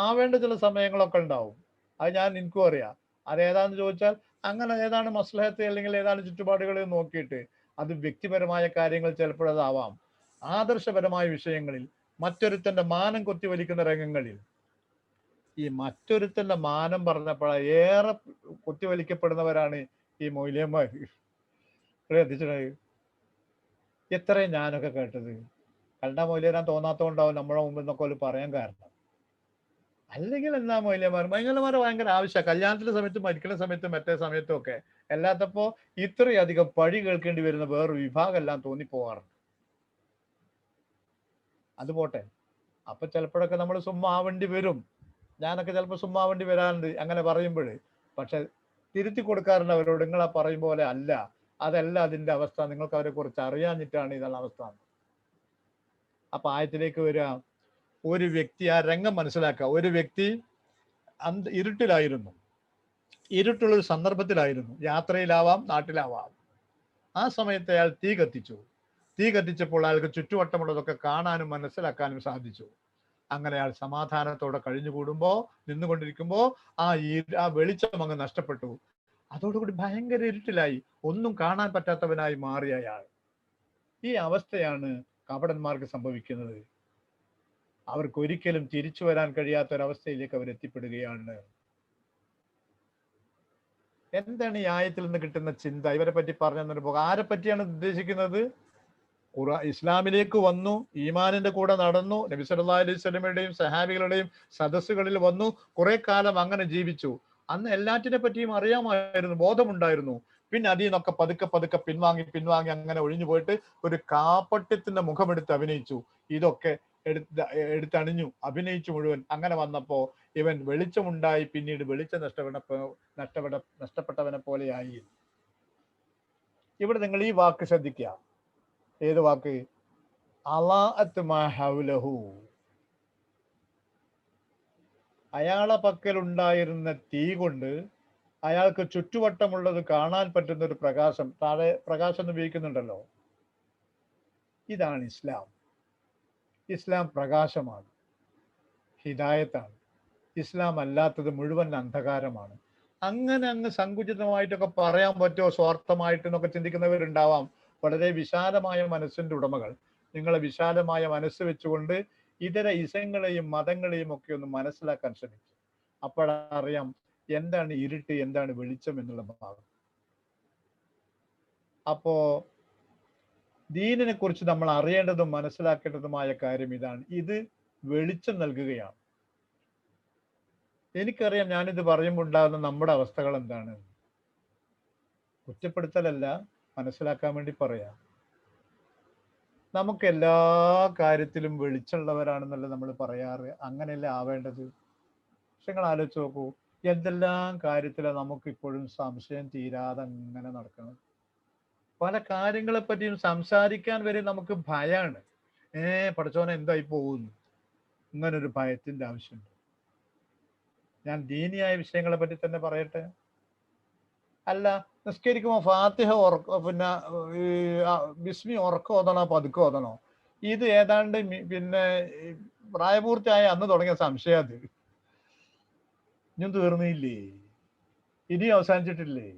ആവേണ്ട ചില സമയങ്ങളൊക്കെ ഉണ്ടാവും. അത് എനിക്കും അറിയാം. അതേതാന്ന് ചോദിച്ചാൽ അങ്ങനെ ഏതാണ് മസ്ലഹത്ത് അല്ലെങ്കിൽ ഏതാണ് ചുറ്റുപാടുകൾ നോക്കിയിട്ട്, അത് വ്യക്തിപരമായ കാര്യങ്ങൾ ചിലപ്പോഴതാവാം. ആദർശപരമായ വിഷയങ്ങളിൽ, മറ്റൊരുത്തന്റെ മാനം കൊത്തിവലിക്കുന്ന രംഗങ്ങളിൽ, ഈ മറ്റൊരുത്തന്റെ മാനം പറഞ്ഞപ്പോൾ ഏറെ കുത്തിവലിക്കപ്പെടുന്നവരാണ് ഈ മൗലവിമാർ. എത്രയും ഞാനൊക്കെ കേട്ടത്. കണ്ട മൗലവിരാൻ തോന്നാത്തോണ്ടാവും നമ്മളെ മുമ്പിൽ നിന്നൊക്കെ പറയാൻ കാരണം. അല്ലെങ്കിൽ എന്താ മൗലവിമാർ ഭയങ്കര ആവശ്യമാണ്. കല്യാണത്തിന്റെ സമയത്തും മരിക്കുന്ന സമയത്തും മറ്റേ സമയത്തും ഒക്കെ. അല്ലാത്തപ്പോ ഇത്രയധികം പഴി കേൾക്കേണ്ടി വരുന്ന വേറൊരു വിഭാഗം എല്ലാം തോന്നിപ്പോവാറുണ്ട്. അത് പോട്ടെ. അപ്പൊ ചിലപ്പോഴൊക്കെ നമ്മൾ സുമ്മാ ആവേണ്ടി വരും. ഞാനൊക്കെ ചിലപ്പോൾ സുമ്മാ ആവേണ്ടി വരാറുണ്ട് അങ്ങനെ പറയുമ്പോൾ. പക്ഷെ തിരുത്തി കൊടുക്കാറുണ്ട് അവരോട്, നിങ്ങളാ പറയും പോലെ അല്ല, അതല്ല അതിന്റെ അവസ്ഥ, നിങ്ങൾക്ക് അവരെ കുറിച്ച് അറിയാഞ്ഞിട്ടാണ് ഇതുള്ള അവസ്ഥ. അപ്പൊ ആയത്തിലേക്ക് വരിക. ഒരു വ്യക്തി, ആ രംഗം മനസ്സിലാക്കുക. ഒരു വ്യക്തി ഇരുട്ടിലായിരുന്നു, ഇരുട്ടുള്ളൊരു സന്ദർഭത്തിലായിരുന്നു, യാത്രയിലാവാം നാട്ടിലാവാം. ആ സമയത്ത് അയാൾ തീ കത്തിച്ചപ്പോൾ അയാൾക്ക് ചുറ്റുവട്ടമുള്ളതൊക്കെ കാണാനും മനസ്സിലാക്കാനും സാധിച്ചു. അങ്ങനെ അയാൾ സമാധാനത്തോടെ നിന്നുകൊണ്ടിരിക്കുമ്പോ ആ വെളിച്ചം അങ്ങ് നഷ്ടപ്പെട്ടു. അതോടുകൂടി ഭയങ്കര ഇരുട്ടിലായി, ഒന്നും കാണാൻ പറ്റാത്തവനായി മാറിയ അയാൾ. ഈ അവസ്ഥയാണ് കപടന്മാർക്ക് സംഭവിക്കുന്നത്. അവർക്ക് ഒരിക്കലും തിരിച്ചു വരാൻ കഴിയാത്ത ഒരവസ്ഥയിലേക്ക് അവർ എത്തിപ്പെടുകയാണ്. എന്താണ് ഈ ആയത്തിൽ നിന്ന് കിട്ടുന്ന ചിന്ത? ഇവരെ പറ്റി പറഞ്ഞു പോകാം. ആരെ പറ്റിയാണ് ഉദ്ദേശിക്കുന്നത്? ഇസ്ലാമിലേക്ക് വന്നു, ഈമാനിന്റെ കൂടെ നടന്നു, നബി സല്ലല്ലാഹു അലൈഹി വസല്ലമയുടെയും സഹാബികളുടെയും സദസ്സുകളിൽ വന്നു, കുറെ കാലം അങ്ങനെ ജീവിച്ചു. അന്ന് എല്ലാറ്റിനെ പറ്റിയും അറിയാമായിരുന്നു, ബോധമുണ്ടായിരുന്നു. പിന്നെ അതിൽ നിന്നൊക്കെ പതുക്കെ പതുക്കെ പിൻവാങ്ങി അങ്ങനെ ഒഴിഞ്ഞു പോയിട്ട് ഒരു കാപ്പട്യത്തിന്റെ മുഖമെടുത്ത് അഭിനയിച്ചു. ഇതൊക്കെ എടുത്തണിഞ്ഞു, അഭിനയിച്ചു മുഴുവൻ. അങ്ങനെ വന്നപ്പോ ഇവൻ വെളിച്ചമുണ്ടായി, പിന്നീട് വെളിച്ചം നഷ്ടപ്പെട്ടവനെ പോലെയായി. ഇവിടെ നിങ്ങൾ ഈ വാക്ക് ശ്രദ്ധിക്കുക. ഏത് വാക്ക്? അളഅത് മാ ഹൗലഹു. അയാളെ പക്കലുണ്ടായിരുന്ന തീ കൊണ്ട് അയാൾക്ക് ചുറ്റുവട്ടമുള്ളത് കാണാൻ പറ്റുന്ന ഒരു പ്രകാശം, താഴെ പ്രകാശം എന്ന് ഉപയോഗിക്കുന്നുണ്ടല്ലോ. ഇതാണ് ഇസ്ലാം. ഇസ്ലാം പ്രകാശമാണ്, ഹിദായത്താണ്. ഇസ്ലാം അല്ലാത്തത് മുഴുവൻ അന്ധകാരമാണ്. അങ്ങനെ അങ്ങ് സങ്കുചിതമായിട്ടൊക്കെ പറയാൻ പറ്റുമോ സ്വാർത്ഥമായിട്ട് എന്നൊക്കെ ചിന്തിക്കുന്നവരുണ്ടാവാം. വളരെ വിശാലമായ മനസ്സിന്റെ ഉടമകൾ, നിങ്ങളെ വിശാലമായ മനസ്സ് വെച്ചുകൊണ്ട് ഇതര ഇസങ്ങളെയും മതങ്ങളെയും ഒക്കെ ഒന്ന് മനസ്സിലാക്കാൻ ശ്രമിച്ചു. അപ്പോഴറിയാം എന്താണ് ഇരുട്ട്, എന്താണ് വെളിച്ചം എന്നുള്ള ഭാഗം. അപ്പോ ദീനിനെ കുറിച്ച് നമ്മൾ അറിയേണ്ടതും മനസ്സിലാക്കേണ്ടതുമായ കാര്യം ഇതാണ്. ഇത് വെളിച്ചം നൽകുകയാണ്. എനിക്കറിയാം ഞാനിത് പറയുമ്പോൾ ഉണ്ടാകുന്ന നമ്മുടെ അവസ്ഥകൾ എന്താണ്. കുറ്റപ്പെടുത്തലല്ല, മനസ്സിലാക്കാൻ വേണ്ടി പറയാം. നമുക്ക് എല്ലാ കാര്യത്തിലും വെളിച്ചമുള്ളവരാണെന്നല്ല നമ്മൾ പറയാറ്. അങ്ങനെയല്ല ആവേണ്ടത്. പക്ഷെ നിങ്ങൾ ആലോചിച്ച് നോക്കൂ, എന്തെല്ലാം കാര്യത്തിലാണ് നമുക്ക് ഇപ്പോഴും സംശയം തീരാതെ അങ്ങനെ നടക്കണം. പല കാര്യങ്ങളെ പറ്റിയും സംസാരിക്കാൻ വരെ നമുക്ക് ഭയമാണ്. പഠിച്ചോനെ എന്തായി പോകുന്നു, ഇങ്ങനൊരു ഭയത്തിന്റെ ആവശ്യമുണ്ട്. ഞാൻ ദീനിയായ വിഷയങ്ങളെ പറ്റി തന്നെ പറയട്ടെ. അല്ല, നിസ്കരിക്കുമ്പോൾ ഫാത്തിഹ പിന്നെ ബിസ്മി ഉറക്കം ഓതണോ പതുക്കെ ഓതണോ? ഇത് ഏതാണ്ട് പിന്നെ പ്രായപൂർത്തിയായ അന്ന് തുടങ്ങിയ സംശയം. അത് ഇനിയും തീർന്നില്ലേ, ഇനി അവസാനിച്ചിട്ടില്ലേ?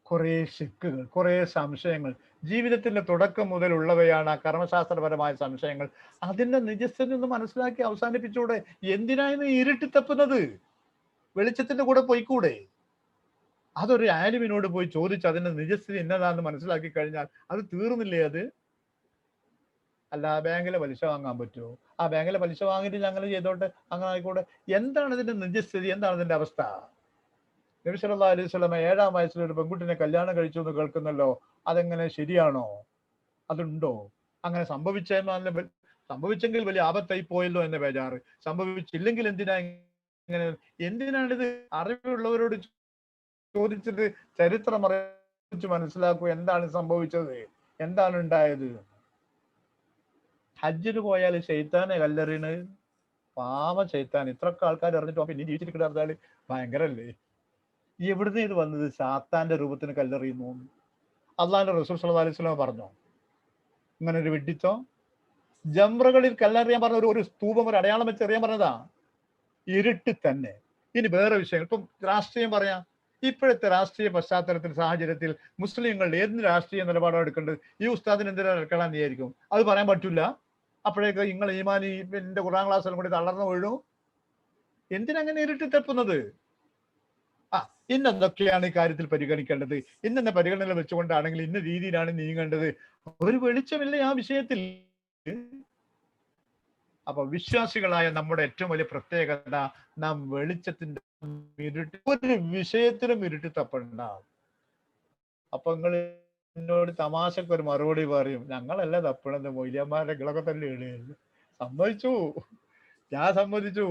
കുറെ ശിക്കുകൾ, കുറെ സംശയങ്ങൾ ജീവിതത്തിന്റെ തുടക്കം മുതലുള്ളവയാണ്. ആ കർമ്മശാസ്ത്രപരമായ സംശയങ്ങൾ. അതിന്റെ നിജസ്ഥിതി ഒന്ന് മനസ്സിലാക്കി അവസാനിപ്പിച്ചൂടെ? എന്തിനായിരുന്നു ഇരുട്ടി തപ്പുന്നത്? വെളിച്ചത്തിന്റെ കൂടെ പോയിക്കൂടെ? അതൊരു ആലിമിനോട് പോയി ചോദിച്ച് അതിന്റെ നിജസ്ഥിതി എന്നതാന്ന് മനസ്സിലാക്കി കഴിഞ്ഞാൽ അത് തീർന്നില്ലേ? അത് അല്ല, ബാങ്കിലെ പലിശ വാങ്ങാൻ പറ്റുമോ? ആ ബാങ്കിലെ പലിശ വാങ്ങിയിട്ട് ഞങ്ങൾ ചെയ്തോട്ടെ, അങ്ങനെ ആയിക്കോട്ടെ. എന്താണ് ഇതിന്റെ നിജസ്ഥിതി? എന്താണ് ഇതിന്റെ അവസ്ഥ? നബി സല്ലല്ലാഹു അലൈഹി വസല്ലം 7-ാം വയസ്സിൽ ഒരു പെൺകുട്ടിനെ കല്യാണം കഴിച്ചു എന്ന് കേൾക്കുന്നല്ലോ. അതെങ്ങനെ ശരിയാണോ? അതുണ്ടോ? അങ്ങനെ സംഭവിച്ചെങ്കിൽ വലിയ ആപത്തായി പോയല്ലോ എന്ന ബേജാറ്. സംഭവിച്ചില്ലെങ്കിൽ എന്തിനാണിത്? അറിവുള്ളവരോട് ചോദിച്ചിട്ട് ചരിത്രം അറിയിച്ച് മനസ്സിലാക്കൂ. എന്താണ് സംഭവിച്ചത്, എന്താണ് ഉണ്ടായത്? ഹജ്ജിന് പോയാൽ ശൈത്താനെ കല്ലെറിയണ്. പാവ ശൈത്താൻ. ഇത്രയൊക്കെ ആൾക്കാർ അറിഞ്ഞിട്ട് പിന്നെ ജീവിച്ചിരിക്കുന്ന പറഞ്ഞാൽ ഭയങ്കരല്ലേ? എവിടുന്ന് ഇത് വന്നത്? സാത്താന്റെ രൂപത്തിന് കല്ലെറിയുന്നു. അള്ളാഹിന്റെ റസൂൽ സല്ലല്ലാഹു അലൈഹി വസല്ലം പറഞ്ഞോ ഇങ്ങനെ ഒരു വിഡ്ഢിത്തോ? ജംറകളിൽ കല്ലെറിയാൻ പറഞ്ഞ ഒരു സ്തൂപം, ഒരു അടയാളം വെച്ച് എറിയാൻ പറഞ്ഞതാ. ഇരുട്ട് തന്നെ. ഇനി വേറെ വിഷയങ്ങൾ, ഇപ്പം രാഷ്ട്രീയം പറയാം. ഇപ്പോഴത്തെ രാഷ്ട്രീയ പശ്ചാത്തലത്തിൽ സാഹചര്യത്തിൽ മുസ്ലിങ്ങൾ എന്ത് രാഷ്ട്രീയ നിലപാടാണ് എടുക്കേണ്ടത്? ഈ ഉസ്താദിന് എന്തിനാ എടുക്കണം വിചാരിക്കും. അത് പറയാൻ പറ്റൂല. അപ്പോഴേക്ക് നിങ്ങൾ ഈമാനി എന്റെ ഖുർആൻ ക്ലാസ്സിലും കൂടി തളർന്നു വീഴും. എന്തിനങ്ങനെ ഇരുട്ടി തപ്പുന്നത്? ഇന്നെന്തൊക്കെയാണ് ഈ കാര്യത്തിൽ പരിഗണിക്കേണ്ടത്, ഇന്നെ പരിഗണന വെച്ചുകൊണ്ടാണെങ്കിൽ ഇന്ന രീതിയിലാണ് നീങ്ങേണ്ടത്. ഒരു വെളിച്ചമില്ല ആ വിഷയത്തിൽ. അപ്പൊ വിശ്വാസികളായ നമ്മുടെ ഏറ്റവും വലിയ പ്രത്യേകത, നാം വെളിച്ചത്തിന്റെ ഒരു വിഷയത്തിലും ഇരുട്ടി തപ്പണ്ട. അപ്പൊ നിങ്ങൾ എന്നോട് തമാശക്ക് ഒരു മറുപടി പറയും, ഞങ്ങളല്ല തപ്പണത്, മൊയ്ലിയന്മാരുടെ കിളൊക്കെ തന്നെ. സമ്മതിച്ചു, ഞാൻ സമ്മതിച്ചു.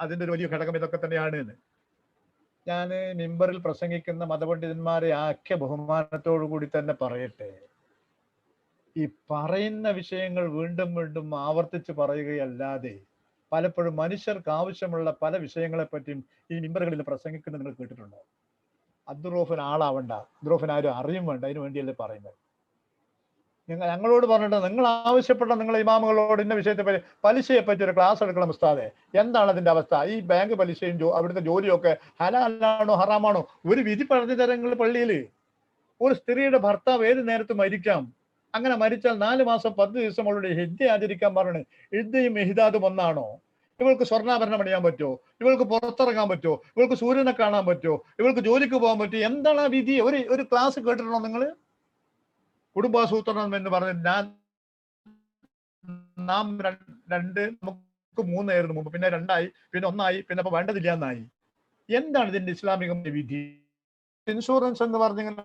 അതിന്റെ ഒരു വലിയ ഘടകം ഇതൊക്കെ തന്നെയാണ് എന്ന്. ഞാൻ മിമ്പറിൽ പ്രസംഗിക്കുന്ന മതപണ്ഡിതന്മാരെ ആക്കിയ ബഹുമാനത്തോടു കൂടി തന്നെ പറയട്ടെ, ഈ പറയുന്ന വിഷയങ്ങൾ വീണ്ടും വീണ്ടും ആവർത്തിച്ച് പറയുകയല്ലാതെ പലപ്പോഴും മനുഷ്യർക്ക് ആവശ്യമുള്ള പല വിഷയങ്ങളെ പറ്റിയും ഈ മിമ്പറുകളിൽ പ്രസംഗിക്കുന്നത് നിങ്ങൾ കേട്ടിട്ടുണ്ടോ? അബ്ദുറൂഫിന് ആളാവണ്ട, അബ്ദുറൂഫിന് ആരും അറിയും വേണ്ട, അതിനു വേണ്ടിയല്ലേ പറയുന്നത്. ഞങ്ങളോട് പറഞ്ഞിട്ട് നിങ്ങൾ ആവശ്യപ്പെട്ട നിങ്ങളെ ഇമാമുകളോട് ഇന്ന വിഷയത്തെ പറ്റി, പലിശയെ പറ്റി ഒരു ക്ലാസ് എടുക്കണം ഉസ്താദെ, എന്താണ് അതിന്റെ അവസ്ഥ? ഈ ബാങ്ക് പലിശയും അവിടുത്തെ ജോലിയൊക്കെ ഹലാലാണോ ഹറാമാണോ? ഒരു വിധി പറഞ്ഞു തരങ്ങൾ പള്ളിയിൽ. ഒരു സ്ത്രീയുടെ ഭർത്താവ് ഏത് നേരത്ത് മരിക്കാം. അങ്ങനെ മരിച്ചാൽ 4 മാസം 10 ദിവസം അവളുടെ ഹിദ്ദ ആചരിക്കാൻ പറഞ്ഞു. ഹിദ്ദയും ഇഹ്ദാദും ഒന്നാണോ? ഇവൾക്ക് സ്വർണ്ണാഭരണം അണിയാൻ പറ്റുമോ? ഇവൾക്ക് പുറത്തിറങ്ങാൻ പറ്റുമോ? ഇവൾക്ക് സൂര്യനെ കാണാൻ പറ്റുമോ? ഇവൾക്ക് ജോലിക്ക് പോകാൻ പറ്റുമോ? എന്താണ് ആ വിധി? ഒരു ക്ലാസ് കേട്ടിട്ടുണ്ടോ നിങ്ങൾ? കുടുംബാസൂത്രണം എന്ന് പറഞ്ഞ് നാം നമുക്ക് 3 മുമ്പ്, പിന്നെ 2 ആയി, പിന്നെ 1 ആയി, പിന്നെ അപ്പൊ വേണ്ടതില്ല എന്നായി. എന്താണ് ഇതിന്റെ ഇസ്ലാമിക വിധി? ഇൻഷുറൻസ് എന്ന് പറഞ്ഞിങ്ങനെ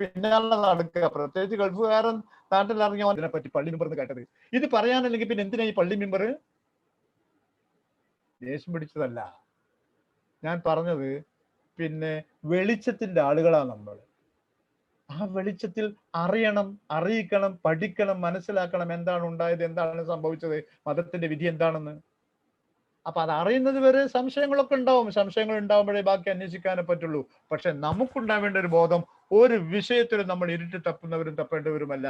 പിന്നാലെ നടക്കുക. പ്രത്യേകിച്ച് ഗൾഫുകാരൻ നാട്ടിലിറങ്ങിയ അതിനെ പറ്റി പള്ളി മെമ്പർ എന്ന് കേട്ടത്. ഇത് പറയാനല്ലെങ്കിൽ പിന്നെ എന്തിനാ ഈ പള്ളി മെമ്പർ? ദേഷ്യം പിടിച്ചതല്ല ഞാൻ പറഞ്ഞത്. പിന്നെ വെളിച്ചത്തിന്റെ ആളുകളാണ് നമ്മൾ. ആ വെളിച്ചത്തിൽ അറിയണം, അറിയിക്കണം, പഠിക്കണം, മനസ്സിലാക്കണം എന്താണ് ഉണ്ടായത്, എന്താണ് സംഭവിച്ചത്, മതത്തിന്റെ വിധി എന്താണെന്ന്. അപ്പൊ അത് അറിയുന്നത് വരെ സംശയങ്ങളൊക്കെ ഉണ്ടാവും. സംശയങ്ങൾ ഉണ്ടാവുമ്പോഴേ ബാക്കി അന്വേഷിക്കാനേ പറ്റുള്ളൂ. പക്ഷെ നമുക്കുണ്ടാവേണ്ട ഒരു ബോധം, ഒരു വിഷയത്തിൽ നമ്മൾ ഇരുട്ടി തപ്പുന്നവരും തപ്പേണ്ടവരുമല്ല.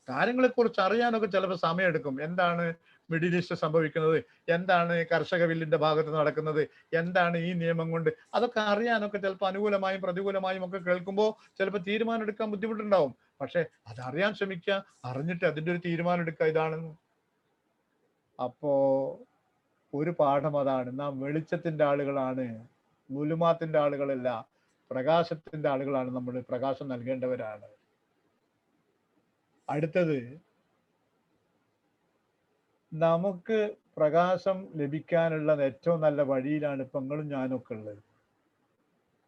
കാര്യങ്ങളെക്കുറിച്ച് അറിയാനൊക്കെ ചിലപ്പോൾ സമയമെടുക്കും. എന്താണ് മിഡിൽ ഈസ്റ്റ് സംഭവിക്കുന്നത്, എന്താണ് കർഷക ബില്ലിന്റെ ഭാഗത്ത് നടക്കുന്നത്, എന്താണ് ഈ നിയമം കൊണ്ട്, അതൊക്കെ അറിയാനൊക്കെ ചിലപ്പോൾ അനുകൂലമായും പ്രതികൂലമായും ഒക്കെ കേൾക്കുമ്പോൾ ചിലപ്പോൾ തീരുമാനം എടുക്കാൻ ബുദ്ധിമുട്ടുണ്ടാവും. പക്ഷെ അതറിയാൻ ശ്രമിക്കുക, അറിഞ്ഞിട്ട് അതിന്റെ ഒരു തീരുമാനം എടുക്കുക, ഇതാണെന്ന്. അപ്പോ ഒരു പാഠം അതാണ്. നാം വെളിച്ചത്തിന്റെ ആളുകളാണ്, ഗുലുമാത്തിന്റെ ആളുകളല്ല, പ്രകാശത്തിന്റെ ആളുകളാണ്. നമ്മൾ പ്രകാശം നൽകേണ്ടവരാണ്. അടുത്തത്, നമുക്ക് പ്രകാശം ലഭിക്കാനുള്ള ഏറ്റവും നല്ല വഴിയിലാണ് ഇപ്പൊ നിങ്ങളും ഞാനൊക്കെ ഉള്ളത്.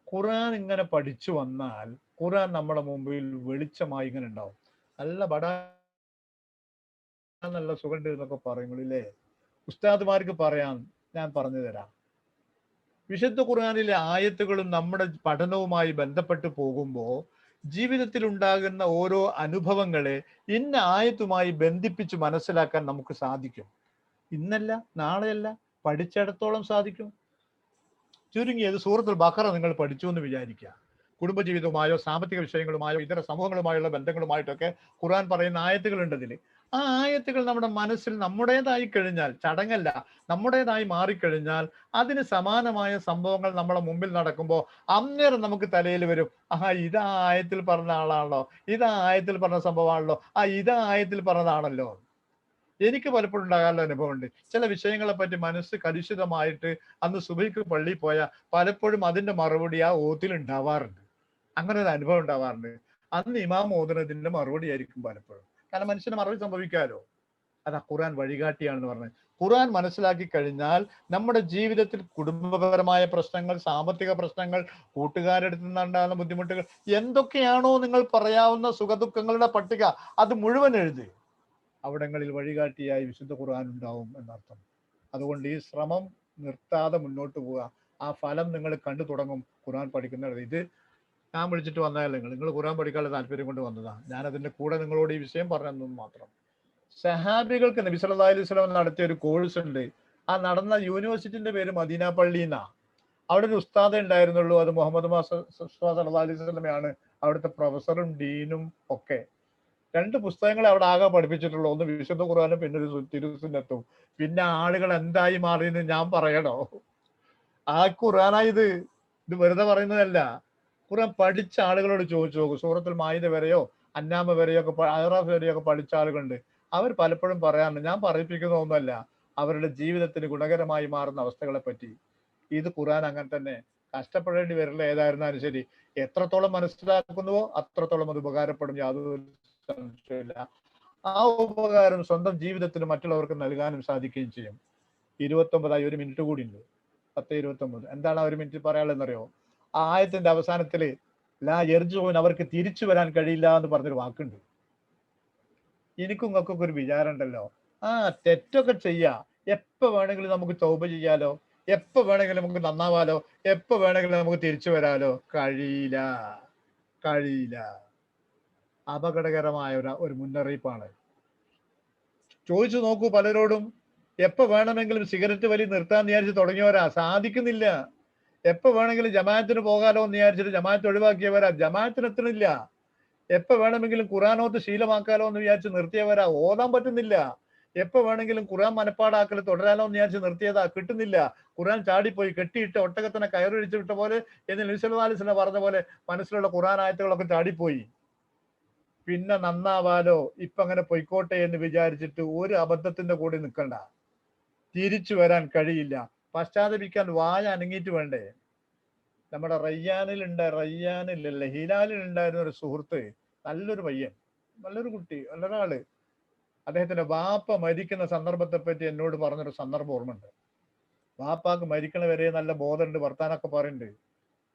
ഖുർആൻ ഇങ്ങനെ പഠിച്ചു വന്നാൽ ഖുർആൻ നമ്മുടെ മുമ്പിൽ വെളിച്ചമായി ഇങ്ങനെ ഉണ്ടാവും. നല്ല ബടാ നല്ല സുഖണ്ട് എന്നൊക്കെ പറയുങ്ങളില്ലേ, ഉസ്താദുമാർക്ക് പറയാൻ ഞാൻ പറഞ്ഞു തരാം. വിശുദ്ധ ഖുർആനിലെ ആയത്തുകളും നമ്മുടെ പഠനവുമായി ബന്ധപ്പെട്ട് പോകുമ്പോൾ ജീവിതത്തിൽ ഉണ്ടാകുന്ന ഓരോ അനുഭവങ്ങളെ ഇന്ന ആയത്തുമായി ബന്ധിപ്പിച്ച് മനസ്സിലാക്കാൻ നമുക്ക് സാധിക്കും. ഇന്നല്ല, നാളെയല്ല, പഠിച്ചിടത്തോളം സാധിക്കും. ചുരുങ്ങിയത് സൂറത്തുൽ ബഖറ നിങ്ങൾ പഠിച്ചു എന്ന് വിചാരിക്കുക. കുടുംബജീവിതവുമായോ സാമ്പത്തിക വിഷയങ്ങളുമായോ ഇതര സമൂഹങ്ങളുമായുള്ള ബന്ധങ്ങളുമായിട്ടൊക്കെ ഖുർആൻ പറയുന്ന ആയത്തുകൾ ഉണ്ട് അതിൽ. ആ ആയത്തുകൾ നമ്മുടെ മനസ്സിൽ നമ്മുടേതായി കഴിഞ്ഞാൽ, ചടങ്ങല്ല, നമ്മുടേതായി മാറിക്കഴിഞ്ഞാൽ അതിന് സമാനമായ സംഭവങ്ങൾ നമ്മളെ മുമ്പിൽ നടക്കുമ്പോൾ അന്നേരം നമുക്ക് തലയിൽ വരും, ഇതാ ആയത്തിൽ പറഞ്ഞ ആളാണല്ലോ, ഇതാ ആയത്തിൽ പറഞ്ഞ സംഭവമാണല്ലോ, ഇതാ ആയത്തിൽ പറഞ്ഞതാണല്ലോ. എനിക്ക് പലപ്പോഴും ഉണ്ടാകാനുള്ള അനുഭവമുണ്ട്. ചില വിഷയങ്ങളെ പറ്റി മനസ്സ് കലുഷിതമായിട്ട് അന്ന് സുബഹിക്ക് പള്ളിയിൽ പോയാൽ പലപ്പോഴും അതിന്റെ മറുപടി ആ ഓത്തിൽ ഉണ്ടാവാറുണ്ട്. അങ്ങനെ ഒരു അനുഭവം ഉണ്ടാവാറുണ്ട്. അന്ന് ഇമാം ഓതുന്നതിന്റെ മറുപടി ആയിരിക്കും പലപ്പോഴും. കാരണം മനുഷ്യന് മറുപടി സംഭവിക്കാമല്ലോ. അതാ ഖുർആൻ വഴികാട്ടിയാണെന്ന് പറഞ്ഞത്. ഖുർആൻ മനസ്സിലാക്കി കഴിഞ്ഞാൽ നമ്മുടെ ജീവിതത്തിൽ കുടുംബപരമായ പ്രശ്നങ്ങൾ, സാമ്പത്തിക പ്രശ്നങ്ങൾ, കൂട്ടുകാരെടുത്ത് നിന്നുണ്ടാകുന്ന ബുദ്ധിമുട്ടുകൾ, എന്തൊക്കെയാണോ നിങ്ങൾ പറയാവുന്ന സുഖദുഃഖങ്ങളുടെ പട്ടിക അത് മുഴുവൻ എഴുതി അവിടങ്ങളിൽ വഴികാട്ടിയായി വിശുദ്ധ ഖുർആൻ ഉണ്ടാവും എന്നർത്ഥം. അതുകൊണ്ട് ഈ ശ്രമം നിർത്താതെ മുന്നോട്ട് പോവുക. ആ ഫലം നിങ്ങൾ കണ്ടു തുടങ്ങും ഖുർആൻ പഠിക്കുന്നത്. ഇത് ഞാൻ വിളിച്ചിട്ട് വന്നതല്ല, നിങ്ങൾ ഖുർആൻ പഠിക്കാനുള്ള താല്പര്യം കൊണ്ട് വന്നതാണ്. ഞാൻ അതിന്റെ കൂടെ നിങ്ങളോട് ഈ വിഷയം പറഞ്ഞെന്നു മാത്രം. സഹാബികൾക്ക് നബി സല്ലല്ലാഹു അലൈഹി വസല്ലം നടത്തിയ ഒരു കോഴ്സ് ഉണ്ട്. ആ നടന്ന യൂണിവേഴ്സിറ്റിന്റെ പേര് മദീന പള്ളി എന്നാ. അവിടെ ഒരു ഉസ്താദേ ഉണ്ടായിരുന്നുള്ളൂ. അത് മുഹമ്മദ് സല്ലല്ലാഹു അലൈഹി വസല്ലമയാണ് അവിടുത്തെ പ്രൊഫസറും ഡീനും ഒക്കെ. 2 പുസ്തകങ്ങളെ അവിടെ ആകെ പഠിപ്പിച്ചിട്ടുള്ളൂ. ഒന്ന് വിശുദ്ധ ഖുർആനും പിന്നെ ഒരു തിരുസുന്നത്തും. പിന്നെ ആളുകൾ എന്തായി മാറിയെന്ന് ഞാൻ പറയണോ? ആ ഖുർആനായത്, ഇത് വെറുതെ പറയുന്നതല്ല. ഖുർആൻ പഠിച്ച ആളുകളോട് ചോദിച്ചു നോക്കും. സൂറത്തുൽ മാഇദ വരെയോ അന്നാമ വരെയോ ഒക്കെ അഹ്റാഫ് വരെയോ ഒക്കെ പഠിച്ച ആളുകളുണ്ട്. അവർ പലപ്പോഴും പറയാറുണ്ട്, ഞാൻ പറയിപ്പിക്കുന്ന ഒന്നുമല്ല, അവരുടെ ജീവിതത്തിന് ഗുണകരമായി മാറുന്ന അവസ്ഥകളെ പറ്റി. ഇത് ഖുർആൻ അങ്ങനെ തന്നെ. കഷ്ടപ്പെടേണ്ടി വരില്ല. ഏതായിരുന്നാലും ശരി, എത്രത്തോളം മനസ്സിലാക്കുന്നുവോ അത്രത്തോളം അത് ഉപകാരപ്പെടും, യാതൊരു സംശയമില്ല. ആ ഉപകാരം സ്വന്തം ജീവിതത്തിൽ മറ്റുള്ളവർക്ക് നൽകാനും സാധിക്കുകയും ചെയ്യും. 29 ഒരു മിനിറ്റ് കൂടി ഉണ്ട്. 10:29. എന്താണ് ആ ഒരു മിനിറ്റ് പറയാനുള്ളതെന്നറിയോ? ആ ആയത്തിന്റെ അവസാനത്തില് ലാ യർജൂൻ, അവർക്ക് തിരിച്ചു വരാൻ കഴിയില്ല എന്ന് പറഞ്ഞൊരു വാക്കുണ്ട്. എനിക്കും നിങ്ങൾക്കൊക്കെ ഒരു വിചാരം ഉണ്ടല്ലോ, തെറ്റൊക്കെ ചെയ്യാ, എപ്പോ വേണമെങ്കിലും നമുക്ക് തൗബ ചെയ്യാലോ, എപ്പോ വേണമെങ്കിലും നമുക്ക് നന്നാവാലോ, എപ്പോ വേണമെങ്കിലും നമുക്ക് തിരിച്ചു വരാലോ. കഴിയില്ല, കഴിയില്ല. അപകടകരമായ ഒരു മുന്നറിയിപ്പാണ്. ചോദിച്ചു നോക്കൂ പലരോടും. എപ്പോ വേണമെങ്കിലും സിഗരറ്റ് വലി നിർത്താൻ വിചാരിച്ച് തുടങ്ങിയവരാ, സാധിക്കുന്നില്ല. എപ്പോ വേണമെങ്കിലും ജമാഅത്തിന് പോകാലോ എന്ന് വിചാരിച്ചിട്ട് ജമാഅത്ത് ഒഴിവാക്കിയവരാ, ജമാഅത്തിന് എത്തണില്ല. എപ്പോ വേണമെങ്കിലും ഖുർആനോത്ത് ശീലമാക്കാലോ എന്ന് വിചാരിച്ച് നിർത്തിയവരാ, ഓതാൻ പറ്റുന്നില്ല. എപ്പോ വേണമെങ്കിലും ഖുർആൻ മനപ്പാടാക്കൽ തുടരാലോ എന്ന് വിചാരിച്ച് നിർത്തിയതാ, കിട്ടുന്നില്ല. ഖുർആൻ ചാടിപ്പോയി, കെട്ടിയിട്ട് ഒട്ടകത്തിനെ കയറൊഴിച്ചു വിട്ട പോലെ എന്ന് നബി സല്ലല്ലാഹു അലൈഹി വസല്ലം പറഞ്ഞ പോലെ മനസ്സിലുള്ള ഖുർആൻ ആയത്തുകളൊക്കെ ചാടിപ്പോയി. പിന്നെ നന്നാവാലോ, ഇപ്പൊ അങ്ങനെ പൊയ്ക്കോട്ടെ എന്ന് വിചാരിച്ചിട്ട് ഒരു അബദ്ധത്തിന്റെ കൂടെ നിൽക്കണ്ട. തിരിച്ചു വരാൻ കഴിയില്ല. പശ്ചാത്തപിക്കാൻ വായ അനങ്ങിയിട്ട് വേണ്ടേ? നമ്മുടെ റയ്യാനിലല്ല, ഹിലാലിൽ ഉണ്ടായിരുന്ന ഒരു സുഹൃത്ത്, നല്ലൊരു പയ്യൻ, നല്ലൊരു കുട്ടി, നല്ലൊരാള്. അദ്ദേഹത്തിന്റെ വാപ്പ മരിക്കുന്ന സന്ദർഭത്തെ പറ്റി എന്നോട് പറഞ്ഞൊരു സന്ദർഭം ഓർമ്മയുണ്ട്. വാപ്പാക്ക് മരിക്കണ വരെ നല്ല ബോധമുണ്ട്, വർത്താനൊക്കെ പറയുന്നുണ്ട്.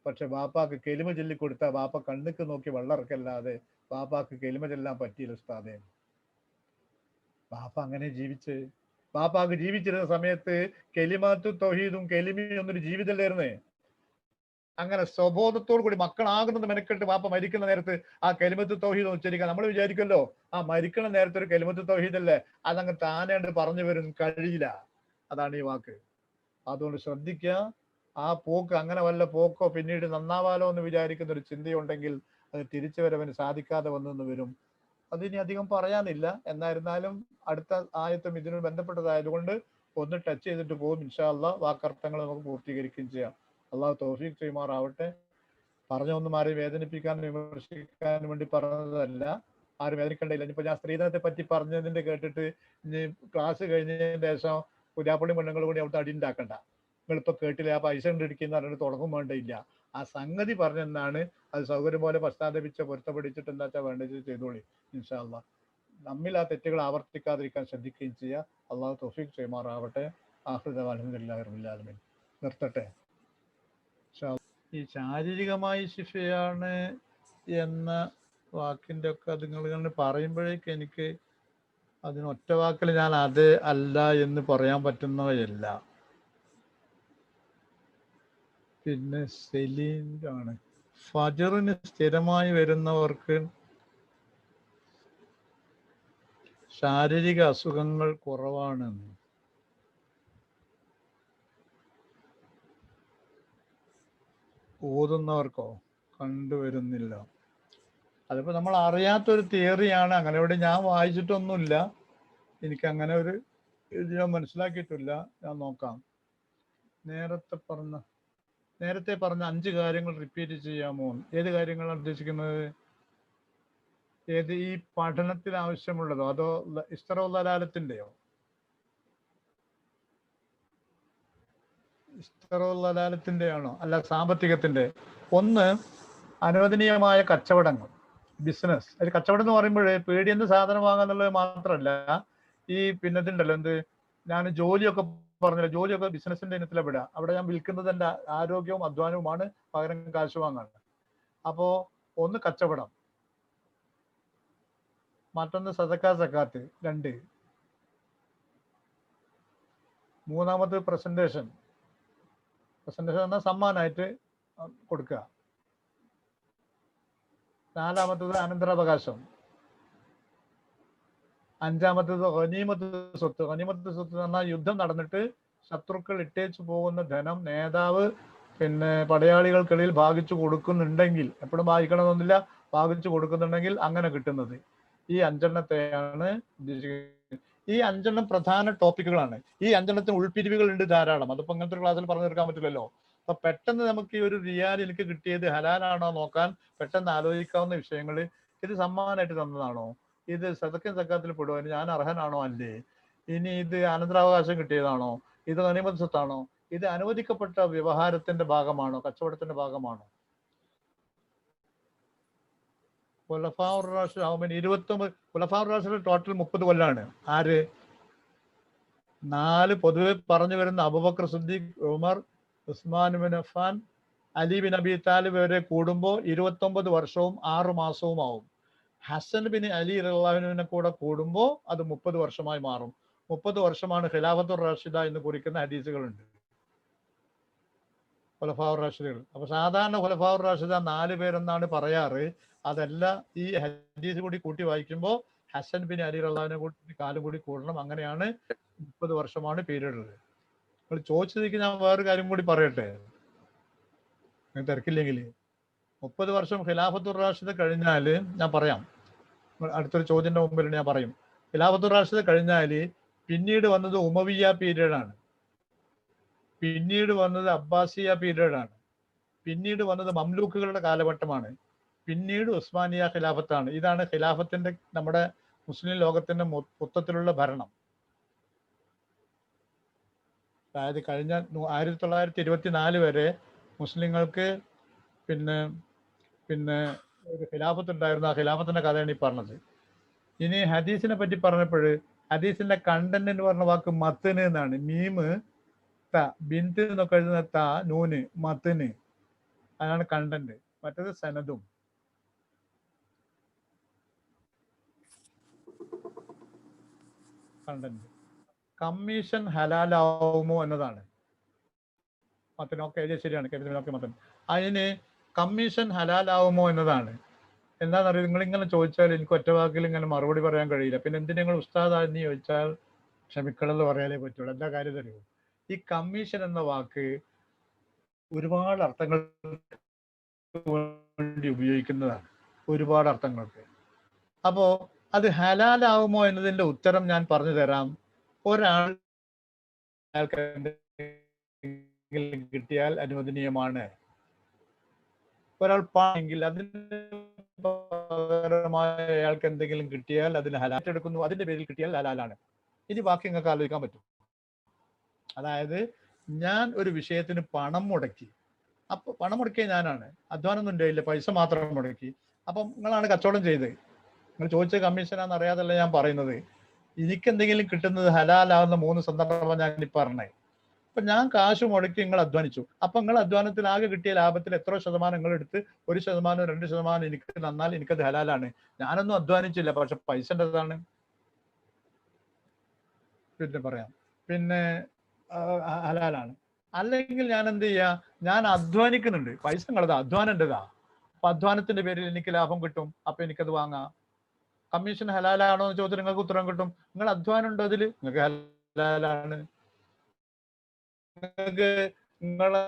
പക്ഷെ ബാപ്പാക്ക് കെലിമ ചൊല്ലി കൊടുത്താൽ ബാപ്പ കണ്ണുക്ക് നോക്കി വെള്ളറക്കല്ലാതെ ബാപ്പാക്ക് കെലിമ ചെല്ലാൻ പറ്റിയില്ല ഉസ്താദേ. ബാപ്പ അങ്ങനെ ജീവിച്ച്, ബാപ്പാക്ക് ജീവിച്ചിരുന്ന സമയത്ത് കെലിമാത്തു തൗഹീദും കെലിമയും ഒന്നൊരു ജീവിതമല്ലായിരുന്നേ. അങ്ങനെ സ്വബോധത്തോടു കൂടി മക്കളാകുന്നത് മെനക്കെട്ട് ബാപ്പ മരിക്കുന്ന നേരത്ത് ആ കെലിമത്ത് തൗഹീദ് ഉച്ചരിക്കാൻ നമ്മൾ വിചാരിക്കുമല്ലോ, ആ മരിക്കുന്ന നേരത്തെ ഒരു കെലിമത്ത് തൗഹീദല്ലേ, അതങ്ങ് താനേണ്ട് പറഞ്ഞു വരും, കഴിയില്ല. അതാണ് ഈ വാക്ക്. അതുകൊണ്ട് ശ്രദ്ധിക്കുക. ആ പോക്ക് അങ്ങനെ വല്ല പോക്കോ പിന്നീട് നന്നാവാലോ എന്ന് വിചാരിക്കുന്ന ഒരു ചിന്തയുണ്ടെങ്കിൽ അത് തിരിച്ചു വരവന് സാധിക്കാതെ വന്നെന്ന് വരും. അതിനി അധികം പറയാനില്ല. എന്നായിരുന്നാലും അടുത്ത ആയത്തും ഇതിനോട് ബന്ധപ്പെട്ടതായതുകൊണ്ട് ഒന്ന് ടച്ച് ചെയ്തിട്ട് പോകും. ഇൻഷാ അല്ലാഹ് വാക്കർത്ഥങ്ങൾ നമുക്ക് പൂർത്തീകരിക്കുകയും ചെയ്യാം. അള്ളാഹു തൗഫീഖ് ചെയ്യുമാറാവട്ടെ. പറഞ്ഞൊന്നും ആരെയും വേദനിപ്പിക്കാനും വിമർശിക്കാനും വേണ്ടി പറഞ്ഞതല്ല. ആരും വേദനിക്കണ്ടില്ല. ഇനിയിപ്പോ ഞാൻ സ്ത്രീധനത്തെ പറ്റി പറഞ്ഞതിന്റെ കേട്ടിട്ട് ഇനി ക്ലാസ് കഴിഞ്ഞതിന് ശേഷം പുതിയാപ്പള്ളി പെണ്ണുങ്ങൾ കൂടി അവിടുത്തെ അടി ഉണ്ടാക്കണ്ട. നിങ്ങളിപ്പോ കേട്ടില്ല, ആ പൈസ കണ്ടിരിക്കുന്ന പറഞ്ഞിട്ട് തുടങ്ങും വേണ്ടിയില്ല. ആ സംഗതി പറഞ്ഞെന്നാണ്. അത് സൗകര്യം പോലെ പശ്ചാത്തപിച്ച് പൊരുത്തപ്പെടിച്ചിട്ട് എന്താ വെച്ചാൽ വേണ്ടത് ചെയ്തോളി ഇൻഷാ അല്ലാഹ്. നമ്മിൽ ആ തെറ്റുകൾ ആവർത്തിക്കാതിരിക്കാൻ ശ്രദ്ധിക്കുകയും ചെയ്യുക. അള്ളാഹു തൗഫീഖ് ചെയ്യുമാറാവട്ടെ. ആഖിറു അൽഹംദുലില്ലാഹി റബ്ബിൽ ആലമീൻ. നിർത്തട്ടെ. ഈ ശാരീരികമായി ശിഫയാണ് എന്ന വാക്കിന്റെ ഒക്കെ അത് നിങ്ങൾ പറയുമ്പോഴേക്ക് എനിക്ക് അതിന് ഒറ്റ വാക്കിൽ ഞാൻ അത് അല്ല എന്ന് പറയാൻ പറ്റുന്നവയല്ല. പിന്നെ സെലീൻ്റെ ആണ് ഫജറിന് സ്ഥിരമായി വരുന്നവർക്ക് ശാരീരിക അസുഖങ്ങൾ കുറവാണെന്ന്. ഓതുന്നവർക്കോ? കണ്ടുവരുന്നില്ല. അതിപ്പോ നമ്മൾ അറിയാത്തൊരു തിയറിയാണ്. അങ്ങനെ ഇവിടെ ഞാൻ വായിച്ചിട്ടൊന്നുമില്ല. എനിക്ക് അങ്ങനെ ഒരു ഇത് ഞാൻ മനസ്സിലാക്കിയിട്ടില്ല. ഞാൻ നോക്കാം. നേരത്തെ പറഞ്ഞ 5 കാര്യങ്ങൾ റിപ്പീറ്റ് ചെയ്യാമോ? ഏത് കാര്യങ്ങളാണ് ഉദ്ദേശിക്കുന്നത്? ഏത്, ഈ പഠനത്തിൽ ആവശ്യമുള്ളതോ അതോ ഇസ്തറോലാലത്തിന്റെയോ? ഇസ്തറോലാലത്തിന്റെ ആണോ അല്ല സാമ്പത്തികത്തിന്റെ? ഒന്ന്, അനുവദനീയമായ കച്ചവടങ്ങൾ, ബിസിനസ്. അത് കച്ചവടം എന്ന് പറയുമ്പോൾ പേടിയെന്ന് സാധനം വാങ്ങാന്നുള്ളത് മാത്രമല്ല, ഈ പിന്നെ ഇതുണ്ടല്ലോ, എന്ത്, ഞാൻ ജോലിയൊക്കെ പറഞ്ഞല്ലോ, ജോലിയൊക്കെ ബിസിനസിന്റെ ഇനത്തിലെ പെടുക. അവിടെ ഞാൻ വിൽക്കുന്നത് എൻ്റെ ആരോഗ്യവും അധ്വാനവുമാണ്, പകരം കാശ് വാങ്ങാണ്. അപ്പോ ഒന്ന് കച്ചവടം, മറ്റൊന്ന് സദക്കാ സക്കാത്ത്, 2. മൂന്നാമത് പ്രസന്റേഷൻ എന്നാൽ സമ്മാനമായിട്ട് കൊടുക്കുക. 4-മത്തത് അനന്തരാവകാശം. 5-മത്തത് ഗനീമത്ത് സ്വത്ത്. ഗനീമത്ത് സ്വത്ത് എന്ന് പറഞ്ഞാൽ യുദ്ധം നടന്നിട്ട് ശത്രുക്കൾ ഇട്ടേച്ചു പോകുന്ന ധനം നേതാവ് പിന്നെ പടയാളികൾക്കിടയിൽ ഭാഗിച്ചു കൊടുക്കുന്നുണ്ടെങ്കിൽ, എപ്പോഴും ഭാഗിക്കണമെന്നില്ല, ഭാഗിച്ചു കൊടുക്കുന്നുണ്ടെങ്കിൽ അങ്ങനെ കിട്ടുന്നത്. ഈ 5 ഉദ്ദേശിക്കുന്നത്. ഈ 5 പ്രധാന ടോപ്പിക്കുകളാണ്. ഈ 5 ഉൾപ്പിരിവുകൾ ഉണ്ട് ധാരാളം. അതിപ്പോ ഇങ്ങനത്തെ ക്ലാസ്സിൽ പറഞ്ഞു തീർക്കാൻ പറ്റില്ലല്ലോ. അപ്പൊ പെട്ടെന്ന് നമുക്ക് ഈ ഒരു റിയാൽ എനിക്ക് കിട്ടിയത് ഹലാലാണോ നോക്കാൻ പെട്ടെന്ന് ആലോചിക്കാവുന്ന വിഷയങ്ങൾ. ഇത് സമ്മാനമായിട്ട് തന്നതാണോ? ഇത് സദക്കയും സക്കാത്തിൽ പെടുവാൻ ഞാൻ അർഹനാണോ അല്ലേ? ഇനി ഇത് അനന്തരാവകാശം കിട്ടിയതാണോ? ഇത് ഗനീമത്ത് സ്വത്താണോ? ഇത് അനുവദിക്കപ്പെട്ട വ്യവഹാരത്തിന്റെ ഭാഗമാണോ? കച്ചവടത്തിന്റെ ഭാഗമാണോ? ഖുലഫാഉർ റാഷിദ് 29. ഖുലഫാഉർ റാഷിദ് ടോട്ടൽ 30 കൊല്ലാണ്. ആര്? 4 പൊതുവെ പറഞ്ഞു വരുന്ന Abu Bakr Siddiq, Umar, Usman bin Affan, Ali bin Abi Talib വരെ കൂടുമ്പോൾ 29 വർഷവും 6 മാസവും ആവും. ഹസൻ ബിൻ അലി റളിയല്ലാഹുവിനെ കൂടെ കൂടുമ്പോൾ അത് 30 വർഷമായി മാറും. 30 വർഷമാണ് ഖിലാഫത്തുർ റാഷിദ എന്ന് കുറിക്കുന്ന ഹദീസുകളുണ്ട്, ഖുലഫാഉർ റാഷിദുകൾ. അപ്പൊ സാധാരണ ഖുലഫാഉർ റാഷിദ 4 പേരെന്നാണ് പറയാറ്. അതല്ല, ഈ ഹദീസ് കൂടി കൂട്ടി വായിക്കുമ്പോൾ ഹസൻ ബിൻ അലി റളിയല്ലാഹുവിനെ കൂടി കാലം കൂടി കൂടണം. അങ്ങനെയാണ് 30 വർഷമാണ് പീരീഡ്. നിങ്ങൾ ചോദിച്ചതിക്ക് ഞാൻ വേറൊരു കാര്യം കൂടി പറയട്ടെ, തിരക്കില്ലെങ്കിൽ. 30 വർഷം ഖിലാഫത്തുർ റാഷിദ കഴിഞ്ഞാൽ ഞാൻ പറയാം. അടുത്തൊരു ചോദ്യത്തിന്റെ മുമ്പിൽ ഞാൻ പറയും. ഖിലാഫത്തുർ റാഷിദ കഴിഞ്ഞാൽ പിന്നീട് വന്നത് ഉമവിയ പീരീഡാണ്, പിന്നീട് വന്നത് അബ്ബാസിയ പീരീഡാണ്, പിന്നീട് വന്നത് മംലൂക്കുകളുടെ കാലഘട്ടമാണ്, പിന്നീട് ഉസ്മാനിയ ഖിലാഫത്താണ്. ഇതാണ് ഖിലാഫത്തിന്റെ, നമ്മുടെ മുസ്ലിം ലോകത്തിന്റെ മൊത്തത്തിലുള്ള ഭരണം. അതായത് കഴിഞ്ഞ 1924 വരെ മുസ്ലിങ്ങൾക്ക് പിന്നെ ഒരു ഖിലാഫത്ത് ഉണ്ടായിരുന്നു. ആ ഖിലാഫത്തിന്റെ കഥയാണ് ഈ പറഞ്ഞത്. ഇനി ഹദീസിനെ പറ്റി പറഞ്ഞപ്പോൾ ഹദീസിന്റെ കണ്ടന്റ് എന്ന് പറഞ്ഞ വാക്ക് മത്തിന് എന്നാണ്. മീമ് ത, ബിന്ത് എന്നൊക്കെ എഴുതുന്ന ത, നൂന്, മത്തിന്. അതാണ് കണ്ടന്റ്. മറ്റേത് സനദും. കണ്ടന്റ്. കമ്മീഷൻ ഹലാലാവുമോ എന്നതാണ് മത്തൻ. ഓക്കെ, ശരിയാണ്. മത്തൻ അതിന് കമ്മീഷൻ ഹലാലാവുമോ എന്നതാണ്. എന്താണെന്നറിയാം, നിങ്ങൾ ഇങ്ങനെ ചോദിച്ചാൽ എനിക്ക് ഒറ്റ വാക്കിൽ ഇങ്ങനെ മറുപടി പറയാൻ കഴിയില്ല. പിന്നെ എന്തിനാ നിങ്ങൾ ഉസ്താദാന്ന് ചോദിച്ചാൽ ക്ഷമിക്കണമെന്ന് പറയാനേ പറ്റുള്ളൂ. എന്താ കാര്യം അറിയോ, ഈ കമ്മീഷൻ എന്ന വാക്ക് ഒരുപാട് അർത്ഥങ്ങൾ വേണ്ടി ഉപയോഗിക്കുന്നതാണ്, ഒരുപാട് അർത്ഥങ്ങൾക്ക്. അപ്പോ അത് ഹലാലാവുമോ എന്നതിന്റെ ഉത്തരം ഞാൻ പറഞ്ഞു തരാം. ഒരാൾ കിട്ടിയാൽ അനുവദനീയമാണ്. ഒരാൾ പാണെങ്കിൽ അതിന് പകരമായ അയാൾക്ക് എന്തെങ്കിലും കിട്ടിയാൽ അതിന് ഹലാൽ എടുക്കുന്നു, അതിന്റെ പേരിൽ കിട്ടിയാൽ ഹലാലാണ്. ഇനി ബാക്കി നിങ്ങൾക്ക് ആലോചിക്കാൻ പറ്റും. അതായത് ഞാൻ ഒരു വിഷയത്തിന് പണം മുടക്കി, അപ്പൊ പണം മുടക്കിയ ഞാനാണ്, അധ്വാനം ഒന്നും ഉണ്ടായില്ല, പൈസ മാത്രം മുടക്കി. അപ്പം നിങ്ങളാണ് കച്ചവടം ചെയ്ത്, നിങ്ങൾ ചോദിച്ച കമ്മീഷനാന്ന് അറിയാതല്ല ഞാൻ പറയുന്നത്. എനിക്ക് എന്തെങ്കിലും കിട്ടുന്നത് ഹലാലാവുന്ന 3 സന്ദർഭം ഞാൻ ഈ പറഞ്ഞേ. അപ്പൊ ഞാൻ കാശ് മുടക്കി, നിങ്ങൾ അധ്വാനിച്ചു. അപ്പൊ നിങ്ങൾ അധ്വാനത്തിൽ ആകെ കിട്ടിയ ലാഭത്തിൽ എത്ര ശതമാനം നിങ്ങൾ എടുത്ത്? 1%, 2% എനിക്ക് തന്നാൽ എനിക്കത് ഹലാലാണ്. ഞാനൊന്നും അധ്വാനിച്ചില്ല, പക്ഷെ പൈസ ഉണ്ടതാണ്. പിന്നെ പറയാം, പിന്നെ ഹലാലാണ്. അല്ലെങ്കിൽ ഞാൻ എന്ത് ചെയ്യാ, ഞാൻ അധ്വാനിക്കുന്നുണ്ട്, പൈസ നിങ്ങളതാ, അധ്വാനം എന്റേതാ. അപ്പൊ അധ്വാനത്തിന്റെ പേരിൽ എനിക്ക് ലാഭം കിട്ടും, അപ്പൊ എനിക്കത് വാങ്ങാം. കമ്മീഷൻ ഹലാലാണോ എന്ന് ചോദിച്ചാൽ നിങ്ങൾക്ക് ഉത്തരം കിട്ടും. നിങ്ങൾ അധ്വാനം ഉണ്ടോ അതിൽ, നിങ്ങൾക്ക് ഹലാലാണ്. നിങ്ങൾക്ക് നിങ്ങളെ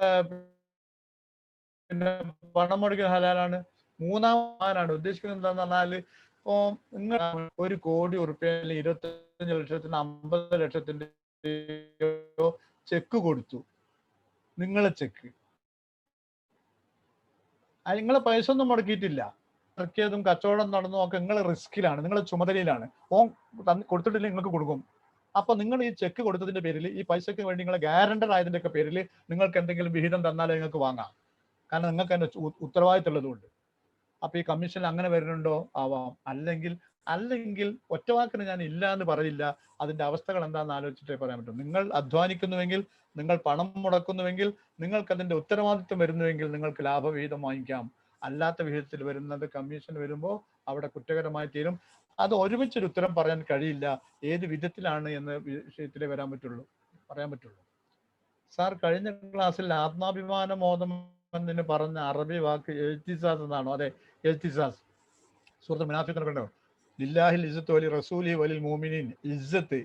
പിന്നെ പണം മുടക്കുന്ന ഹലാലാണ്. മൂന്നാമതാണ് ഉദ്ദേശിക്കുന്നത് എന്താന്ന് പറഞ്ഞാല്, ഇപ്പൊ നിങ്ങൾ 1 കോടി ഉറുപ്പ്യ 25 ലക്ഷത്തിന് 50 ലക്ഷത്തിന്റെ ചെക്ക് കൊടുത്തു. നിങ്ങളെ ചെക്ക് നിങ്ങളെ പൈസ ഒന്നും മുടക്കിയിട്ടില്ല, ഇറക്കിയതും കച്ചവടം നടന്നതും ഒക്കെ നിങ്ങൾ റിസ്കിലാണ്, നിങ്ങളെ ചുമതലയിലാണ്. കൊടുത്തിട്ടില്ല, നിങ്ങൾക്ക് കൊടുക്കും. അപ്പൊ നിങ്ങൾ ഈ ചെക്ക് കൊടുത്തതിന്റെ പേരിൽ, ഈ പൈസക്ക് വേണ്ടി നിങ്ങളെ ഗ്യാരണ്ടർ ആയതിന്റെ ഒക്കെ പേരിൽ നിങ്ങൾക്ക് എന്തെങ്കിലും വിഹിതം തന്നാലേ നിങ്ങൾക്ക് വാങ്ങാം. കാരണം നിങ്ങൾക്ക് അതിന്റെ ഉത്തരവാദിത്തമുള്ളതുകൊണ്ട്. അപ്പൊ ഈ കമ്മീഷൻ അങ്ങനെ വരുന്നുണ്ടോ? ആവാം. അല്ലെങ്കിൽ ഒറ്റവാക്കിന് ഞാൻ ഇല്ല എന്ന് പറയില്ല. അതിന്റെ അവസ്ഥകൾ എന്താണെന്ന് ആലോചിച്ചിട്ടേ പറയാൻ പറ്റും. നിങ്ങൾ അധ്വാനിക്കുന്നുവെങ്കിൽ, നിങ്ങൾ പണം മുടക്കുന്നുവെങ്കിൽ, നിങ്ങൾക്ക് അതിന്റെ ഉത്തരവാദിത്വം വരുന്നുവെങ്കിൽ നിങ്ങൾക്ക് ലാഭവിഹിതം വാങ്ങിക്കാം. അല്ലാത്ത വിഹിതത്തിൽ വരുന്നത്, കമ്മീഷൻ വരുമ്പോൾ അവിടെ കുറ്റകരമായി തീരും. അത് ഒരുമിച്ചൊരു ഉത്തരം പറയാൻ കഴിയില്ല. ഏത് വിധത്തിലാണ് എന്ന വിഷയത്തിലേ പറയാൻ പറ്റുള്ളൂ. സാർ, കഴിഞ്ഞ ക്ലാസ്സിൽ ആത്മാഭിമാന മോദം എന്നതിന് പറഞ്ഞ അറബി വാക്ക് എൽത്തിസാസ് എന്നാണോ? അതെ, എൽത്തിസാസ്. സൂറത്തുൽ മുനാഫിഖൂൻ കണ്ടോ, ലില്ലാഹിൽ ഇസ്സത്തു വലി റസൂലി വലിൽ മുഅ്മിനീൻ. ഇസ്സത്ത്,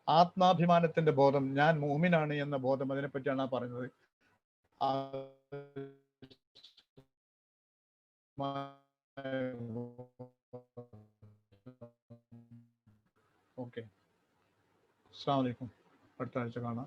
ആത്മാഭിമാനത്തിന്റെ ബോധം, ഞാൻ മുഅ്മിനാണ് എന്ന ബോധം, അതിനെപ്പറ്റിയാണ് പറഞ്ഞത്. ഓക്കെ, അസ്സലാമു അലൈക്കും. അടുത്ത ആഴ്ച കാണാം.